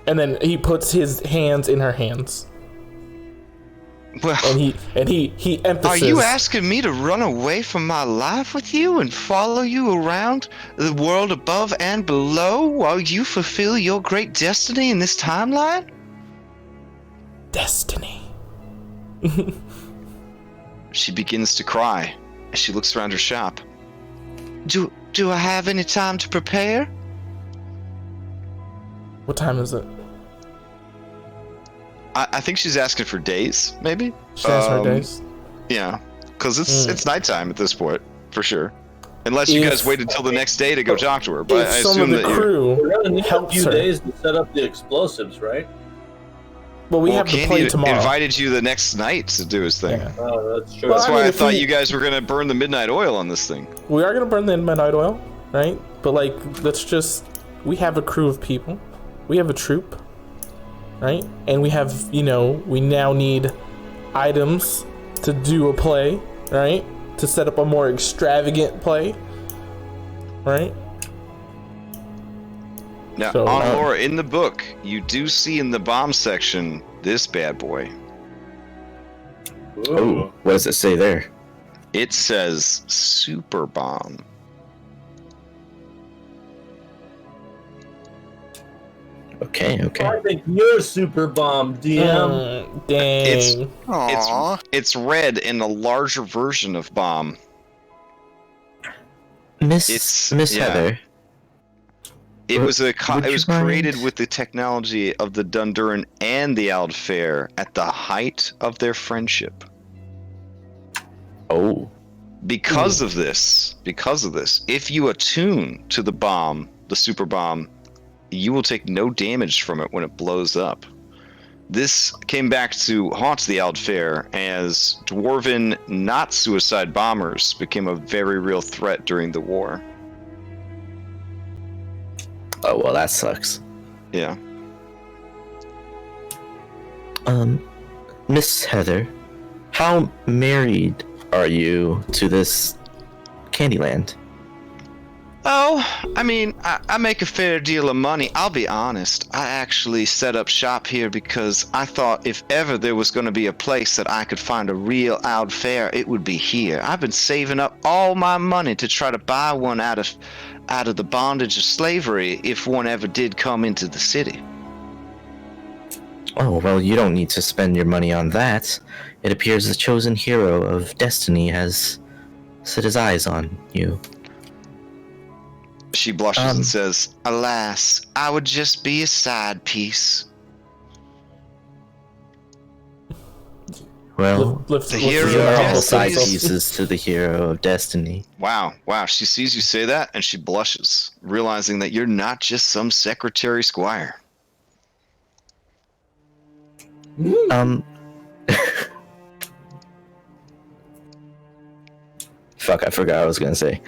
And then he puts his hands in her hands. Well, and he emphasizes. Are you asking me to run away from my life with you and follow you around the world above and below while you fulfill your great destiny in this timeline? Destiny. She begins to cry as she looks around her shop. Do I have any time to prepare? What time is it? I think she's asking for days, maybe? She's asking for days? Yeah, because it's nighttime at this point, for sure. Unless you guys wait until the next day to go talk to her. But I assume that we're going to need a few days to set up the explosives, right? Well, we have to play tomorrow. Invited you the next night to do his thing. Yeah. Oh, that's true. That's why I thought you guys were going to burn the midnight oil on this thing. We are going to burn the midnight oil, right? But, we have a crew of people. We have a troop, right? And we have, we now need items to do a play, right? To set up a more extravagant play, right? Now, Laura, in the book, you do see in the bomb section this bad boy. Oh, what does it say there? It says super bomb. Okay. I think you're super bomb, DM. Dang. It's red in a larger version of bomb. Miss Heather. It was created with the technology of the Dunduran and the Aldfair at the height of their friendship. Oh. Because of this, if you attune to the bomb, the super bomb, you will take no damage from it when it blows up. This came back to haunt the Aldfair as dwarven, not suicide bombers became a very real threat during the war. Oh, well, that sucks. Yeah. Miss Heather, how married are you to this Candyland? Oh, I mean, I make a fair deal of money. I'll be honest. I actually set up shop here because I thought if ever there was going to be a place that I could find a real Oud Fair, it would be here. I've been saving up all my money to try to buy one out of the bondage of slavery if one ever did come into the city. Oh, well, you don't need to spend your money on that. It appears the chosen hero of destiny has set his eyes on you. She blushes and says, "Alas, I would just be a side piece." Well, the hero we are all of side destiny. pieces to the hero of destiny. Wow. She sees you say that and she blushes, realizing that you're not just some secretary squire. Fuck, I forgot what I was gonna say.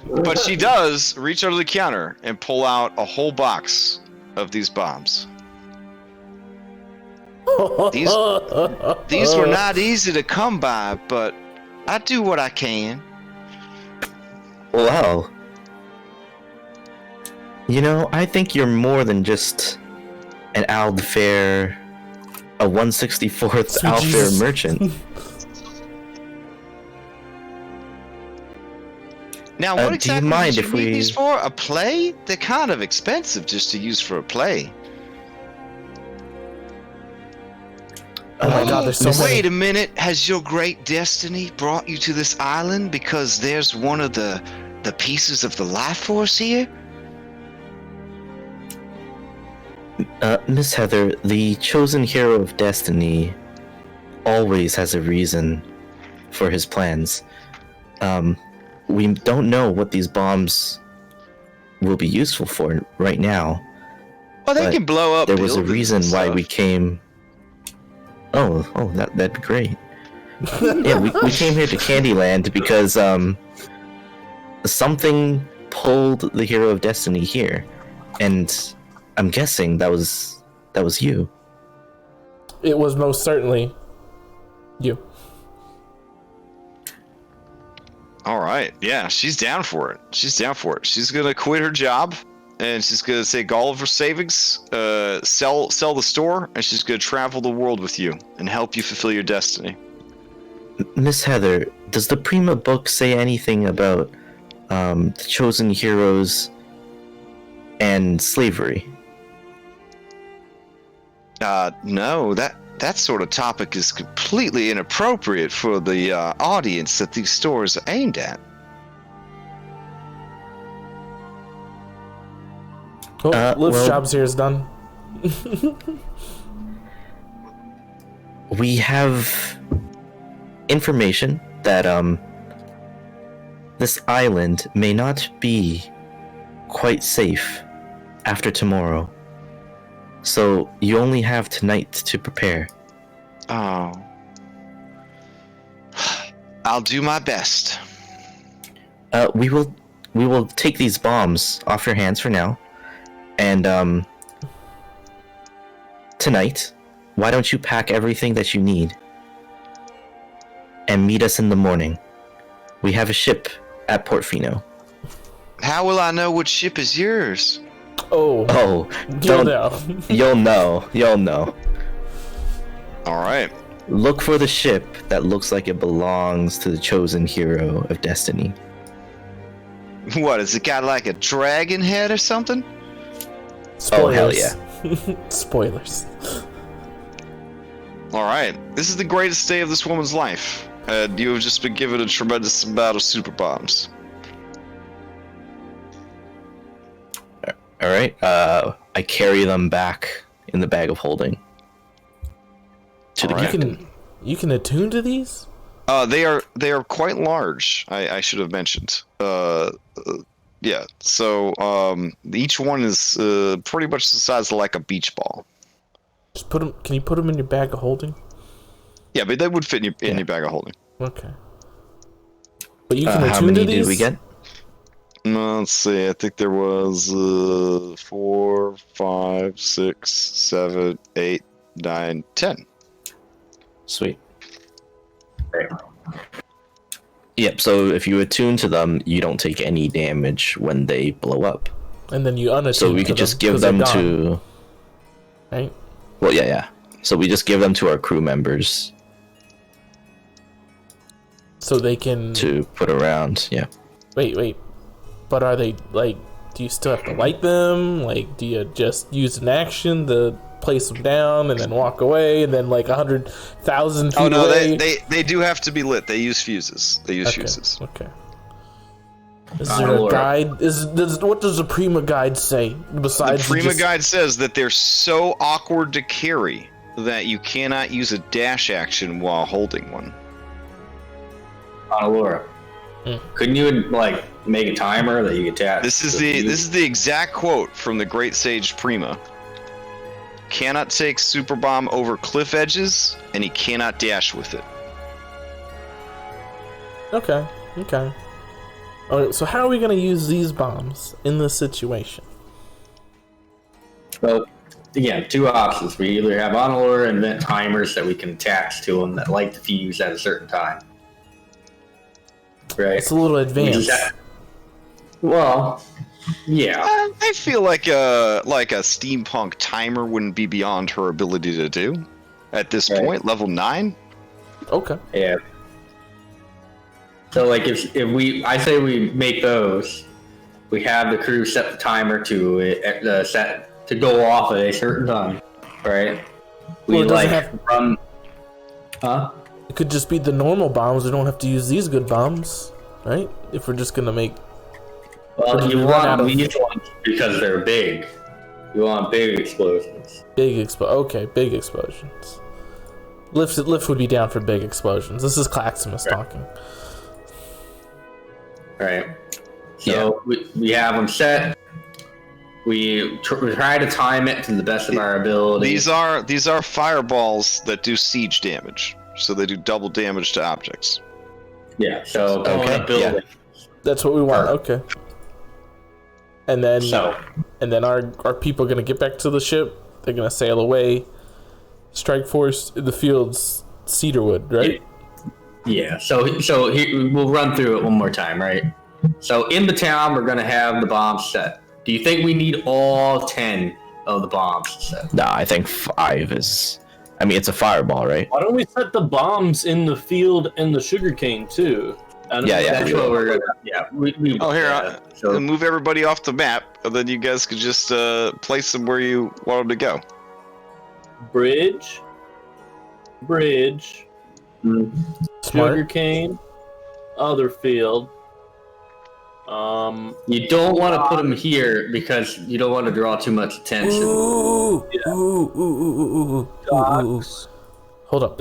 But she does reach under the counter and pull out a whole box of these bombs. These were not easy to come by, but I do what I can. Well, you know, I think you're more than just an Aldfair, a 164th Aldfair merchant. Now, what exactly do you mind did if you need we... these for? A play? They're kind of expensive just to use for a play. Oh my god, there's so many. Wait a minute, has your great destiny brought you to this island because there's one of the pieces of the life force here? Miss Heather, the chosen hero of destiny always has a reason for his plans. We don't know what these bombs will be useful for right now. Well, they can blow up. There was a buildings reason and why stuff. we came. Oh, that'd be great. Yeah, we came here to Candyland because something pulled the hero of destiny here, and I'm guessing that was you. It was most certainly you. All right, yeah, she's down for it. She's gonna quit her job, and she's gonna take all of her savings, sell the store, and she's gonna travel the world with you and help you fulfill your destiny. Miss Heather, does the Prima book say anything about the chosen heroes and slavery? No, that sort of topic is completely inappropriate for the audience that these stores are aimed at. Oh, Liv's job's here is done. We have information that this island may not be quite safe after tomorrow. So you only have tonight to prepare. Oh. I'll do my best. We will take these bombs off your hands for now. And tonight, why don't you pack everything that you need and meet us in the morning? We have a ship at Portofino. How will I know which ship is yours? Oh, You'll know. You'll know. All right. Look for the ship that looks like it belongs to the chosen hero of destiny. What, has it got like a dragon head or something? Spoilers. Oh, hell yeah. Spoilers. All right. This is the greatest day of this woman's life. You have just been given a tremendous amount of super bombs. All right. I carry them back in the bag of holding to the captain. You can attune to these? They are quite large. I should have mentioned. Yeah. So each one is pretty much the size of like a beach ball. Just put them. Can you put them in your bag of holding? Yeah, but they would fit in your bag of holding. Okay. But you can How attune to many these? did we get? Let's see. I think there was 4, 5, 6, 7, 8, 9, 10. Sweet. Yep, so if you attune to them, you don't take any damage when they blow up. And then you unattune. So we could just give them to... Right? Well, yeah. So we just give them to our crew members. So they can... To put around, yeah. Wait. But are they, like... Do you still have to light them? Like, do you just use an action to place them down and then walk away and then, like, 100,000 feet away? Oh, no, they do have to be lit. They use fuses. Okay. Is there a guide? What does the Prima guide say? Besides, the Prima guide says that they're so awkward to carry that you cannot use a dash action while holding one. Laura, couldn't you like make a timer that you could tap? This is the exact quote from the Great Sage Prima. Cannot take super bomb over cliff edges, and he cannot dash with it. Okay. Alright, so how are we going to use these bombs in this situation? Well, again, two options. We either have on-lure and invent timers that we can attach to them that light the fuse at a certain time. Right? It's a little advanced. Well, yeah. I feel like a steampunk timer wouldn't be beyond her ability to do at this point. Level 9. Okay. Yeah. So like if I say we make those, we have the crew set the timer to it, set to go off at a certain time, right? We run. Huh? It could just be the normal bombs. We don't have to use these good bombs, right? If we're just gonna make. Well, you want these ones because they're big. You want big explosions. Big explosions. Lift would be down for big explosions. This is Claximus talking. Right. So we have them set. We try to time it to the best of our ability. These are fireballs that do siege damage, so they do double damage to objects. Yeah. So that's what we want. Okay. And then our people are gonna get back to the ship. They're gonna sail away. Strike force in the fields, cedarwood, right? Yeah. So here, we'll run through it one more time, right? So in the town, we're gonna have the bombs set. Do you think we need all 10 of the bombs set? Nah, I think 5 is... I mean, it's a fireball, right? Why don't we set the bombs in the field and the sugarcane too? That's what we're gonna. Yeah. So move everybody off the map, and then you guys could just place them where you want them to go. Bridge. Sugarcane. Other field. You don't want to put them here because you don't want to draw too much attention. Docks. Hold up.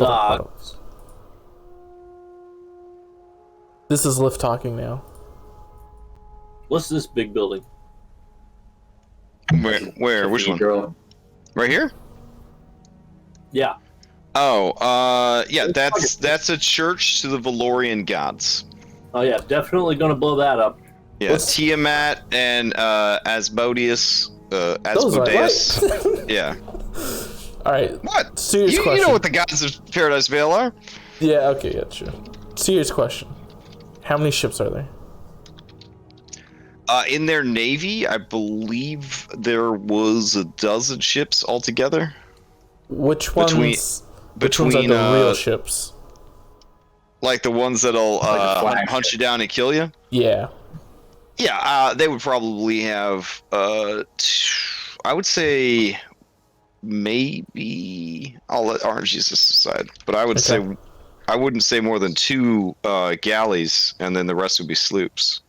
This is Lift talking now. What's this big building? Where? Which one? Right here? Yeah. Oh, yeah, that's a church to the Valorian gods. Oh yeah, definitely gonna blow that up. Yeah, Tiamat and Asmodeus, Asmodeus. Yeah. All right. What? Serious question. You know what the gods of Paradise Vale are? Yeah. Okay. Yeah. Sure. Serious question. How many ships are there? In their navy, I believe there was a dozen ships altogether. Which ones? Which ones are the real ships? Like the ones that'll hunt you down and kill you? Yeah. Yeah, they would probably have, I would say, maybe, I'll let Orange use this aside, but I would say, I wouldn't say more than 2 galleys, and then the rest would be sloops.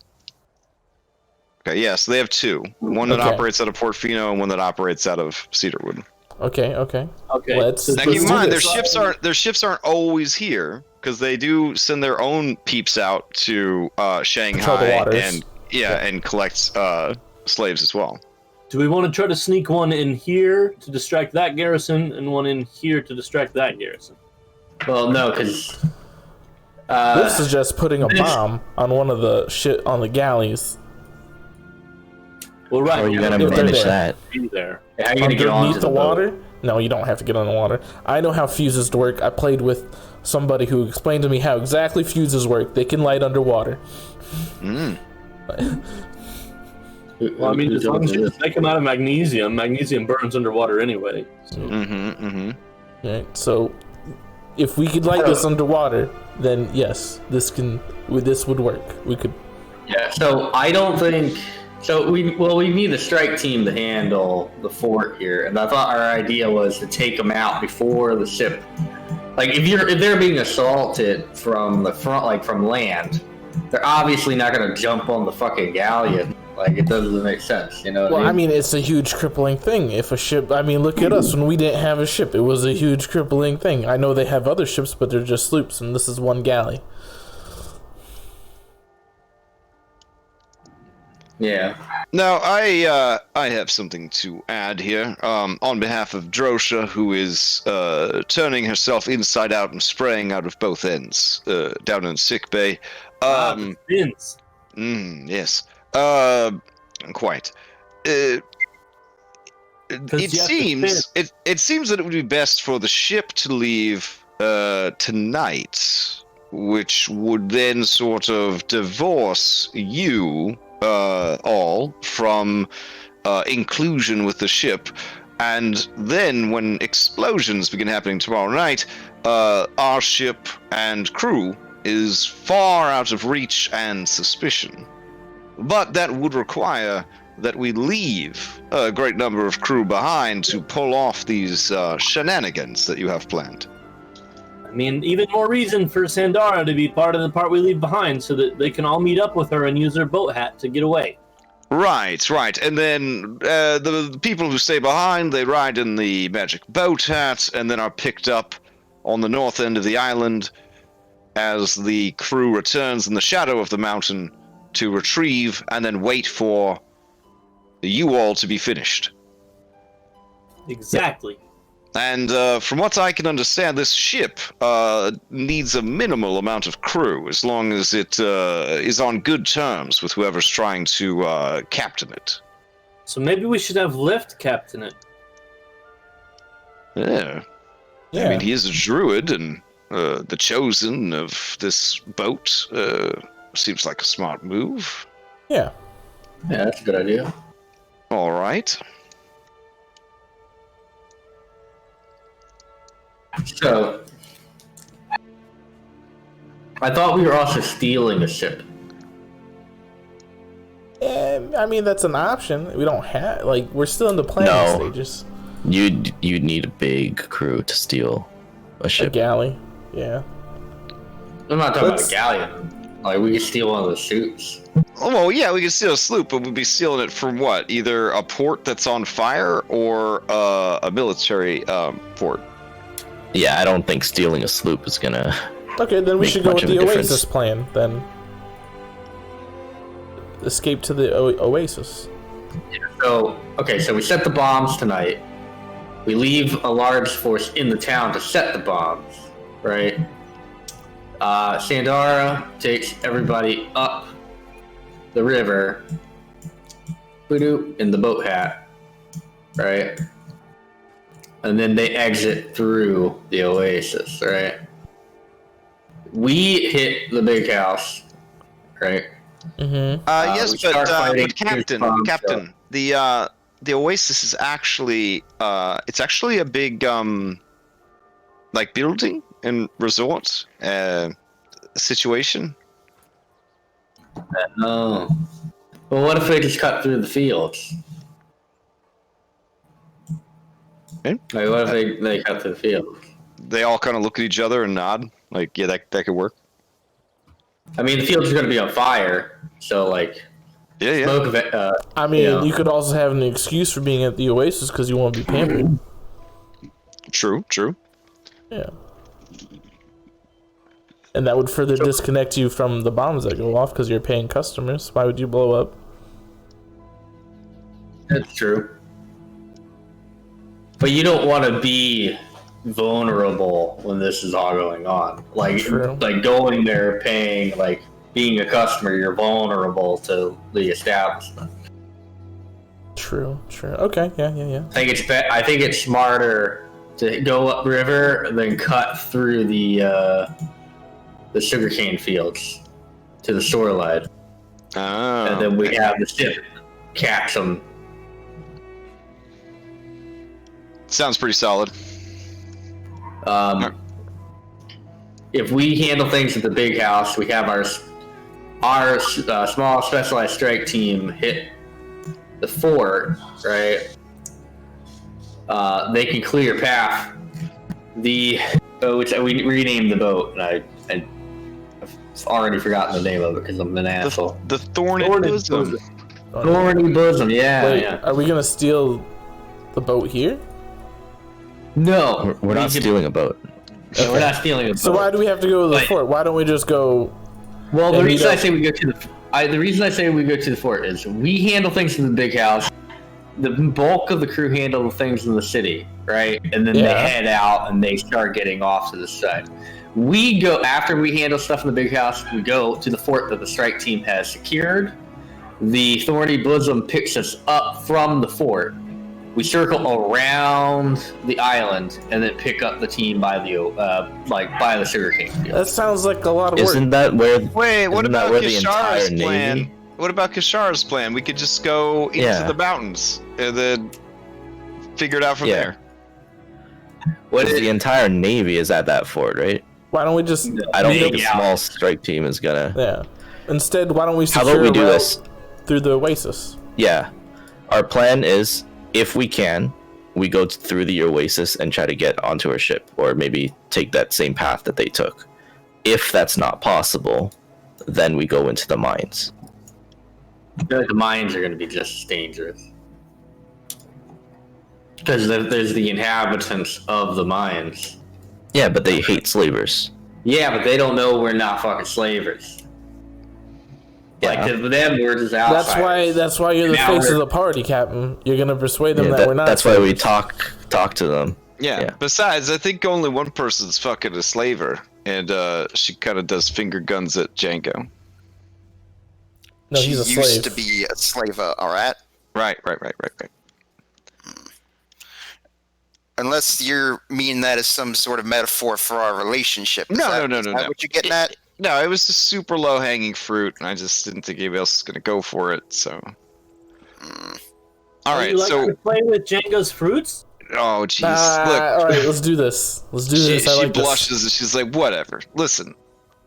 Okay, yeah, so they have 2. One that operates out of Portofino and one that operates out of Cedarwood. Okay. Okay. Let's Now keep in mind, do this. their ships aren't always here because they do send their own peeps out to Shanghai waters. and collect slaves as well. Do we want to try to sneak one in here to distract that garrison and one in here to distract that garrison? Well, no, because This is just putting a bomb on one of the shit on the galleys. Well, right. Or are you gonna If they're manage there. that? Be there. how are you gonna get onto Underneath the boat? water? No, you don't have to get on the water. I know how fuses work. I played with somebody who explained to me how exactly fuses work. They can light underwater. Well, I mean, as long as you make them out of magnesium burns underwater anyway. So. Right, so if we could light this underwater, then yes, this would work. We could. Yeah. So I don't think. So we need the strike team to handle the fort here, and I thought our idea was to take them out before the ship. Like if they're being assaulted from the front, like from land, they're obviously not gonna jump on the fucking galleon. Like it doesn't make sense, you know. Well, I mean, it's a huge crippling thing. If a ship, I mean, look at us when we didn't have a ship. It was a huge crippling thing. I know they have other ships, but they're just sloops, and this is one galley. Yeah. Now, I have something to add here. On behalf of Drosha, who is turning herself inside out and spraying out of both ends down in sickbay. Fins. Yes. Quite. It seems that it would be best for the ship to leave tonight, which would then sort of divorce you all from inclusion with the ship, and then when explosions begin happening tomorrow night, our ship and crew is far out of reach and suspicion. But that would require that we leave a great number of crew behind to pull off these shenanigans that you have planned. I mean, even more reason for Sandara to be part of the part we leave behind, so that they can all meet up with her and use their boat hat to get away. Right. And then the people who stay behind, they ride in the magic boat hat, and then are picked up on the north end of the island as the crew returns in the shadow of the mountain to retrieve and then wait for you all to be finished. Exactly. And from what I can understand, this ship needs a minimal amount of crew, as long as it is on good terms with whoever's trying to captain it. So maybe we should have Lift captain it. Yeah. I mean, he is a druid, and the chosen of this boat seems like a smart move. Yeah. Yeah, that's a good idea. All right. So, I thought we were also stealing a ship. I mean, that's an option. We don't have, we're still in the planning stages. You'd need a big crew to steal a A ship. galley. Yeah. I'm not talking about a galleon. Like, we could steal one of the shoots. Oh, well, yeah, we could steal a sloop, but we'd be stealing it from what? Either a port that's on fire or a military port. Yeah, I don't think stealing a sloop is gonna. Okay, then we Make should go much with of the a Oasis difference. plan, then. Escape to the Oasis. So, okay, so we set the bombs tonight. We leave a large force in the town to set the bombs, right? Sandara takes everybody up the river, in the boat hat, right? And then they exit through the Oasis, right? We hit the big house, right? Mm-hmm. Yes, we start fighting but Captain, the Oasis is actually it's actually a big building and resort situation. No. Well, what if they just cut through the fields? Okay. Like, what if they cut through the fields? They all kind of look at each other and nod. Like, yeah, that could work. I mean, the fields are going to be on fire, so like, Yeah. smoke of it. I mean, Yeah. you could also have an excuse for being at the Oasis because you want to be pampered. True. Yeah. And that would further disconnect you from the bombs that go off because you're paying customers. Why would you blow up? That's true. But you don't want to be vulnerable when this is all going on. Like going there, paying, like being a customer, you're vulnerable to the establishment. True. Okay, yeah. I think it's smarter to go upriver than cut through the sugarcane fields to the shoreline. Oh. And then we have the ship catch them. Sounds pretty solid. If we handle things at the big house, we have our small specialized strike team hit the fort, right? They can clear path. Which we renamed the boat, and I've already forgotten the name of it because I'm an asshole. The Thorny Bosom. Thorny Bosom, yeah. Wait, yeah. are we gonna steal the boat here? No, We're not stealing a boat. Okay. We're not stealing a boat. So why do we have to go to the fort? Why don't we just go? Well, the reason I say we go to the fort is we handle things in the big house. The bulk of the crew handle things in the city, right? And then they head out and they start getting off to the side. We go after we handle stuff in the big house. We go to the fort that the strike team has secured. The Thorny Bosom picks us up from the fort. We circle around the island and then pick up the team by the sugarcane field. That sounds like a lot of work. Isn't that where? Wait, what about the entire Kishar's plan? Navy? What about Kishar's plan? We could just go into the mountains and then figure it out from there. The entire Navy is at that fort, right? Why don't we just? I don't think a small strike team is gonna. Yeah. Instead, why don't we secure How about we do this through the oasis? Yeah, our plan is, if we can, we go through the oasis and try to get onto our ship, or maybe take that same path that they took. If that's not possible, then we go into the mines. I feel like the mines are going to be just as dangerous. Because there's the inhabitants of the mines. Yeah, but they hate slavers. Yeah, but they don't know we're not fucking slavers. Like, to them, we're just outsiders. That's why you're the face of the party, Captain. You're gonna persuade them that we're not. That's why we talk to them. Yeah. Besides, I think only one person's fucking a slaver, and she kind of does finger guns at Django. No, he's a slave. She used to be a slave, alright? Right. Unless you mean that as some sort of metaphor for our relationship. No. Is that what you're getting at? No, it was just super low-hanging fruit, and I just didn't think anybody else was going to go for it, so... Alright, so... You playing with Django's fruits? Oh, jeez. Look. Alright, let's do this. She blushes, and she's like, whatever. Listen,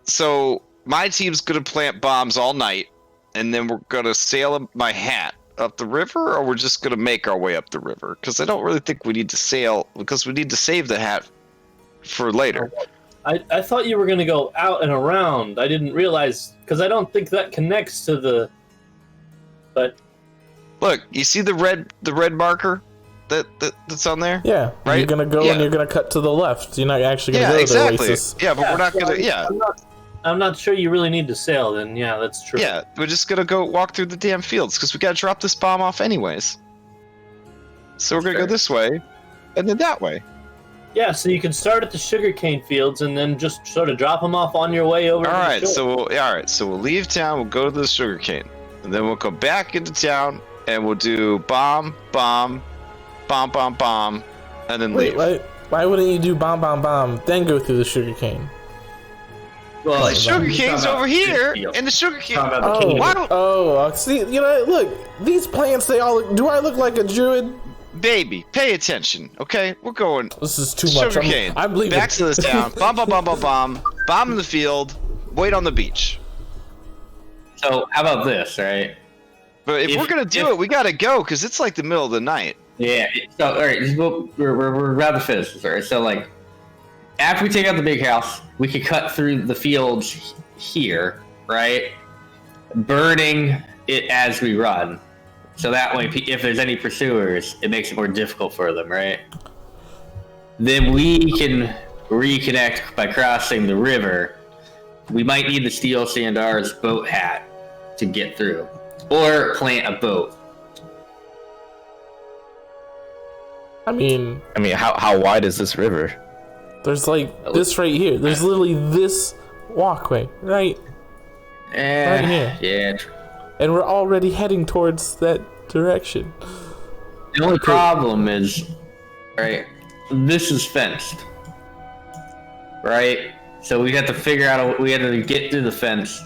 so my team's going to plant bombs all night, and then we're going to sail my hat up the river, or we're just going to make our way up the river? Because I don't really think we need to sail, because we need to save the hat for later. I thought you were going to go out and around. I didn't realize, because I don't think that connects to the... But... Look, you see the red marker that's on there? Yeah, right? You're going to go and you're going to cut to the left. You're not actually going to go to the oasis. Yeah, but we're not going to... I'm not sure you really need to sail then. Yeah, that's true. Yeah, we're just going to go walk through the damn fields, because we got to drop this bomb off anyways. So we're going to go this way, and then that way. Yeah, so you can start at the sugarcane fields and then just sort of drop them off on your way over. All right, so we'll leave town. We'll go to the sugarcane, and then we'll come back into town, and we'll do bomb, and then leave. Why wouldn't you do bomb, then go through the sugarcane? Well, the sugarcane's over here, and the sugarcane. See, look, these plants. They all look. Do I look like a druid? Baby, pay attention, okay? We're going. This is too much. Sugarcane. I'm leaving. Back to this town. Bomb in the field. Wait on the beach. So how about this, right? But if we're gonna do it, we gotta go because it's like the middle of the night. Yeah. So all right, we're rather finish this, right? So like, after we take out the big house, we could cut through the fields here, right? Burning it as we run. So that way, if there's any pursuers, it makes it more difficult for them, right? then we can reconnect by crossing the river. We might need to steal Sandar's boat hat to get through, or plant a boat. I mean, how wide is this river? there's like this right here. There's literally this walkway right here. Yeah. And we're already heading towards that direction. The only problem is, right, this is fenced. Right? So we have to figure out, we have to get through the fence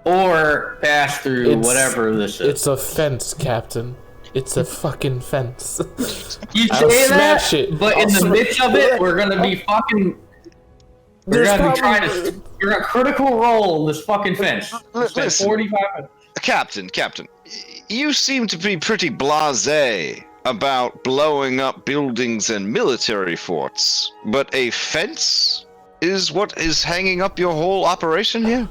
or pass through whatever this is. It's a fence, Captain. It's a fucking fence. You I'll say smash that, it. but in the midst of it, we're gonna be fucking. We're There's gonna be trying to. You're gonna critical roll this fucking fence. Spend Listen. 45 minutes. Captain, you seem to be pretty blasé about blowing up buildings and military forts, but a fence is what is hanging up your whole operation here?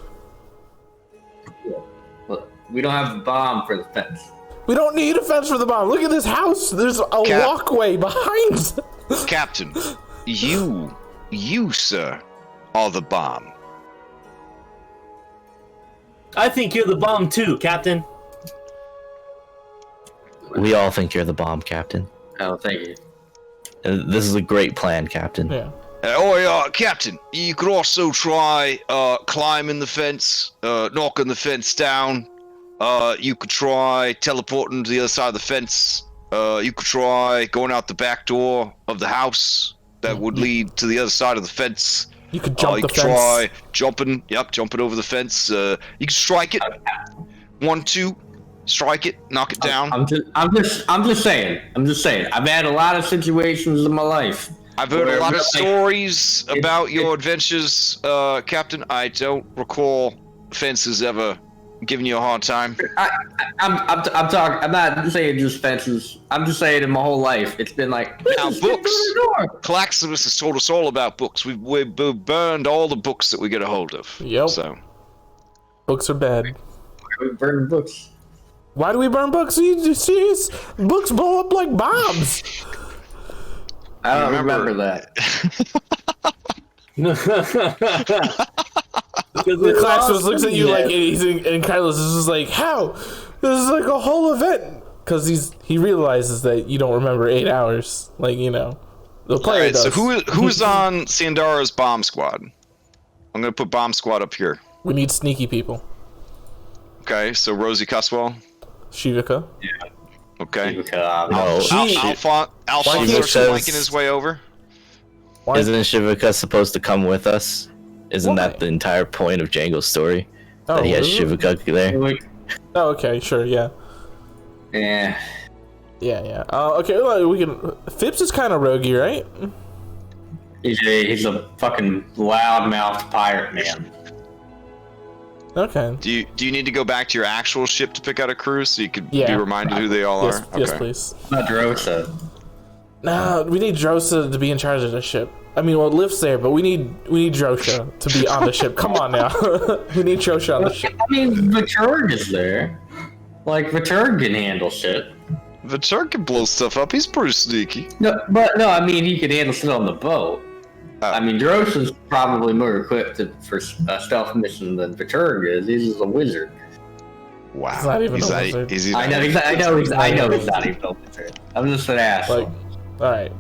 Look, we don't have a bomb for the fence. We don't need a fence for the bomb. Look at this house. There's a walkway behind. Captain, you, sir, are the bomb. I think you're the bomb too, Captain. We all think you're the bomb, Captain. Oh, thank you. This is a great plan, Captain. Yeah. Captain, you could also try climbing the fence, knocking the fence down. You could try teleporting to the other side of the fence. You could try going out the back door of the house that would lead to the other side of the fence. You could jump you the could fence. try jumping over the fence. You could strike it. 1, 2, strike it, knock it down. I'm just saying. I've had a lot of situations in my life. I've heard a lot of stories about your adventures, Captain. I don't recall fences ever giving you a hard time. I'm talking. I'm not saying just fences. I'm just saying in my whole life, it's been like now books. Claxivus has told us all about books. We burned all the books that we get a hold of. Yep. So Books are bad. We burn books. Why do we burn books? Are you serious? Books blow up like bombs. I don't remember that. The Claxivus looks at you like, and Carlos is just like, how? This is like a whole event. Because he realizes that you don't remember 8 hours. Like, the player does. So who's on Sandara's bomb squad? I'm going to put bomb squad up here. We need sneaky people. Okay, so Rosie Cuswell. Shivika. Yeah. Okay. Shivika's- Alphonse starts flanking his way over. Why? Isn't Shivika supposed to come with us? Isn't Why? that the entire point of Django's story? That he has is it? Shivika there? Oh, okay, sure, yeah. Yeah. Yeah. Okay, well, we can... Phipps is kind of roguey, right? He's a fucking loudmouthed pirate man. Okay. Do you need to go back to your actual ship to pick out a crew so you could be Yeah. reminded who they all Yes, are? yes, please. Not Drosa. No, we need Drosa to be in charge of the ship. I mean, well, Lift's there, but we need Drosha to be on the ship. Come on now. We need Drosha on the ship. I mean, Viturg is there. Like, Viturg can handle shit. Viturg can blow stuff up. He's pretty sneaky. No, I mean, he can handle shit on the boat. I mean, Drosa's probably more equipped for a stealth mission than Viturg is. He's just a wizard. Wow. He's not even a wizard. I know he's not even a wizard. I'm just an asshole. Like, all right.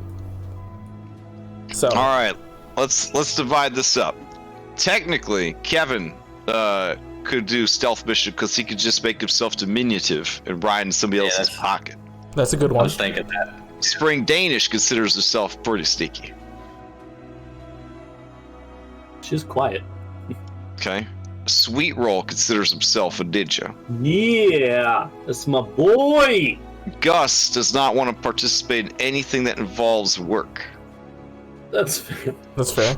So. All right, let's divide this up. Technically, Kevin could do stealth mission because he could just make himself diminutive and ride in somebody else's pocket. That's a good I one. was thinking that. Spring Danish considers herself pretty sneaky. She's quiet. Okay. Sweet Roll considers himself a ninja. Yeah, that's my boy. Gus does not want to participate in anything that involves work. That's fair. That's fair.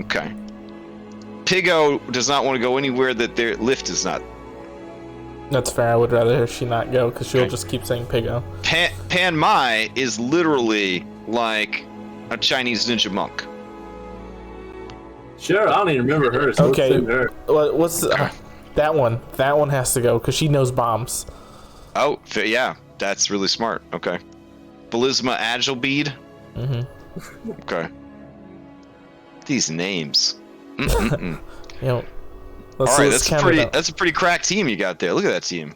Okay. Pigo does not want to go anywhere that their lift is not. That's fair. I would rather she not go because she'll Okay. just keep saying Pigo. Pan Mai is literally like a Chinese ninja monk. Sure, I don't even remember her. So Okay. let's send her. What's that one? That one has to go because she knows bombs. Oh, yeah, that's really smart. Okay. Belisma Agile Bead. Mm-hmm. Okay. These names. You know, All right, count it up. that's a pretty cracked team you got there. Look at that team.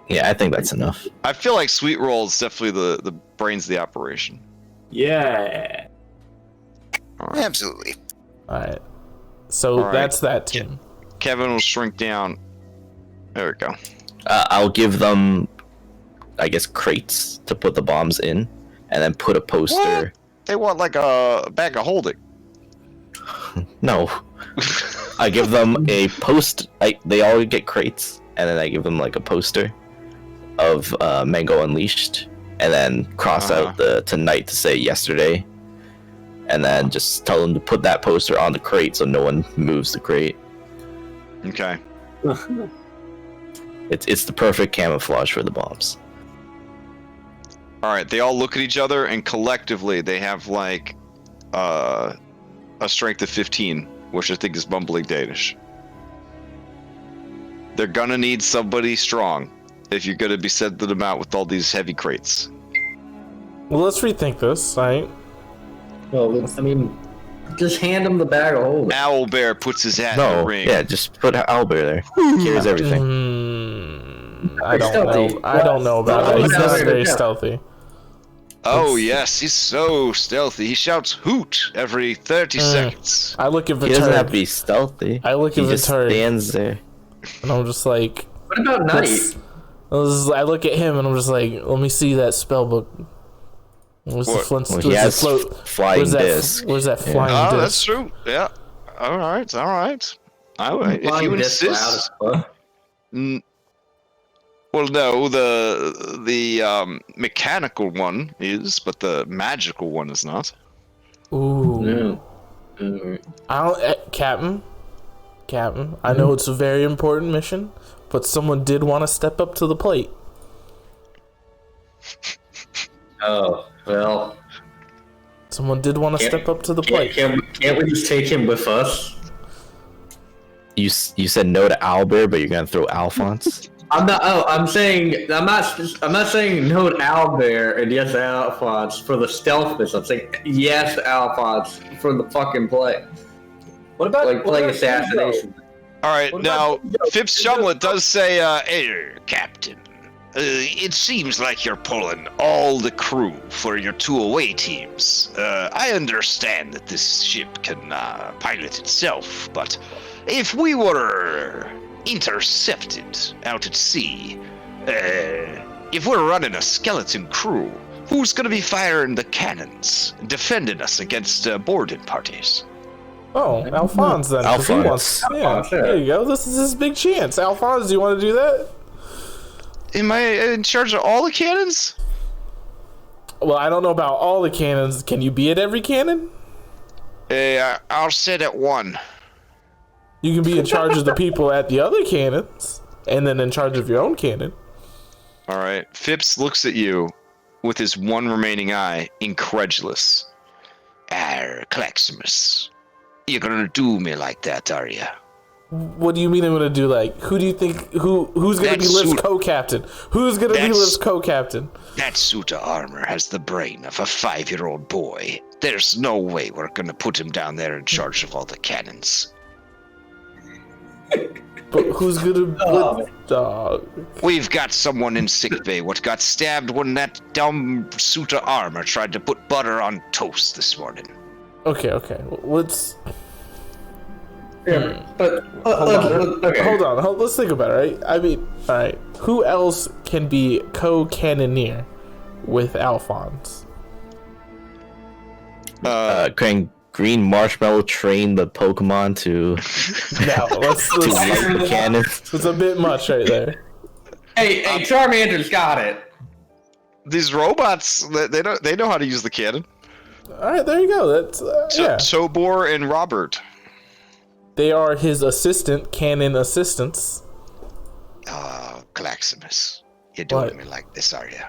Yeah, I think that's enough. I feel like Sweet Roll is definitely the brains of the operation. Yeah. Absolutely. All right. So All right. that's that team. Kevin will shrink down. There we go. I'll give them, I guess, crates to put the bombs in, and then put a poster. What? They want like a bag of holding. No. I give them a post. They all get crates, and then I give them like a poster of Mango Unleashed, and then cross out the tonight to say yesterday, and then just tell them to put that poster on the crate so no one moves the crate. Okay. It's the perfect camouflage for the bombs. All right. They all look at each other, and collectively they have like a strength of 15, which I think is bumbling Danish. They're gonna need somebody strong if you're gonna be sending them out with all these heavy crates. Well, let's rethink this, right? Well, I mean, just hand him the bag of holding. Owlbear puts his hat in the No, ring. yeah, just put Owlbear there. Carries everything. I don't Stealthy. know. I don't know about that. He's not very stealthy. Oh yes, he's so stealthy. He shouts "hoot" every 30 seconds. I look at He doesn't have Viturg, to be stealthy. I look He at just Viturg. stands there. and I'm just like, What about let's- Night? I look at him and I'm just like, let me see that spell book. Where's the What? flint? Well, where's he the has float? flying Where's that? disc. Where's that Yeah. flying Oh, disc? that's true. Yeah. All right. All right. If Flying you disc loud insist. as fuck. Well, no, the mechanical one is, but the magical one is not. Ooh. No. I don't, Captain. I know it's a very important mission, but someone did want to step up to the plate. Oh, well. Someone did want to step up to the plate. Can't we just take him with us? You said no to Owlbear, but you're gonna throw Alphonse? I'm not. Oh, I'm not saying no to Owlbear and yes to Alphonse for the stealthness. I'm saying yes to Alphonse for the fucking play. What about Like playing what about assassination. All right. What Now, about- Phipps Shumlet does say, "Hey, Captain. It seems like you're pulling all the crew for your two away teams. I understand that this ship can pilot itself, but if we were intercepted out at sea, if we're running a skeleton crew, who's going to be firing the cannons, defending us against boarding parties?" Oh, Alphonse then. 'cause he Alphonse. wants- yeah, Alphonse, yeah. there you go. This is his big chance. Alphonse, do you want to do that? Am I in charge of all the cannons? Well, I don't know about all the cannons. Can you be at every cannon? I'll sit at one. You can be in charge of the people at the other cannons, and then in charge of your own cannon. All right. Phipps looks at you with his one remaining eye, incredulous. Claximus, you're gonna do me like that, are you? What do you mean I'm gonna do? Like, who do you think? Who's gonna be That Liv's suit- co-captain? Who's gonna be That's- Liv's co-captain? That suit of armor has the brain of a 5-year-old boy. There's no way we're gonna put him down there in charge of all the cannons. But who's gonna? We've got someone in sickbay what got stabbed when that dumb suit of armor tried to put butter on toast this morning. Okay. Let's Yeah, but hold on. Let's think about it. Right? I mean, all right. Who else can be co-cannoneer with Alphonse? Can Green Marshmallow train the Pokemon to No, let's light the cannons? it's a bit much right there. Hey, Charmander's got it. These robots, they know how to use the cannon. All right, there you go. That's yeah. Tobor and Robert. They are his assistant, cannon assistants. Oh, Claximus, you're What? doing me like this, are you?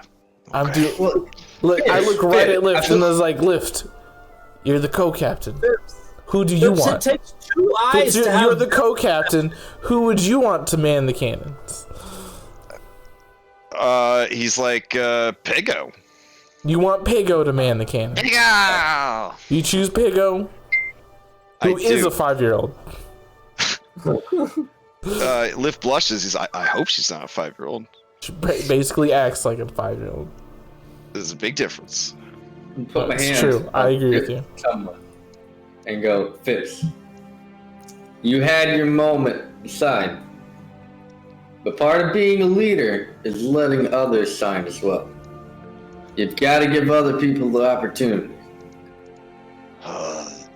I'm doing. Look, I look right at Lift and I was like, Lift, you're the co-captain. Who do you It want? takes two eyes to You're have the co-captain. Who would you want to man the cannons? He's like, Pego. You want Pigo to man the cannon. Pigo! You choose Pigo, who is do. a 5-year-old. Lift blushes. I hope she's not a 5-year-old. She basically acts like a 5-year-old. There's a big difference. Put my It's hands true. I on agree with you. someone and go, Fitz. You had your moment, sign. But part of being a leader is letting others sign as well. You've got to give other people the opportunity.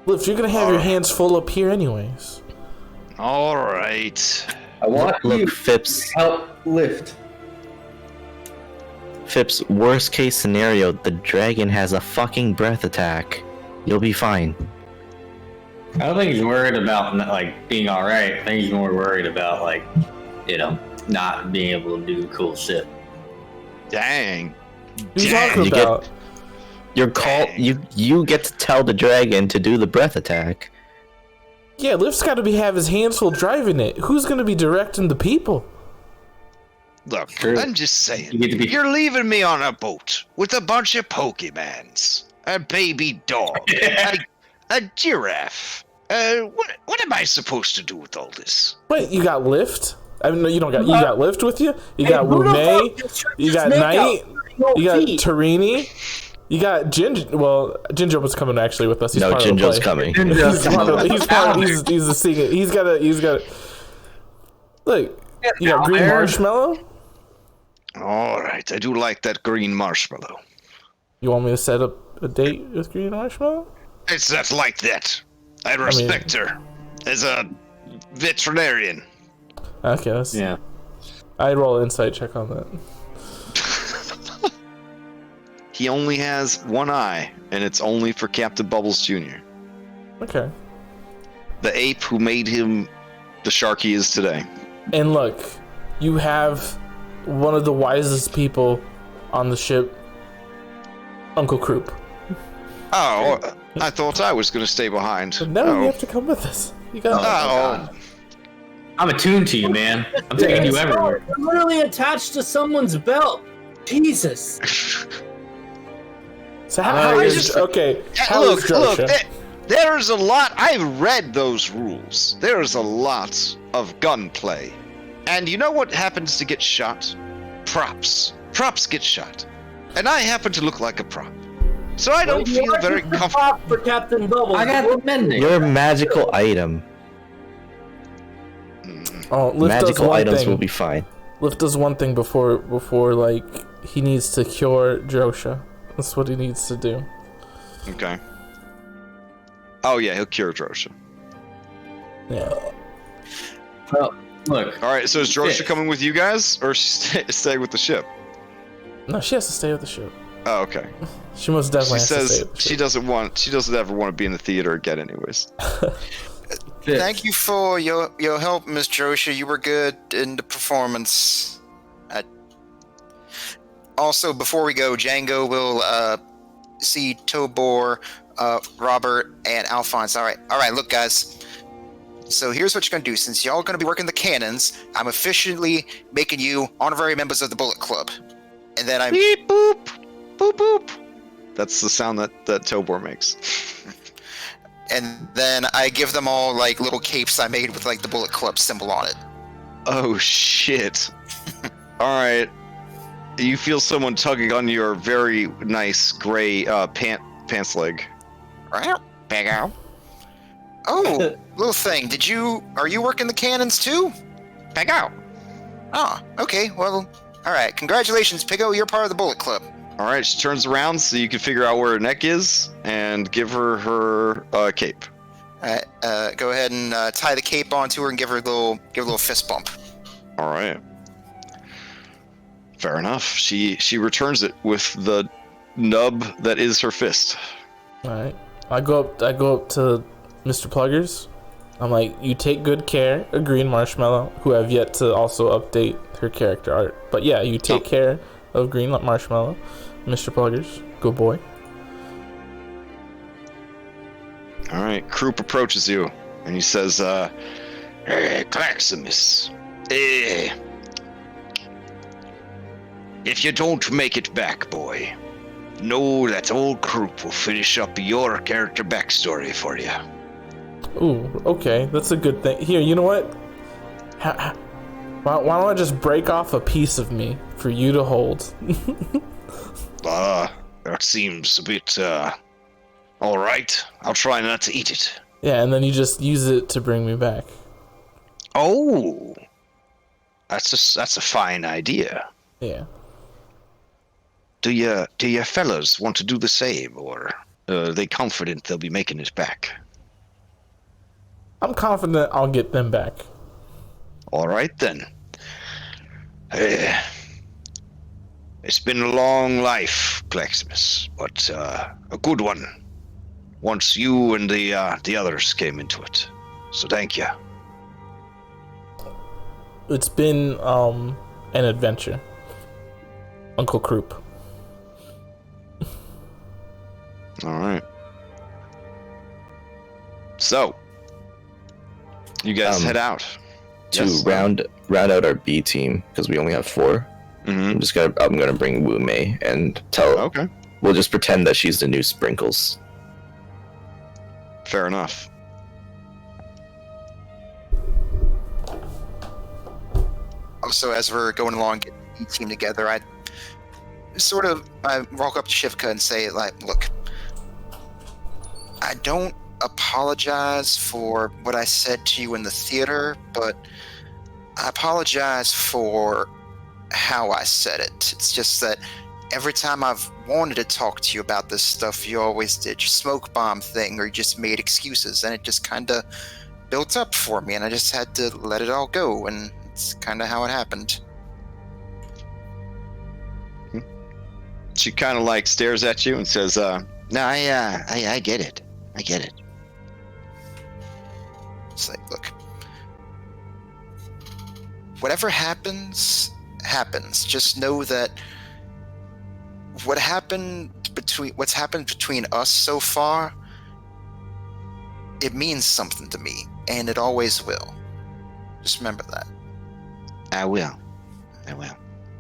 Lift, you're gonna have your hands full up here anyways. All right. I want you Look, to Phipps. help lift. Phipps, worst case scenario, the dragon has a fucking breath attack. You'll be fine. I don't think he's worried about like being all right. I think he's more worried about like, not being able to do cool shit. Dang. What are you talking You about? You're called. You get to tell the dragon to do the breath attack. Yeah, Lift's got to have his hands full driving it. Who's gonna be directing the people? Look, True. I'm just saying. You get to be- You're leaving me on a boat with a bunch of Pokemans, a baby dog, a giraffe. What am I supposed to do with all this? Wait, you got Lift? I mean, no, you don't got. You got Lift with you. You got who the Rumay. fuck just You got snake Knight. out? No You got feet. Tarini. You got Ginger. Well, Ginger was coming actually with us. He's No, part of the Jinjo's play. coming. He's a singer. He's got a. Look, you got Green Marshmallow. All right, I do like that green marshmallow. You want me to set up a date with Green Marshmallow? It's not like that. I respect her as a veterinarian. Okay, that's. Yeah. I roll an insight check on that. He only has one eye, and it's only for Captain Bubbles Jr., Okay. the ape who made him the shark he is today. And look, you have one of the wisest people on the ship, Uncle Croup. Oh, I thought I was going to stay behind. But no, you have to come with us. You got. Oh, I'm attuned to you, man. I'm taking you everywhere. You're literally attached to someone's belt. Jesus. So how is just- okay? How look, is Drosha? there's a lot. I've read those rules. There's a lot of gunplay. And you know what happens to get shot? Props. Props get shot. And I happen to look like a prop. So I don't feel very comfortable. For Captain Bubbles. I got the mending. Your magical item. Oh, Lift does Magical one items thing. will be fine. Lift does one thing before like he needs to cure Drosha. That's what he needs to do. Okay. Oh yeah, he'll cure Drosha. Yeah. Well, look. All right, so is Drosha Yeah. coming with you guys, or stay with the ship? No, she has to stay with the ship. Oh, okay. She most definitely She has to says stay with the she ship. doesn't ever want to be in the theater again, anyways. Thank you for your help, Miss Drosha. You were good in the performance. Also, before we go, Django will see Tobor, Robert, and Alphonse. All right. Look, guys. So here's what you're gonna do. Since y'all gonna be working the cannons, I'm officially making you honorary members of the Bullet Club. And then I'm Beep boop, boop boop. That's the sound that Tobor makes. and then I give them all like little capes I made with like the Bullet Club symbol on it. Oh shit! All right. You feel someone tugging on your very nice gray pants leg. Right? Big out. Oh, little thing. Are you working the cannons too? Back out. Oh, okay. Well, all right. Congratulations, Piggo. You're part of the Bullet Club. All right. She turns around so you can figure out where her neck is and give her cape. All right. Go ahead and tie the cape onto her and give her a little fist bump. All right. Fair enough. She returns it with the nub that is her fist. All right. I go up to Mr. Pluggers. I'm like, you take good care of Green Marshmallow, who have yet to also update her character art. But yeah, you take care of Green Marshmallow, Mr. Pluggers. Good boy. All right. Croup approaches you and he says, Claximus, if you don't make it back, boy, know that old group will finish up your character backstory for you. Ooh, okay, that's a good thing. Here, you know what? Why don't I just break off a piece of me for you to hold? That seems a bit, alright. I'll try not to eat it. Yeah, and then you just use it to bring me back. Oh! That's a fine idea. Yeah. Do you fellas want to do the same, or are they confident they'll be making it back? I'm confident I'll get them back. Alright then. It's been a long life, Pleximus, but a good one. Once you and the others came into it. So thank you. It's been an adventure, Uncle Croup. Alright. So, you guys head out. To Yes. round out our B team, because we only have 4. Mm-hmm. I'm gonna bring Wu Mei and tell. Okay. We'll just pretend that she's the new Sprinkles. Fair enough. Also, as we're going along, getting the team together, I walk up to Shivka and say, like, look, I don't apologize for what I said to you in the theater, but I apologize for how I said it. It's just that every time I've wanted to talk to you about this stuff, you always did your smoke bomb thing, or you just made excuses, and it just kind of built up for me, and I just had to let it all go, and it's kind of how it happened. She kind of like stares at you and says, No, I get it. I get it. It's like, look, whatever happens, happens. Just know that what's happened between us so far, it means something to me, and it always will. Just remember that. I will.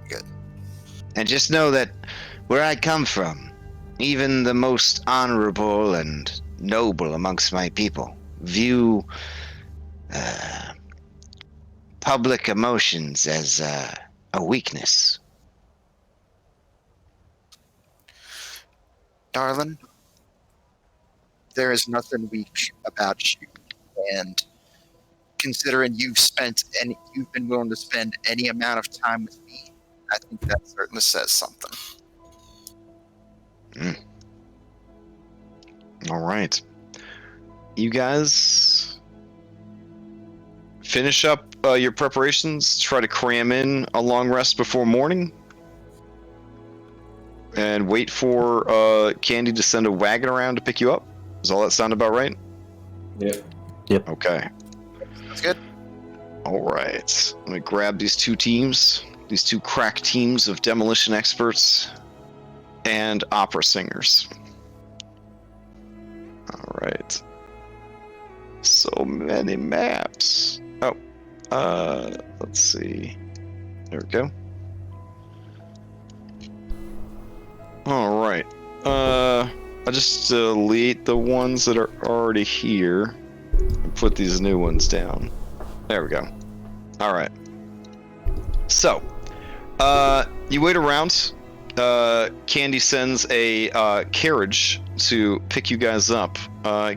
Good. And just know that where I come from, even the most honorable and noble amongst my people view public emotions as a weakness. Darling, there is nothing weak about you, and considering you've been willing to spend any amount of time with me, I think that certainly says something. all right. You guys finish up your preparations, try to cram in a long rest before morning, and wait for Candy to send a wagon around to pick you up. Does all that sound about right? Yep. Okay. That's good. All right. Let me grab these two teams, these two crack teams of demolition experts and opera singers. All right. So many maps. Oh, let's see. There we go. All right. I just delete the ones that are already here and put these new ones down. There we go. All right. So, you wait around. Candy sends a carriage to pick you guys up.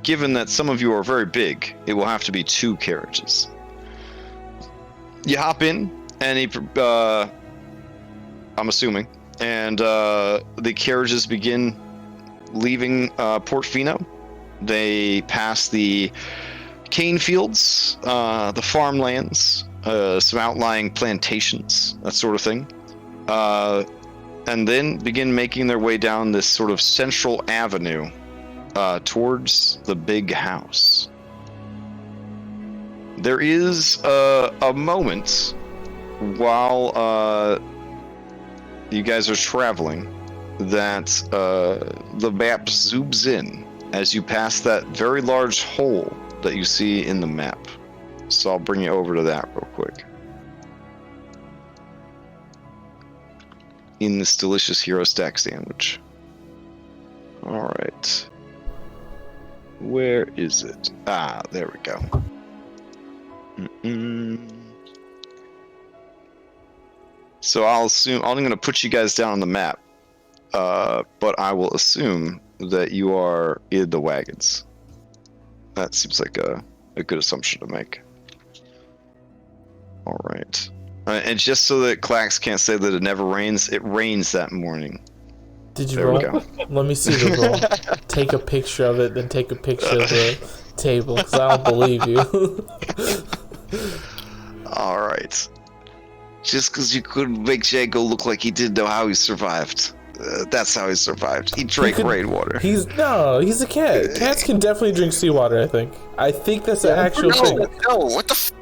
Given that some of you are very big, it will have to be 2 carriages. You hop in, and I'm assuming, and the carriages begin leaving Portofino. They pass the cane fields, the farmlands, some outlying plantations, that sort of thing. And then begin making their way down this sort of central avenue towards the big house. There is a moment while you guys are traveling that the map zooms in as you pass that very large hole that you see in the map. So I'll bring you over to that real quick. In this delicious hero stack sandwich. All right. Where is it? Ah, there we go. So I'll assume I'm going to put you guys down on the map, but I will assume that you are in the wagons. That seems like a good assumption to make. All right. And just so that Clax can't say that it never rains, it rains that morning. Did you There roll? we go. Let me see the roll. Take a picture of it, then take a picture of the table, because I don't believe you. All right. Just because you couldn't make Django look like he didn't know how he survived. That's how he survived. He drank rainwater. He's a cat. Cats can definitely drink seawater, I think. I think that's an actual thing. No, what the f***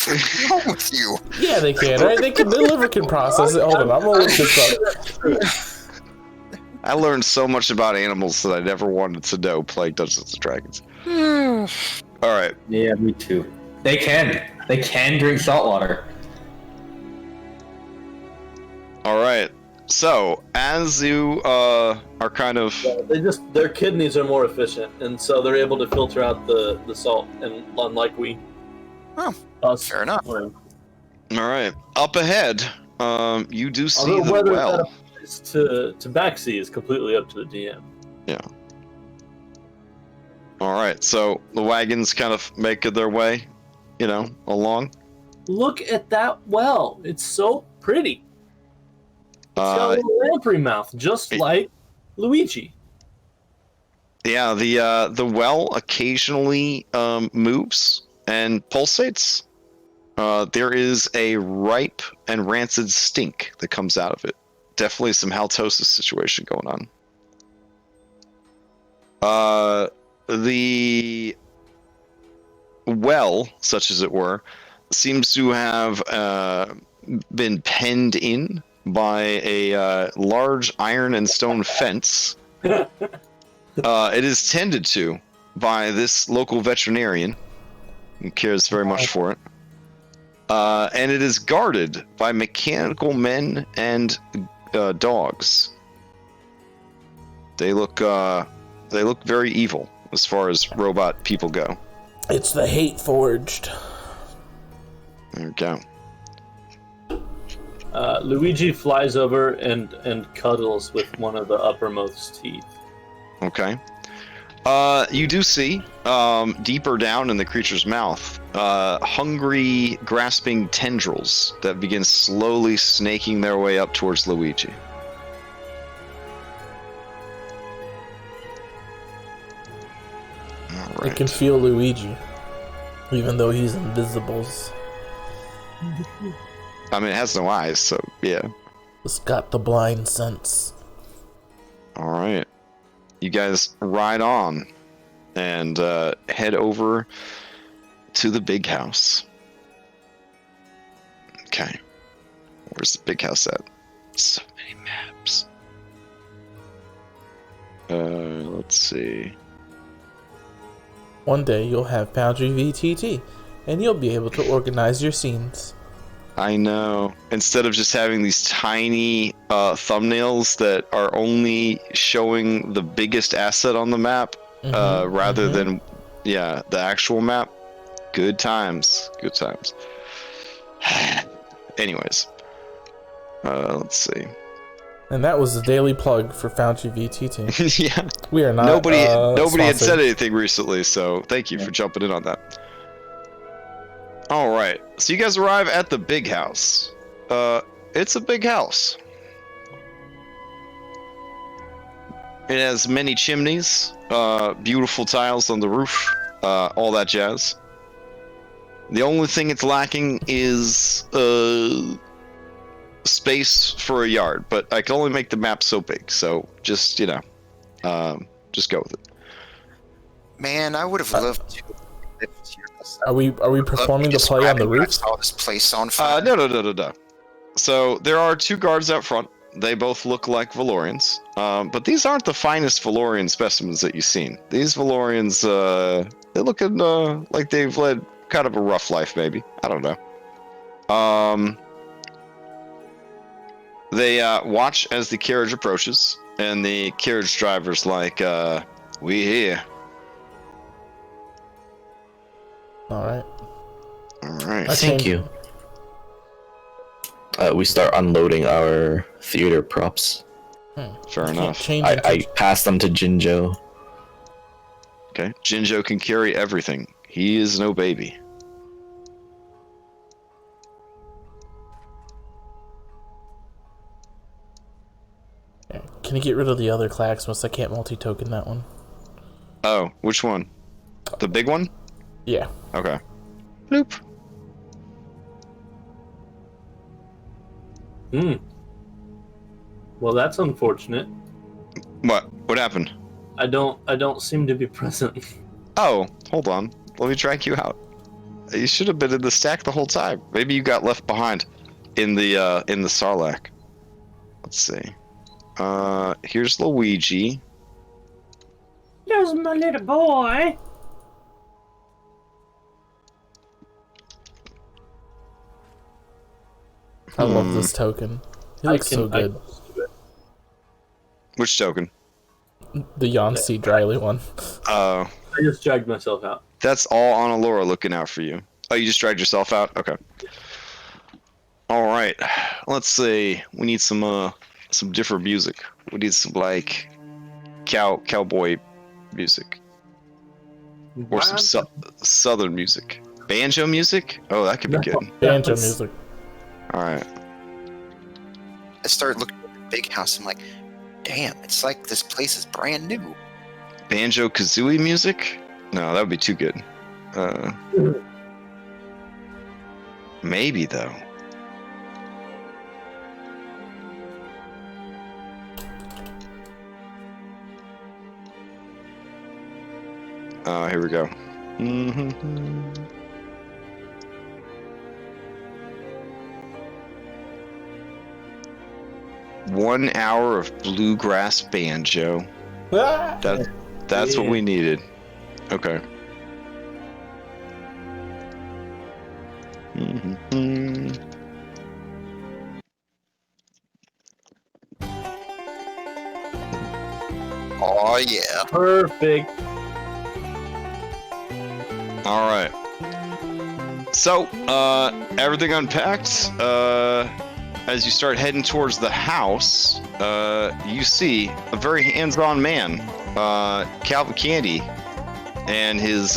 is wrong with you? Yeah, they can, right? Their liver can process it. Hold on, I'm gonna look this up. I learned so much about animals that I never wanted to know playing Dungeons and Dragons. All right. Yeah, me too. They can drink salt water. All right. So, as you are kind of... Their kidneys are more efficient, and so they're able to filter out the salt, and unlike we. Oh, us. fair enough. All right. Up ahead, you do see Although the whether well. that applies to backsea is completely up to the DM. Yeah. All right. So, the wagons kind of make their way, along. Look at that well. It's so pretty. It's got a little lamprey mouth, just like Luigi. Yeah, the well occasionally moves and pulsates. There is a ripe and rancid stink that comes out of it. Definitely some halitosis situation going on. The well, such as it were, seems to have been penned in by a large iron and stone fence. It is tended to by this local veterinarian who cares very much for it. And it is guarded by mechanical men and dogs. They look very evil as far as robot people go. It's the Hate Forged. There we go. Luigi flies over and cuddles with one of the uppermost teeth. Okay. You do see, deeper down in the creature's mouth, hungry, grasping tendrils that begin slowly snaking their way up towards Luigi. All right. I can feel Luigi, even though he's invisibles. I mean, it has no eyes, so yeah. It's got the blind sense. All right. You guys ride on and head over to the big house. Okay. Where's the big house at? So many maps. Let's see. One day you'll have Foundry VTT, and you'll be able to organize your scenes. I know. Instead of just having these tiny thumbnails that are only showing the biggest asset on the map, rather than, the actual map. Good times. Good times. Anyways. Let's see. And that was the daily plug for Foundry VTT. Yeah. We are not Nobody had sponsored. said anything recently, so thank you for jumping in on that. All right, so you guys arrive at the big house. It's a big house. It has many chimneys, beautiful tiles on the roof, all that jazz. The only thing it's lacking is space for a yard, but I can only make the map so big, so just, just go with it. Man, I would have loved to live here. Are we performing the play on the roof? I saw this place on fire. No. So there are two guards out front. They both look like Valorians, but these aren't the finest Valorian specimens that you've seen. These Valorians, they're looking like they've led kind of a rough life, maybe. I don't know. They watch as the carriage approaches, and the carriage driver's like, "We here." All right. All right. Thank you. We start unloading our theater props. Fair enough. I pass them to Jinjo. Okay. Jinjo can carry everything. He is no baby. Can you get rid of the other Klaxmas? I can't multi-token that one. Oh, which one? The big one? Yeah. Okay. Bloop. Well, that's unfortunate. What? What happened? I don't seem to be present. Oh, hold on. Let me track you out. You should have been in the stack the whole time. Maybe you got left behind in the Sarlacc. Let's see. Here's Luigi. There's my little boy. I love this token. He looks so good. Which token? The Yonsei Dryly one. I just dragged myself out. That's all on Alora looking out for you. Oh, you just dragged yourself out? Okay. All right. Let's see. We need some different music. We need some like cowboy music, or some southern music. Banjo music? Oh, that could be good. Banjo music. All right. I started looking at the big house. I'm like, damn, it's like this place is brand new. Banjo Kazooie music? No, that would be too good. Maybe though. Here we go. 1 hour of bluegrass banjo. That's what we needed. Okay. Oh yeah. Perfect. All right. So, everything unpacked. As you start heading towards the house, you see a very hands-on man, Calvin Candy, and his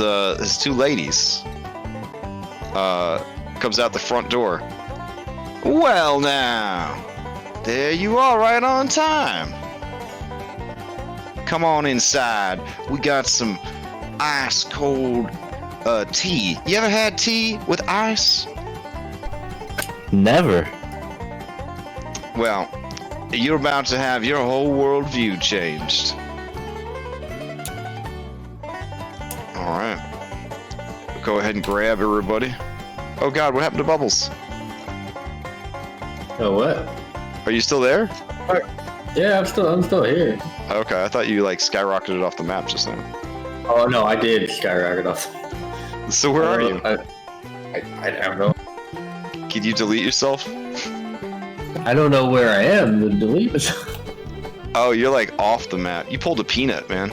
two ladies. Comes out the front door. Well now, there you are, right on time. Come on inside. We got some ice cold tea. You ever had tea with ice? Never. Well, you're about to have your whole worldview changed. Alright. Go ahead and grab everybody. Oh god, what happened to Bubbles? Oh, what? Are you still there? Yeah, I'm still here. Okay, I thought you like skyrocketed off the map just now. Oh no, I did skyrocket off. So where are you? I don't know. Can you delete yourself? I don't know where I am to delete it. Oh, you're like off the map. You pulled a peanut, man.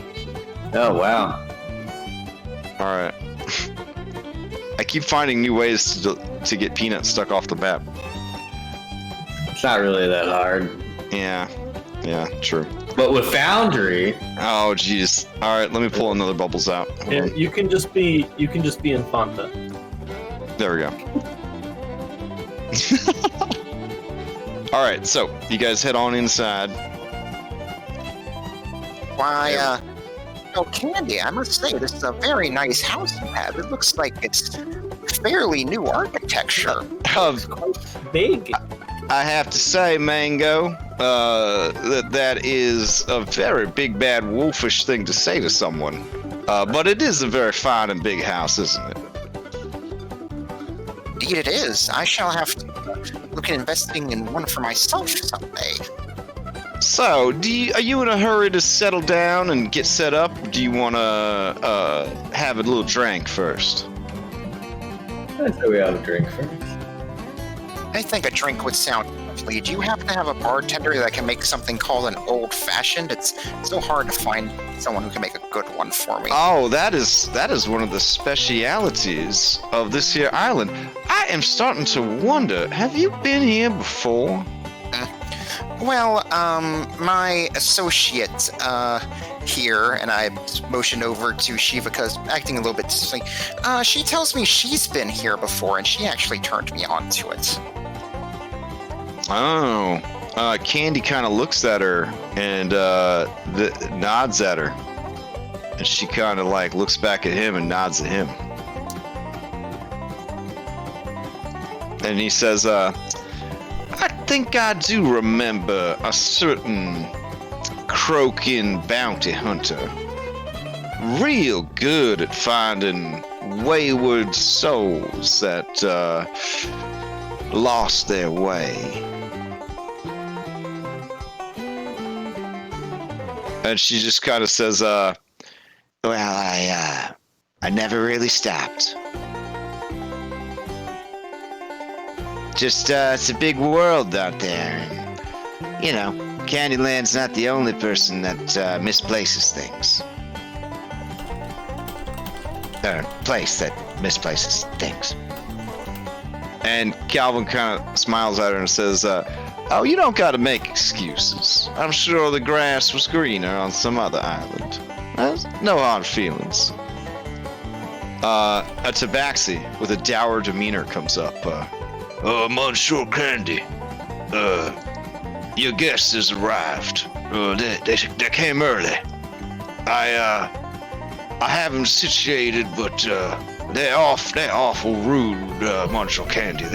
Oh wow. Alright. I keep finding new ways to get peanuts stuck off the map. It's not really that hard. Yeah, true. But with Foundry. Oh jeez. All right, let me pull another Bubbles out. Yeah, you can just be Infanta. There we go. All right, so you guys head on inside. Why, Candy, I must say, this is a very nice house you have. It looks like it's fairly new architecture. Big. I have to say, Mango, that is a very big, bad, wolfish thing to say to someone. But it is a very fine and big house, isn't it? Indeed it is. I shall have to look at investing in one for myself someday. So, are you in a hurry to settle down and get set up? Or do you want to have a little drink first? I say we have a drink first. I think a drink would sound lovely. Do you happen to have a bartender that can make something called an old-fashioned? It's so hard to find someone who can make a good one for me. Oh, that is one of the specialities of this here island. I am starting to wonder, have you been here before? Well, my associate, here, and I motioned over to Shiva because acting a little bit silly. She tells me she's been here before, and she actually turned me on to it. Oh, Candy kind of looks at her and nods at her, and she kind of like looks back at him and nods at him, and he says, "I think I do remember a certain croaking bounty hunter, real good at finding wayward souls that lost their way." And she just kind of says, Well, I never really stopped. Just, it's a big world out there. And, you know, Candyland's not the only person that misplaces things. Place that misplaces things. and Calvin kind of smiles at her and says, "Oh, you don't got to make excuses. I'm sure the grass was greener on some other island. No hard feelings." A tabaxi with a dour demeanor comes up. Monsieur Candy, your guest has arrived. They came early. I have them situated, but they're awful rude, Monsieur Candy.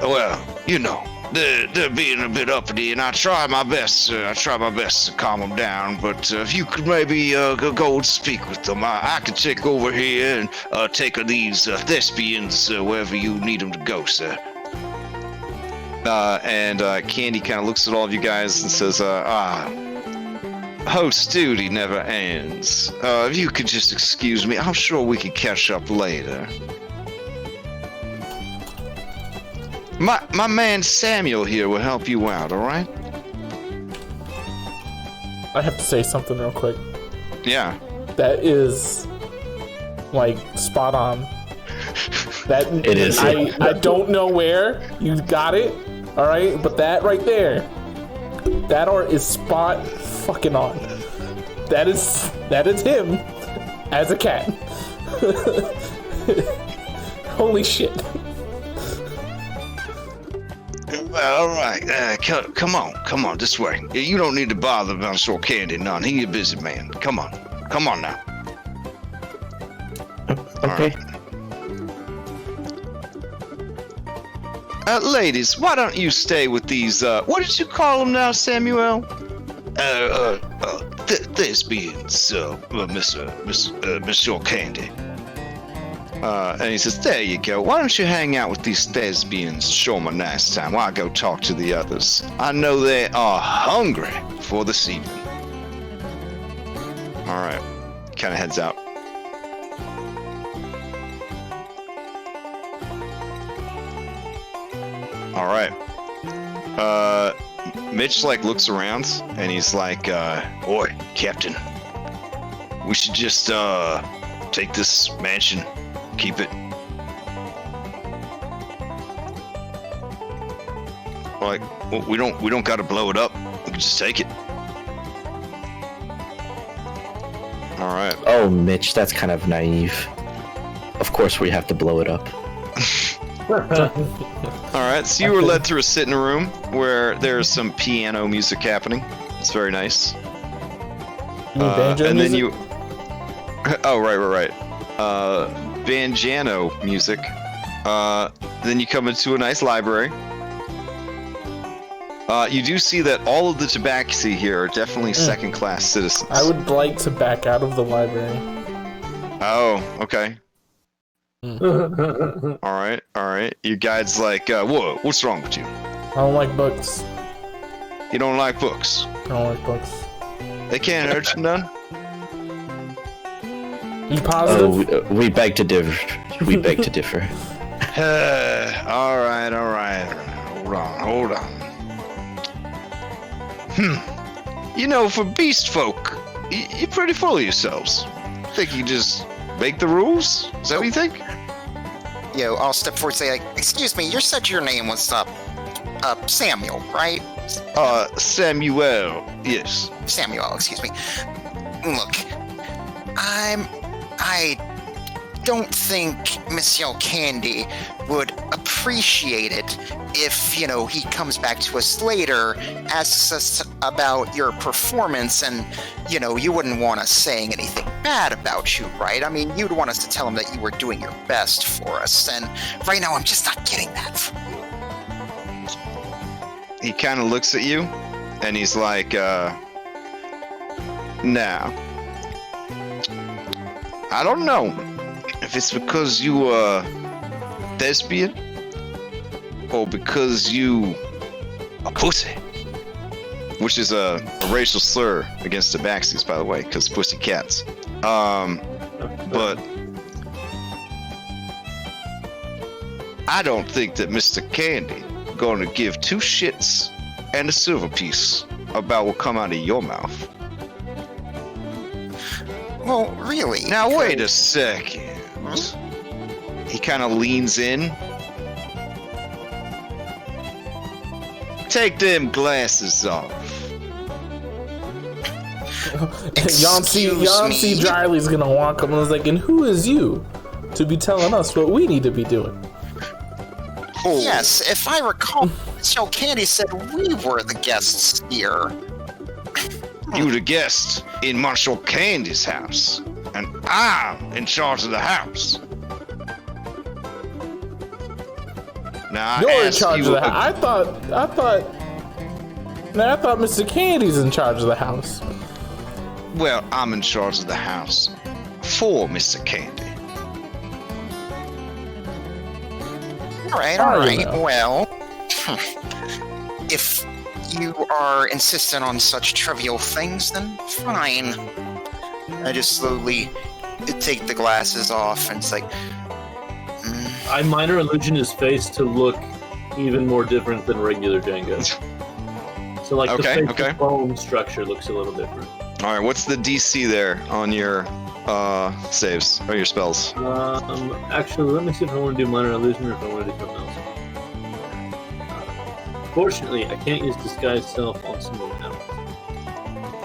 Well, you know, they're being a bit uppity, and I try my best to calm them down. But if you could maybe go and speak with them, I could take over here and take these thespians wherever you need them to go, sir. And Candy kind of looks at all of you guys and says, host duty never ends. If you could just excuse me, I'm sure we could catch up later. My man Samuel here will help you out, alright? I have to say something real quick. Yeah. That is, like, spot on. That It is. I don't know where you got it, alright? But that right there, that art is spot fucking on. That is him as a cat. Holy shit. Well, alright, come on, this way. You don't need to bother Monsieur Candy none. He's a busy man. Come on now. Okay. Ladies, why don't you stay with these, what did you call them now, Samuel? Thespians, Monsieur Candy. And he says, there you go. Why don't you hang out with these thespians and show them a nice time while I go talk to the others? I know they are hungry for this evening. Alright. Kind of heads out. Alright. Mitch, like, looks around, and he's like, Oi, Captain. We should just, take this mansion. Keep it. Like, we don't gotta blow it up. We can just take it. Alright. Oh, Mitch, that's kind of naive. Of course we have to blow it up. Alright, so you were led through a sitting room where there's some piano music happening. It's very nice. You mean banjo and music? then you... Oh, right. Banjano music. Then you come into a nice library. You do see that all of the tabaxi here are definitely second-class citizens. I would like to back out of the library. Oh, okay. Alright. Your guide's like, what's wrong with you? I don't like books. You don't like books? I don't like books. They can't hurt you none? You positive? Oh, we beg to differ. We beg to differ. All right. Hold on. You know, for beast folk, you're pretty full of yourselves. Think you just make the rules? Is that what you think? Yo, I'll step forward and say, like, excuse me, you said your name was, Samuel, right? Samuel, yes. Samuel, excuse me. Look, I don't think Monsieur Candy would appreciate it if, you know, he comes back to us later, asks us about your performance, and, you know, you wouldn't want us saying anything bad about you, right? I mean, you'd want us to tell him that you were doing your best for us, and right now I'm just not getting that from you. He kind of looks at you, and he's like, now, I don't know if it's because you are thespian or because you a pussy, which is a racial slur against the Tabaxis, by the way, because pussy cats. But I don't think that Mr. Candy gonna give two shits and a silver piece about what come out of your mouth. Well, really? Now wait a second. He kind of leans in. Take them glasses off. Yancey Dryly's gonna walk up and was like, and who is you to be telling us what we need to be doing? Yes, if I recall, Monsieur Candy said we were the guests here. You the guest in Monsieur Candy's house, and I'm in charge of the house. Now You're in charge of the house. I thought Mr. Candy's in charge of the house. Well, I'm in charge of the house for Mr. Candy. All right. Well, if you are insistent on such trivial things, then fine. I just slowly take the glasses off, and it's like... I minor illusion his face to look even more different than regular Django. So, like, the face bone structure looks a little different. All right, what's the DC there on your saves or your spells? Actually, let me see if I want to do minor illusion or if I want to do something else. Fortunately, I can't use disguise self on someone else.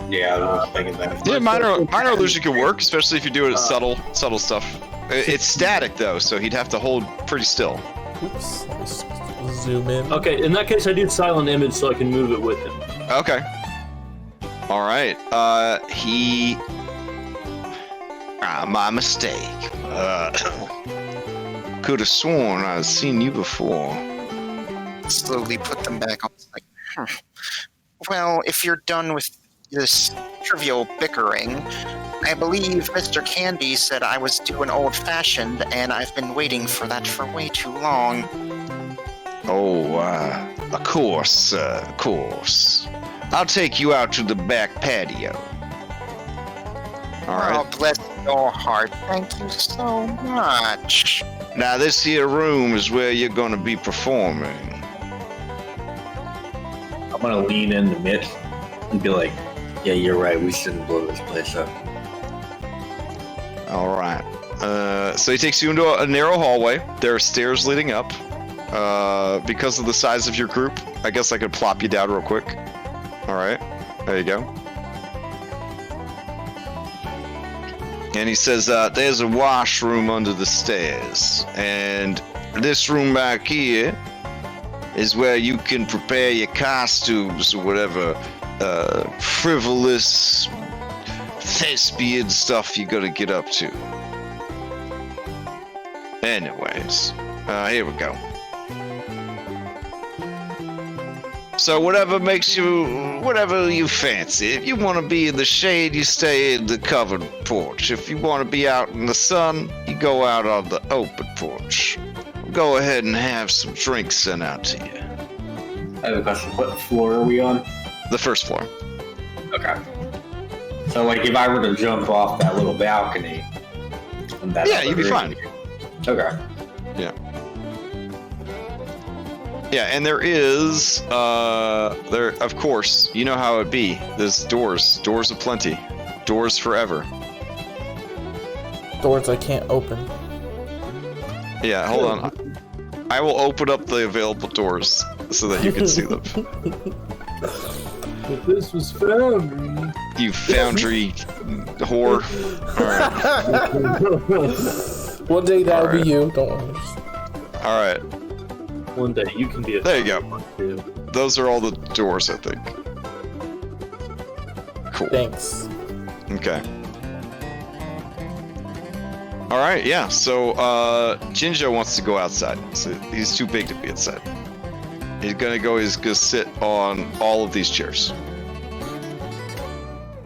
Yeah, I was thinking that. Yeah, minor illusion can work, especially if you do it subtle stuff. It's static though, so he'd have to hold pretty still. Oops. Zoom in. Okay, in that case, I do silent image so I can move it with him. Okay. All right. My mistake. Could have sworn I'd seen you before. Slowly put them back on. Like, well, if you're done with this trivial bickering, I believe Mr. Candy said I was doing old-fashioned, and I've been waiting for that for way too long. Oh, of course, of course. I'll take you out to the back patio. All right. Oh, bless your heart. Thank you so much. Now, this here room is where you're going to be performing. I'm gonna lean into Mitch and be like, yeah, you're right, we shouldn't blow this place up. All right. So he takes you into a narrow hallway. There are stairs leading up. Because of the size of your group, I guess I could plop you down real quick. All right. There you go. And he says, there's a washroom under the stairs. And this room back here is where you can prepare your costumes or whatever frivolous thespian stuff you gotta get up to. Anyways, here we go. So whatever you fancy. If you want to be in the shade, you stay in the covered porch. If you want to be out in the sun, you go out on the open porch. Go ahead and have some drinks sent out to you. I have a question. What floor are we on? The first floor. Okay. So, like, if I were to jump off that little balcony, Yeah, you'd be fine. Okay. Yeah. Yeah, and there is, there, of course, you know how it be. There's doors aplenty, doors forever. Doors I can't open. Yeah, hold on. I will open up the available doors so that you can see them. But this was foundry. You foundry whore. Alright. One day that'll Alright. be you. Don't worry. Alright. One day you can be a. There you go. Too. Those are all the doors, I think. Cool. Thanks. Okay. Alright, yeah, so, Jinjo wants to go outside. So he's too big to be inside. He's gonna sit on all of these chairs.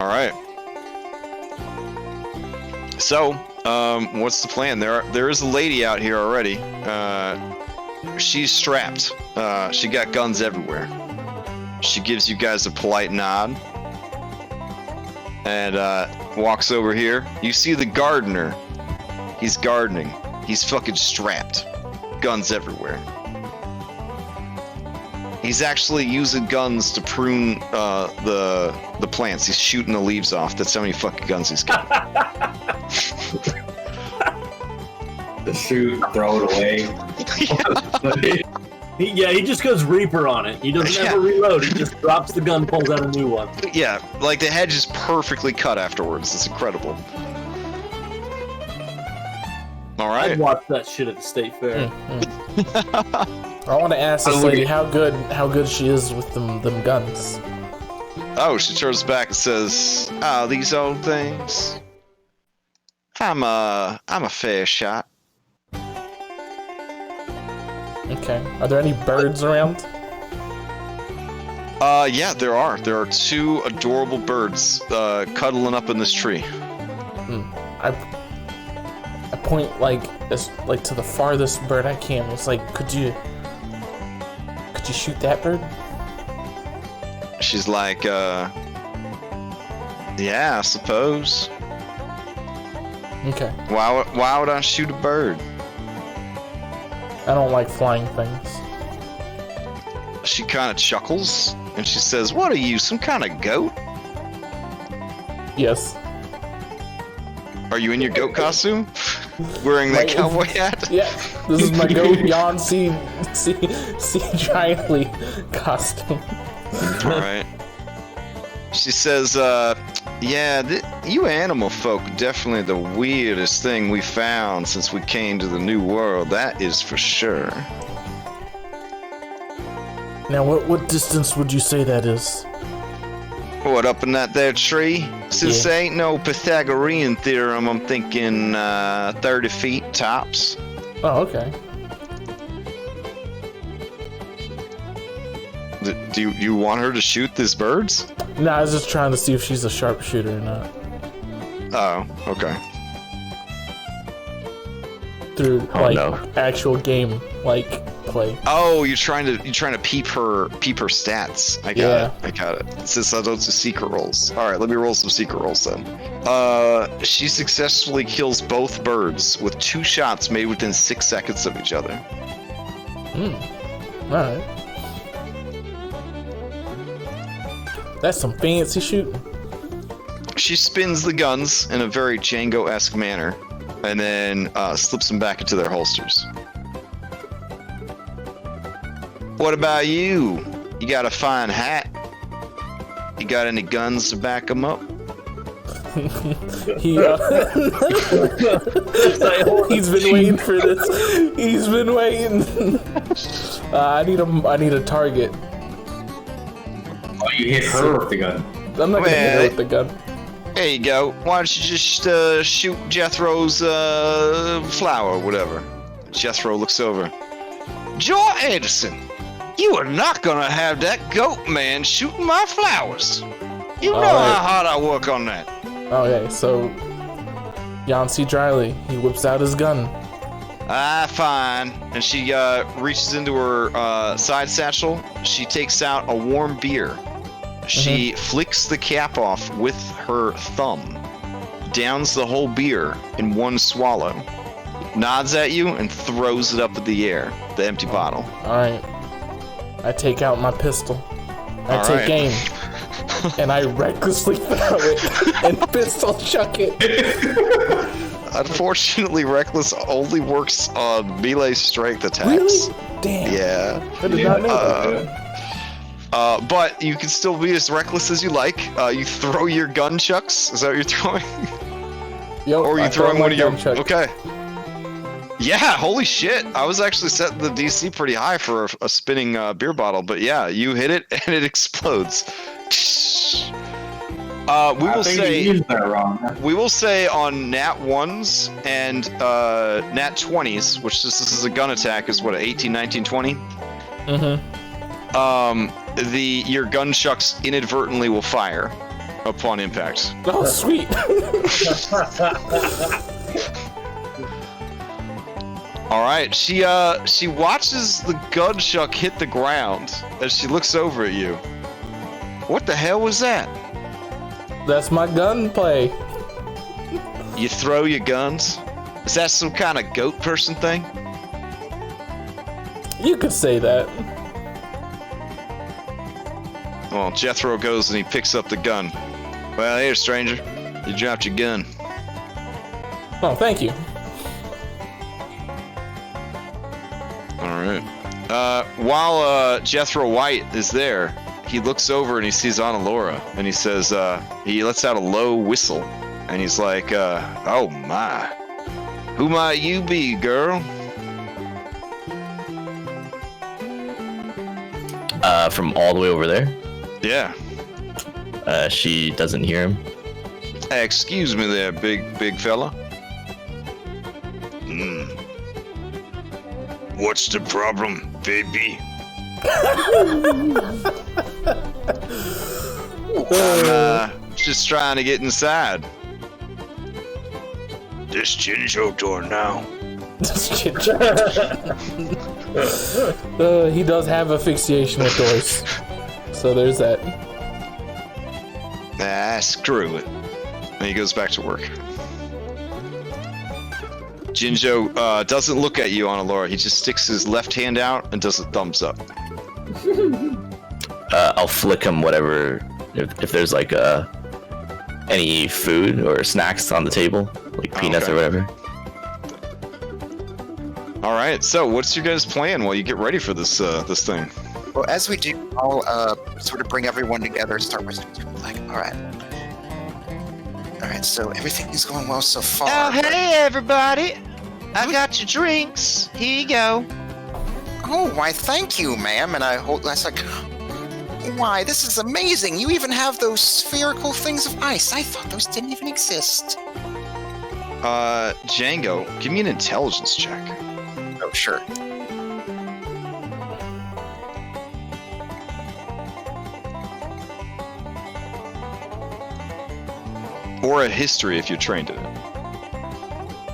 Alright. So, what's the plan? There is a lady out here already. She's strapped. She got guns everywhere. She gives you guys a polite nod. And, walks over here. You see the gardener. He's gardening. He's fucking strapped. Guns everywhere. He's actually using guns to prune the plants. He's shooting the leaves off. That's how many fucking guns he's got. The shoot, throw it away. He just goes Reaper on it. He doesn't ever reload. He just drops the gun, pulls out a new one. Yeah, like the hedge is perfectly cut afterwards. It's incredible. All right. I'd watch that shit at the state fair. I want to ask this lady how good she is with them guns. Oh, she turns back and says, "Oh, these old things. I'm a fair shot." Okay. Are there any birds around? Yeah, there are. There are two adorable birds cuddling up in this tree. I point like to the farthest bird I can. It's like, could you shoot that bird? She's like, yeah, I suppose. Okay. Why would I shoot a bird? I don't like flying things. She kind of chuckles and she says, "What are you, some kind of goat? Yes. Are you in your goat costume? Wearing that cowboy hat?" Yeah. This is my goat Jan C. Dryly costume. Alright. She says, yeah, you animal folk are definitely the weirdest thing we found since we came to the new world. That is for sure. Now, what distance would you say that is? What, up in that there tree? Since Yeah. there ain't no Pythagorean theorem, I'm thinking 30 feet tops. Oh, okay. Do you want her to shoot these birds? No, I was just trying to see if she's a sharpshooter or not. Oh, okay. Through no. actual game play. Oh, you're trying to peep her stats. I got it. Since I don't do secret rolls. All right, let me roll some secret rolls then. She successfully kills both birds with 2 shots made within 6 seconds of each other. All right. That's some fancy shooting. She spins the guns in a very Django-esque manner, and then slips them back into their holsters. What about you? You got a fine hat? You got any guns to back them up? He's been waiting for this. He's been waiting. I need a target. Oh, you hit her with the gun. I'm not gonna hit her with the gun. There you go. Why don't you just shoot Jethro's flower or whatever? Jethro looks over. Joe Anderson, you are not gonna have that goat man shooting my flowers. You know how hard I work on that. Okay, so Jan C. Dryly, he whips out his gun. Ah, fine. And she reaches into her side satchel. She takes out a warm beer. She flicks the cap off with her thumb, downs the whole beer in one swallow, nods at you, and throws it up in the air, the empty bottle. Alright. I take out my pistol. I All take right. aim. And I recklessly throw it and pistol chuck it. Unfortunately, Reckless only works on melee strength attacks. Really? Damn. Yeah. I did not know that. But you can still be as reckless as you like. You throw your gun chucks. Is that what you're throwing? Yo, Or are you I throw throwing my one of your... gun chuck. Okay. Yeah, holy shit. I was actually setting the DC pretty high for a spinning beer bottle. But yeah, you hit it and it explodes. We will say on nat 1s and nat 20s, which this is a gun attack, is what, 18, 19, 20? Your gun chucks inadvertently will fire upon impact. Oh, sweet. All right, she watches the gun chuck hit the ground as she looks over at you. What the hell was that? That's my gunplay. You throw your guns? Is that some kind of goat person thing? You could say that. Well, Jethro goes and he picks up the gun. Well, here, stranger. You dropped your gun. Oh, thank you. Alright. While Jethro White is there, he looks over and he sees Annalora, and he says, he lets out a low whistle, and he's like, oh my. Who might you be, girl? From all the way over there. Yeah. She doesn't hear him. Hey, excuse me there, big fella. What's the problem, baby? I'm just trying to get inside. This Jinjo door now. He does have asphyxiation with doors. So there's that. Screw it. And he goes back to work. Jinjo doesn't look at you, Annalora. He just sticks his left hand out and does a thumbs up. I'll flick him whatever, if there's like any food or snacks on the table, like peanuts or whatever. All right. So, what's your guys' plan while you get ready for this thing? Well, as we do, I'll sort of bring everyone together, start with like, all right, so everything is going well so far. Oh, hey, everybody. I got your drinks. Here you go. Oh, why, thank you, ma'am. And I was like, why, this is amazing. You even have those spherical things of ice. I thought those didn't even exist. Django, give me an intelligence check. Oh, sure. Or a history if you're trained in it.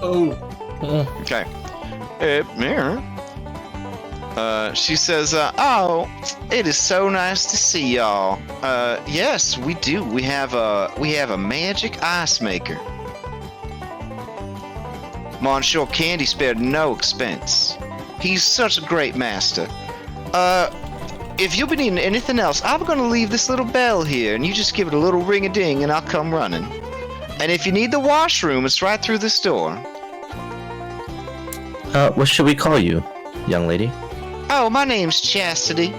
Oh. Okay. She says, oh, it is so nice to see y'all. Yes, we do. We have a magic ice maker. Monsieur Candy spared no expense. He's such a great master. If you'll be needing anything else, I'm gonna leave this little bell here, and you just give it a little ring-a-ding, and I'll come running. And if you need the washroom, it's right through this door. What should we call you, young lady? Oh, my name's Chastity.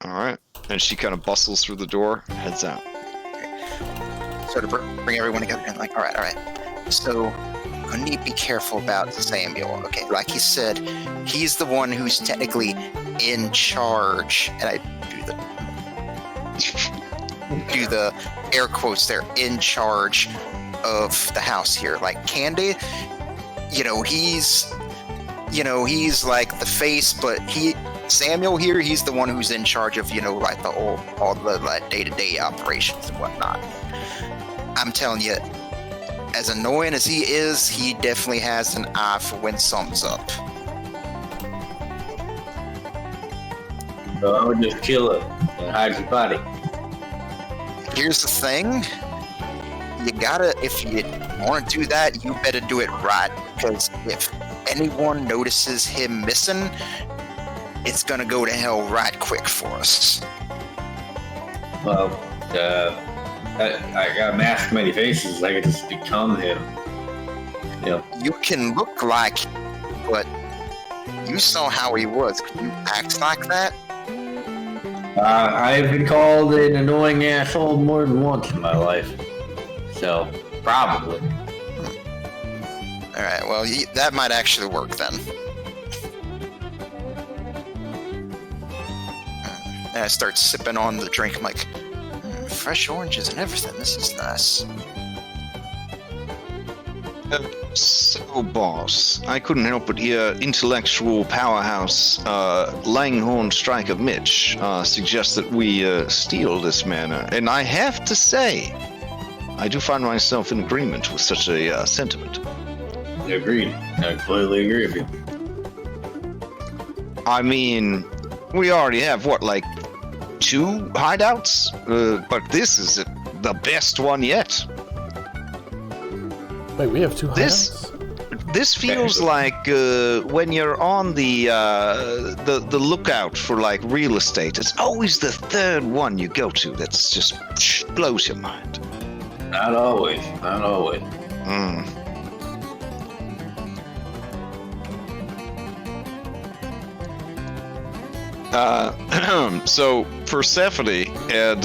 Alright. And she kind of bustles through the door, heads out. Sort of bring everyone together and like, all right. So, I need to be careful about Samuel. Okay, like he said, he's the one who's technically in charge, and I do the air quotes there, in charge of the house here. Like Candy, he's like the face, but Samuel here, he's the one who's in charge of, like all the like day-to-day operations and whatnot. I'm telling you, as annoying as he is, he definitely has an eye for when something's up. So I would just kill it and hide your body. Here's the thing. You gotta, if you want to do that, you better do it right. Because if anyone notices him missing, it's gonna go to hell right quick for us. Well, I got masked many faces. I could just become him. You can look like, but you saw how he was. Could you act like that? I've been called an annoying asshole more than once in my life. So, probably. Alright, well, that might actually work then. And I start sipping on the drink. I'm like, fresh oranges and everything. This is nice. So, boss, I couldn't help but hear intellectual powerhouse Langhorn Striker Mitch suggest that we steal this manor, and I have to say, I do find myself in agreement with such a sentiment. Agreed. I completely agree with you. I mean, we already have, like 2 hideouts? But this is the best one yet. Wait, we have 2 hideouts? This feels like when you're on the lookout for like real estate. It's always the 3rd one you go to that's just blows your mind. Not always. Not always. So Persephone and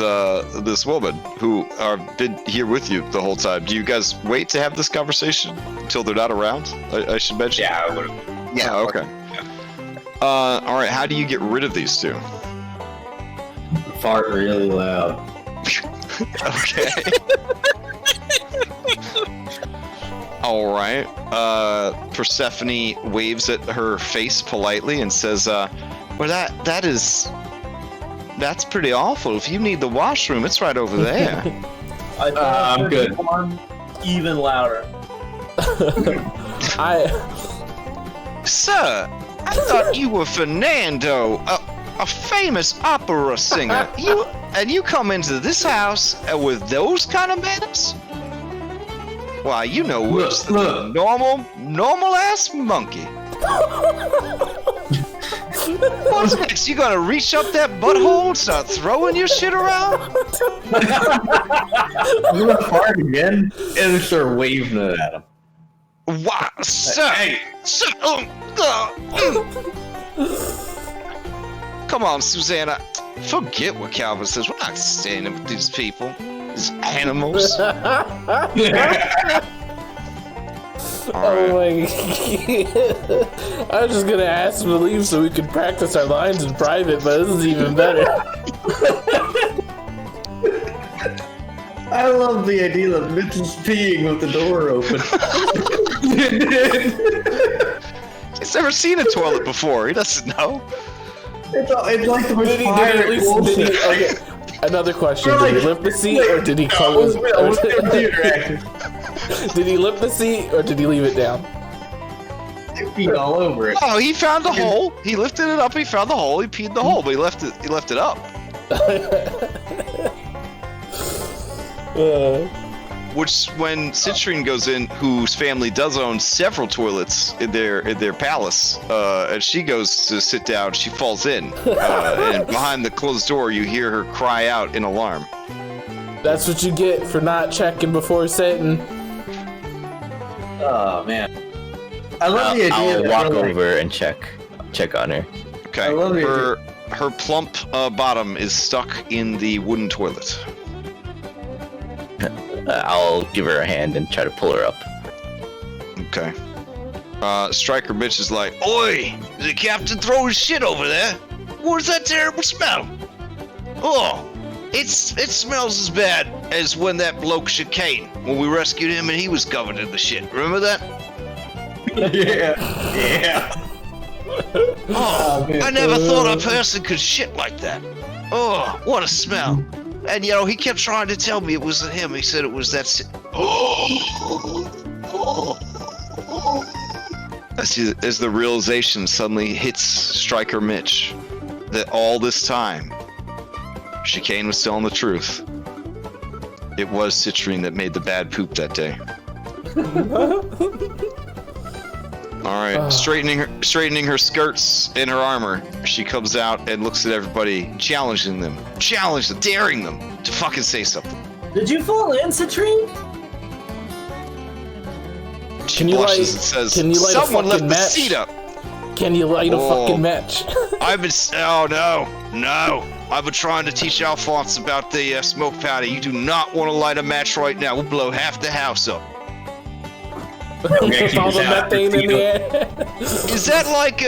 this woman who have been here with you the whole time, do you guys wait to have this conversation until they're not around? I should mention. Yeah, I would. Yeah. Oh, okay. All right. How do you get rid of these 2? Fart really loud. Okay. All right. Persephone waves at her face politely and says, "Well, that's pretty awful. If you need the washroom, it's right over there." I'm good. Even louder. Sir, I thought you were Fernando, a famous opera singer. You come into this house with those kind of manners? Why, you know worse than a normal ass monkey. What's next? You gonna reach up that butthole and start throwing your shit around? I'm gonna fart again and start waving it at him. Wow, sir! Hey. Sir! Come on, Susanna. Forget what Calvin says. We're not standing with these people. These animals. Oh my god. I was just gonna ask him to leave so we could practice our lines in private, but this is even better. I love the idea that Mitch is peeing with the door open. He's never seen a toilet before. He doesn't know. It's like the most Did he at least? Okay. Another question: did he lift the seat or did he close? Did he lift the seat or did he leave it down? He peed all over it. Oh, he found a hole. He lifted it up. He found the hole. He peed in the hole, but he left it up. Which, when Citrine goes in, whose family does own several toilets in their palace, and she goes to sit down, she falls in, and behind the closed door, you hear her cry out in alarm. That's what you get for not checking before sitting. Oh man, I love the idea. I'll walk over and check on her. Okay, I love the her plump bottom is stuck in the wooden toilet. I'll give her a hand and try to pull her up. Okay. Striker bitch is like, "Oi! The captain throwing shit over there? What is that terrible smell? Oh, it smells as bad as when that bloke Chicane, when we rescued him and he was covered in the shit. Remember that? Yeah. Oh, I never thought a person could shit like that. Oh, what a smell. And, you know, he kept trying to tell me it wasn't him. He said it was that... As the realization suddenly hits Striker Mitch that all this time, Chicane was telling the truth. It was Citrine that made the bad poop that day. All right, straightening her skirts in her armor. She comes out and looks at everybody, challenging them, daring them to fucking say something. Did you fall in, Citrine? She blushes and says, "Someone left the seat up." Can you light a fucking match? Oh no. I've been trying to teach Alphonse about the smoke powder. You do not want to light a match right now. We'll blow half the house up. All the methane in the air. Is that like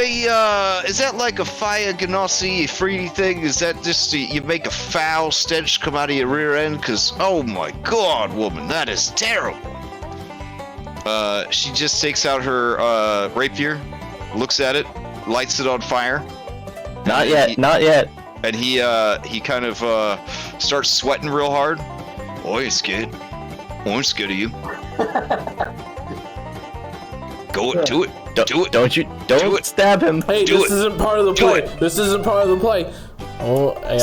a fire ganassi free thing? Is that just you make a foul stench come out of your rear end? Cause oh my god, woman, that is terrible. She just takes out her rapier, looks at it, lights it on fire. Not yet. And he kind of starts sweating real hard. Oh, you're scared? Oh, I'm scared of you. Do it. Don't stab him. Hey, this isn't part of the play. This isn't part of the play. Oh, and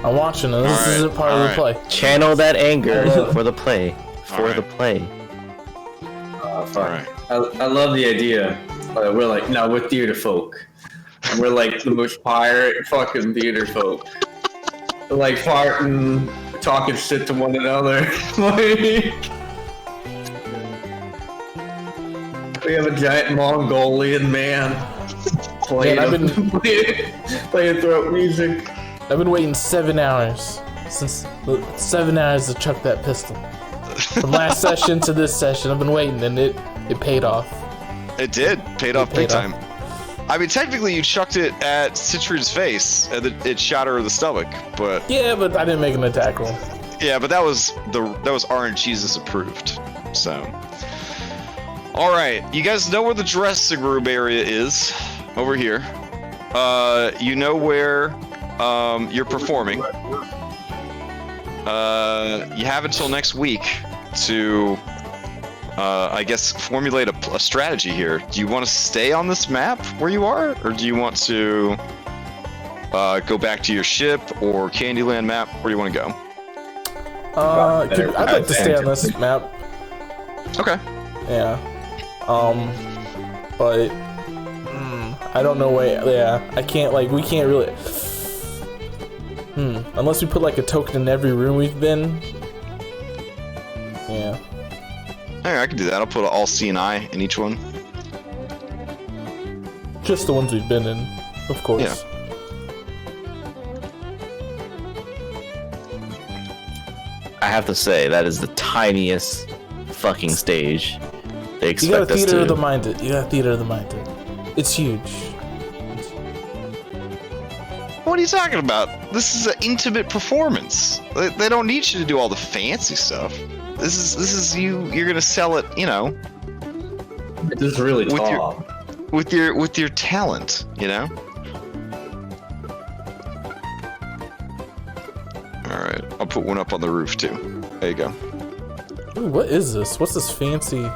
I'm watching. And this isn't part of the play. Channel that anger for the play. The play. Fine. I love the idea. We're theater folk. And we're like the most pirate fucking theater folk. We're like farting, talking shit to one another. We have a giant Mongolian man playing throat music. I've been waiting 7 hours. 7 hours to chuck that pistol. From last session to this session, I've been waiting, and it paid off. It did. Paid off big time. I mean, technically, you chucked it at Citrine's face, and it shot her in the stomach. But yeah, but I didn't make an attack roll. Yeah, but that was RNGesus approved. So, all right, you guys know where the dressing room area is over here. You know where you're performing. You have until next week to, I guess, formulate a strategy here. Do you want to stay on this map where you are, or do you want to go back to your ship or Candyland map? Where do you want to go? I'd like to stay on this map. Okay. Yeah. But I don't know where. Yeah, I can't. We can't really. Unless we put a token in every room we've been. Yeah. Hey, I can do that. I'll put an all CNI in each one. Just the ones we've been in, of course. Yeah. I have to say, that is the tiniest fucking stage they expect us to. You got theater of the minded. It's huge. What are you talking about? This is an intimate performance. They don't need you to do all the fancy stuff. This is you. You're gonna sell it, This is really tall. With your talent, All right, I'll put one up on the roof too. There you go. Ooh, what is this? What's this fancy?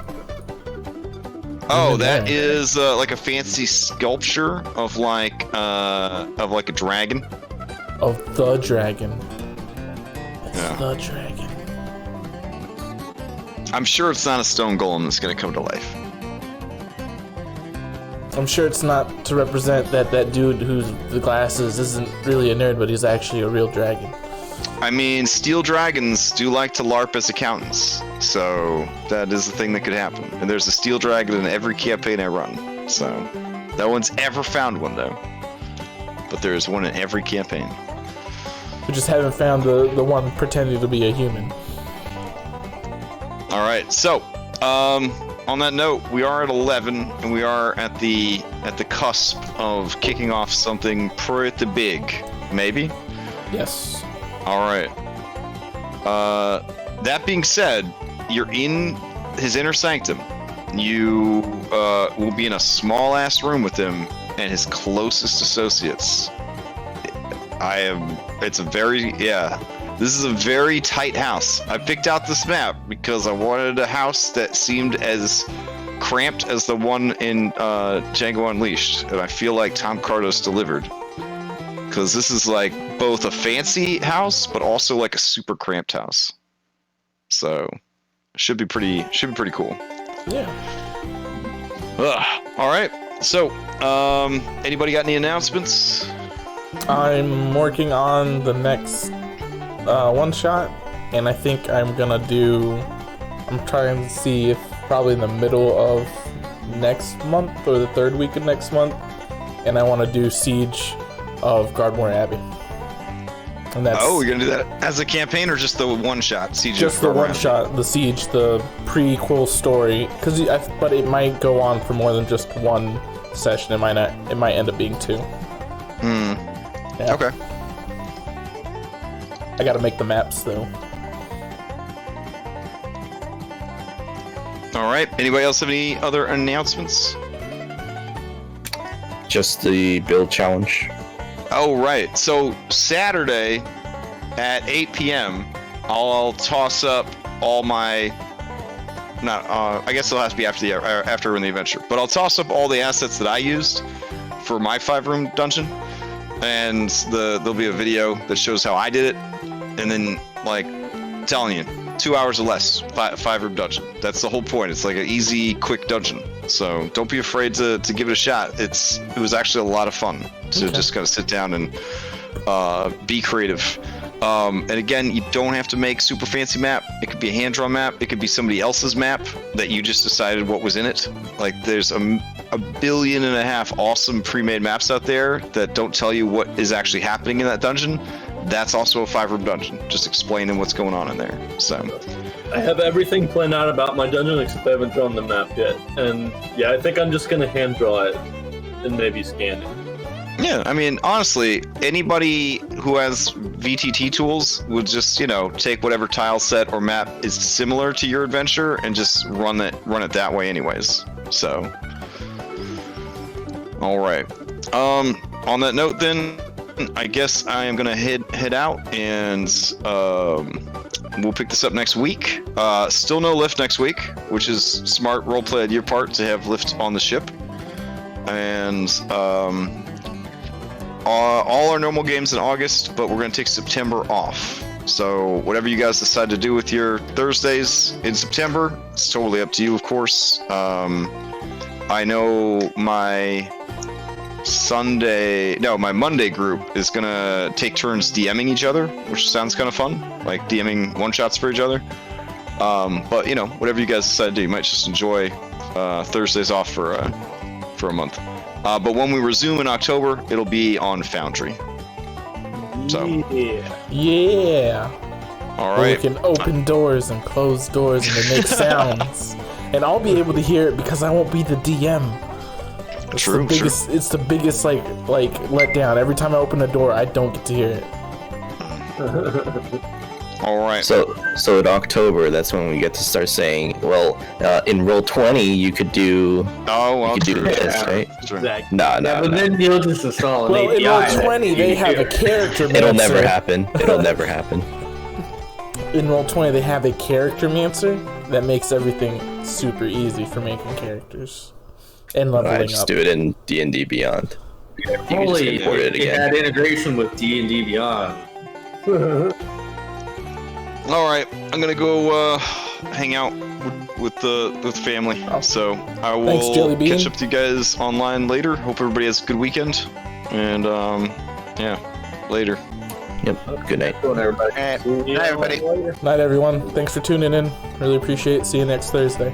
Oh, that is like a fancy sculpture of a dragon. Of the dragon. Yeah. The dragon. I'm sure it's not a stone golem that's gonna come to life. I'm sure it's not to represent that dude who's the glasses isn't really a nerd, but he's actually a real dragon. I mean, steel dragons do like to LARP as accountants, so that is the thing that could happen. And there's a steel dragon in every campaign I run, so no one's ever found one though. But there's one in every campaign. We just haven't found the one pretending to be a human. All right, so on that note, we are at 11, and we are at the cusp of kicking off something pretty big, maybe. Yes. All right. That being said, you're in his inner sanctum. You will be in a small ass room with him and his closest associates. This is a very tight house. I picked out this map because I wanted a house that seemed as cramped as the one in Django Unleashed, and I feel like Tom Cardos delivered. Because this is both a fancy house, but also a super cramped house. So, Should be pretty cool. Yeah. All right. So, anybody got any announcements? I'm working on the next one shot, and I think I'm trying to see if probably in the middle of next month or the third week of next month, and I want to do Siege of Gardmore Abbey. And that's you're gonna do that as a campaign or just the one shot? Siege just of the Gardmore one Abbey? shot, the Siege, the prequel story, but it might go on for more than just one session. It might not. It might end up being 2. Yeah. Okay. I gotta make the maps though. All right. Anybody else have any other announcements? Just the build challenge. Oh, right. So Saturday at 8 p.m., I'll toss up all my. I guess it'll have to be after in the adventure. But I'll toss up all the assets that I used for my 5-room dungeon, and there'll be a video that shows how I did it, and then telling you 2 hours or less, 5-room dungeon. That's the whole point. It's like an easy, quick dungeon. So don't be afraid to give it a shot. It was actually a lot of fun to just kind of sit down and be creative. And again, you don't have to make super fancy map. It could be a hand-drawn map. It could be somebody else's map that you just decided what was in it. Like there's a 1.5 billion awesome pre-made maps out there that don't tell you what is actually happening in that dungeon. That's also a 5-room dungeon, just explaining what's going on in there. So I have everything planned out about my dungeon except I haven't drawn the map yet. And yeah, I think I'm just gonna hand draw it and maybe scan it. yeah, I mean, honestly, anybody who has VTT tools would just, take whatever tile set or map is similar to your adventure and just run it that way anyways. So, all right. On that note, then, I guess I am gonna head out, and we'll pick this up next week. Still no lift next week, which is smart roleplay on your part to have lift on the ship, and all our normal games in August, but we're gonna take September off. So whatever you guys decide to do with your Thursdays in September, it's totally up to you, of course. I know my Monday group is gonna take turns DMing each other, which sounds kind of fun, like DMing one-shots for each other. But whatever you guys decide to do, you might just enjoy Thursdays off for a month. But when we resume in October, it'll be on Foundry. So Yeah. all We right. can open doors and close doors and they make sounds, and I'll be able to hear it because I won't be the DM. True. It's the biggest like letdown. Every time I open a door, I don't get to hear it. All right. So in October, that's when we get to start saying, well, in Roll20, you could do. You could do this, right? True. Exactly. No. But then you'll just install an Well, in API. Roll20, they have a character. It'll mancer. never happen. It'll never happen. In Roll20, they have a character mancer that makes everything super easy for making characters and leveling I just up. do it in D&D Beyond. Holy, import it it again. had integration with D&D Beyond. All right. I'm gonna go hang out with the family. So I Thanks, will Jelly Bean. catch up with you guys online later. Hope everybody has a good weekend. And later. Yep. Good night. All right. Bye, everybody. Night, everyone. Thanks for tuning in. Really appreciate it. See you next Thursday.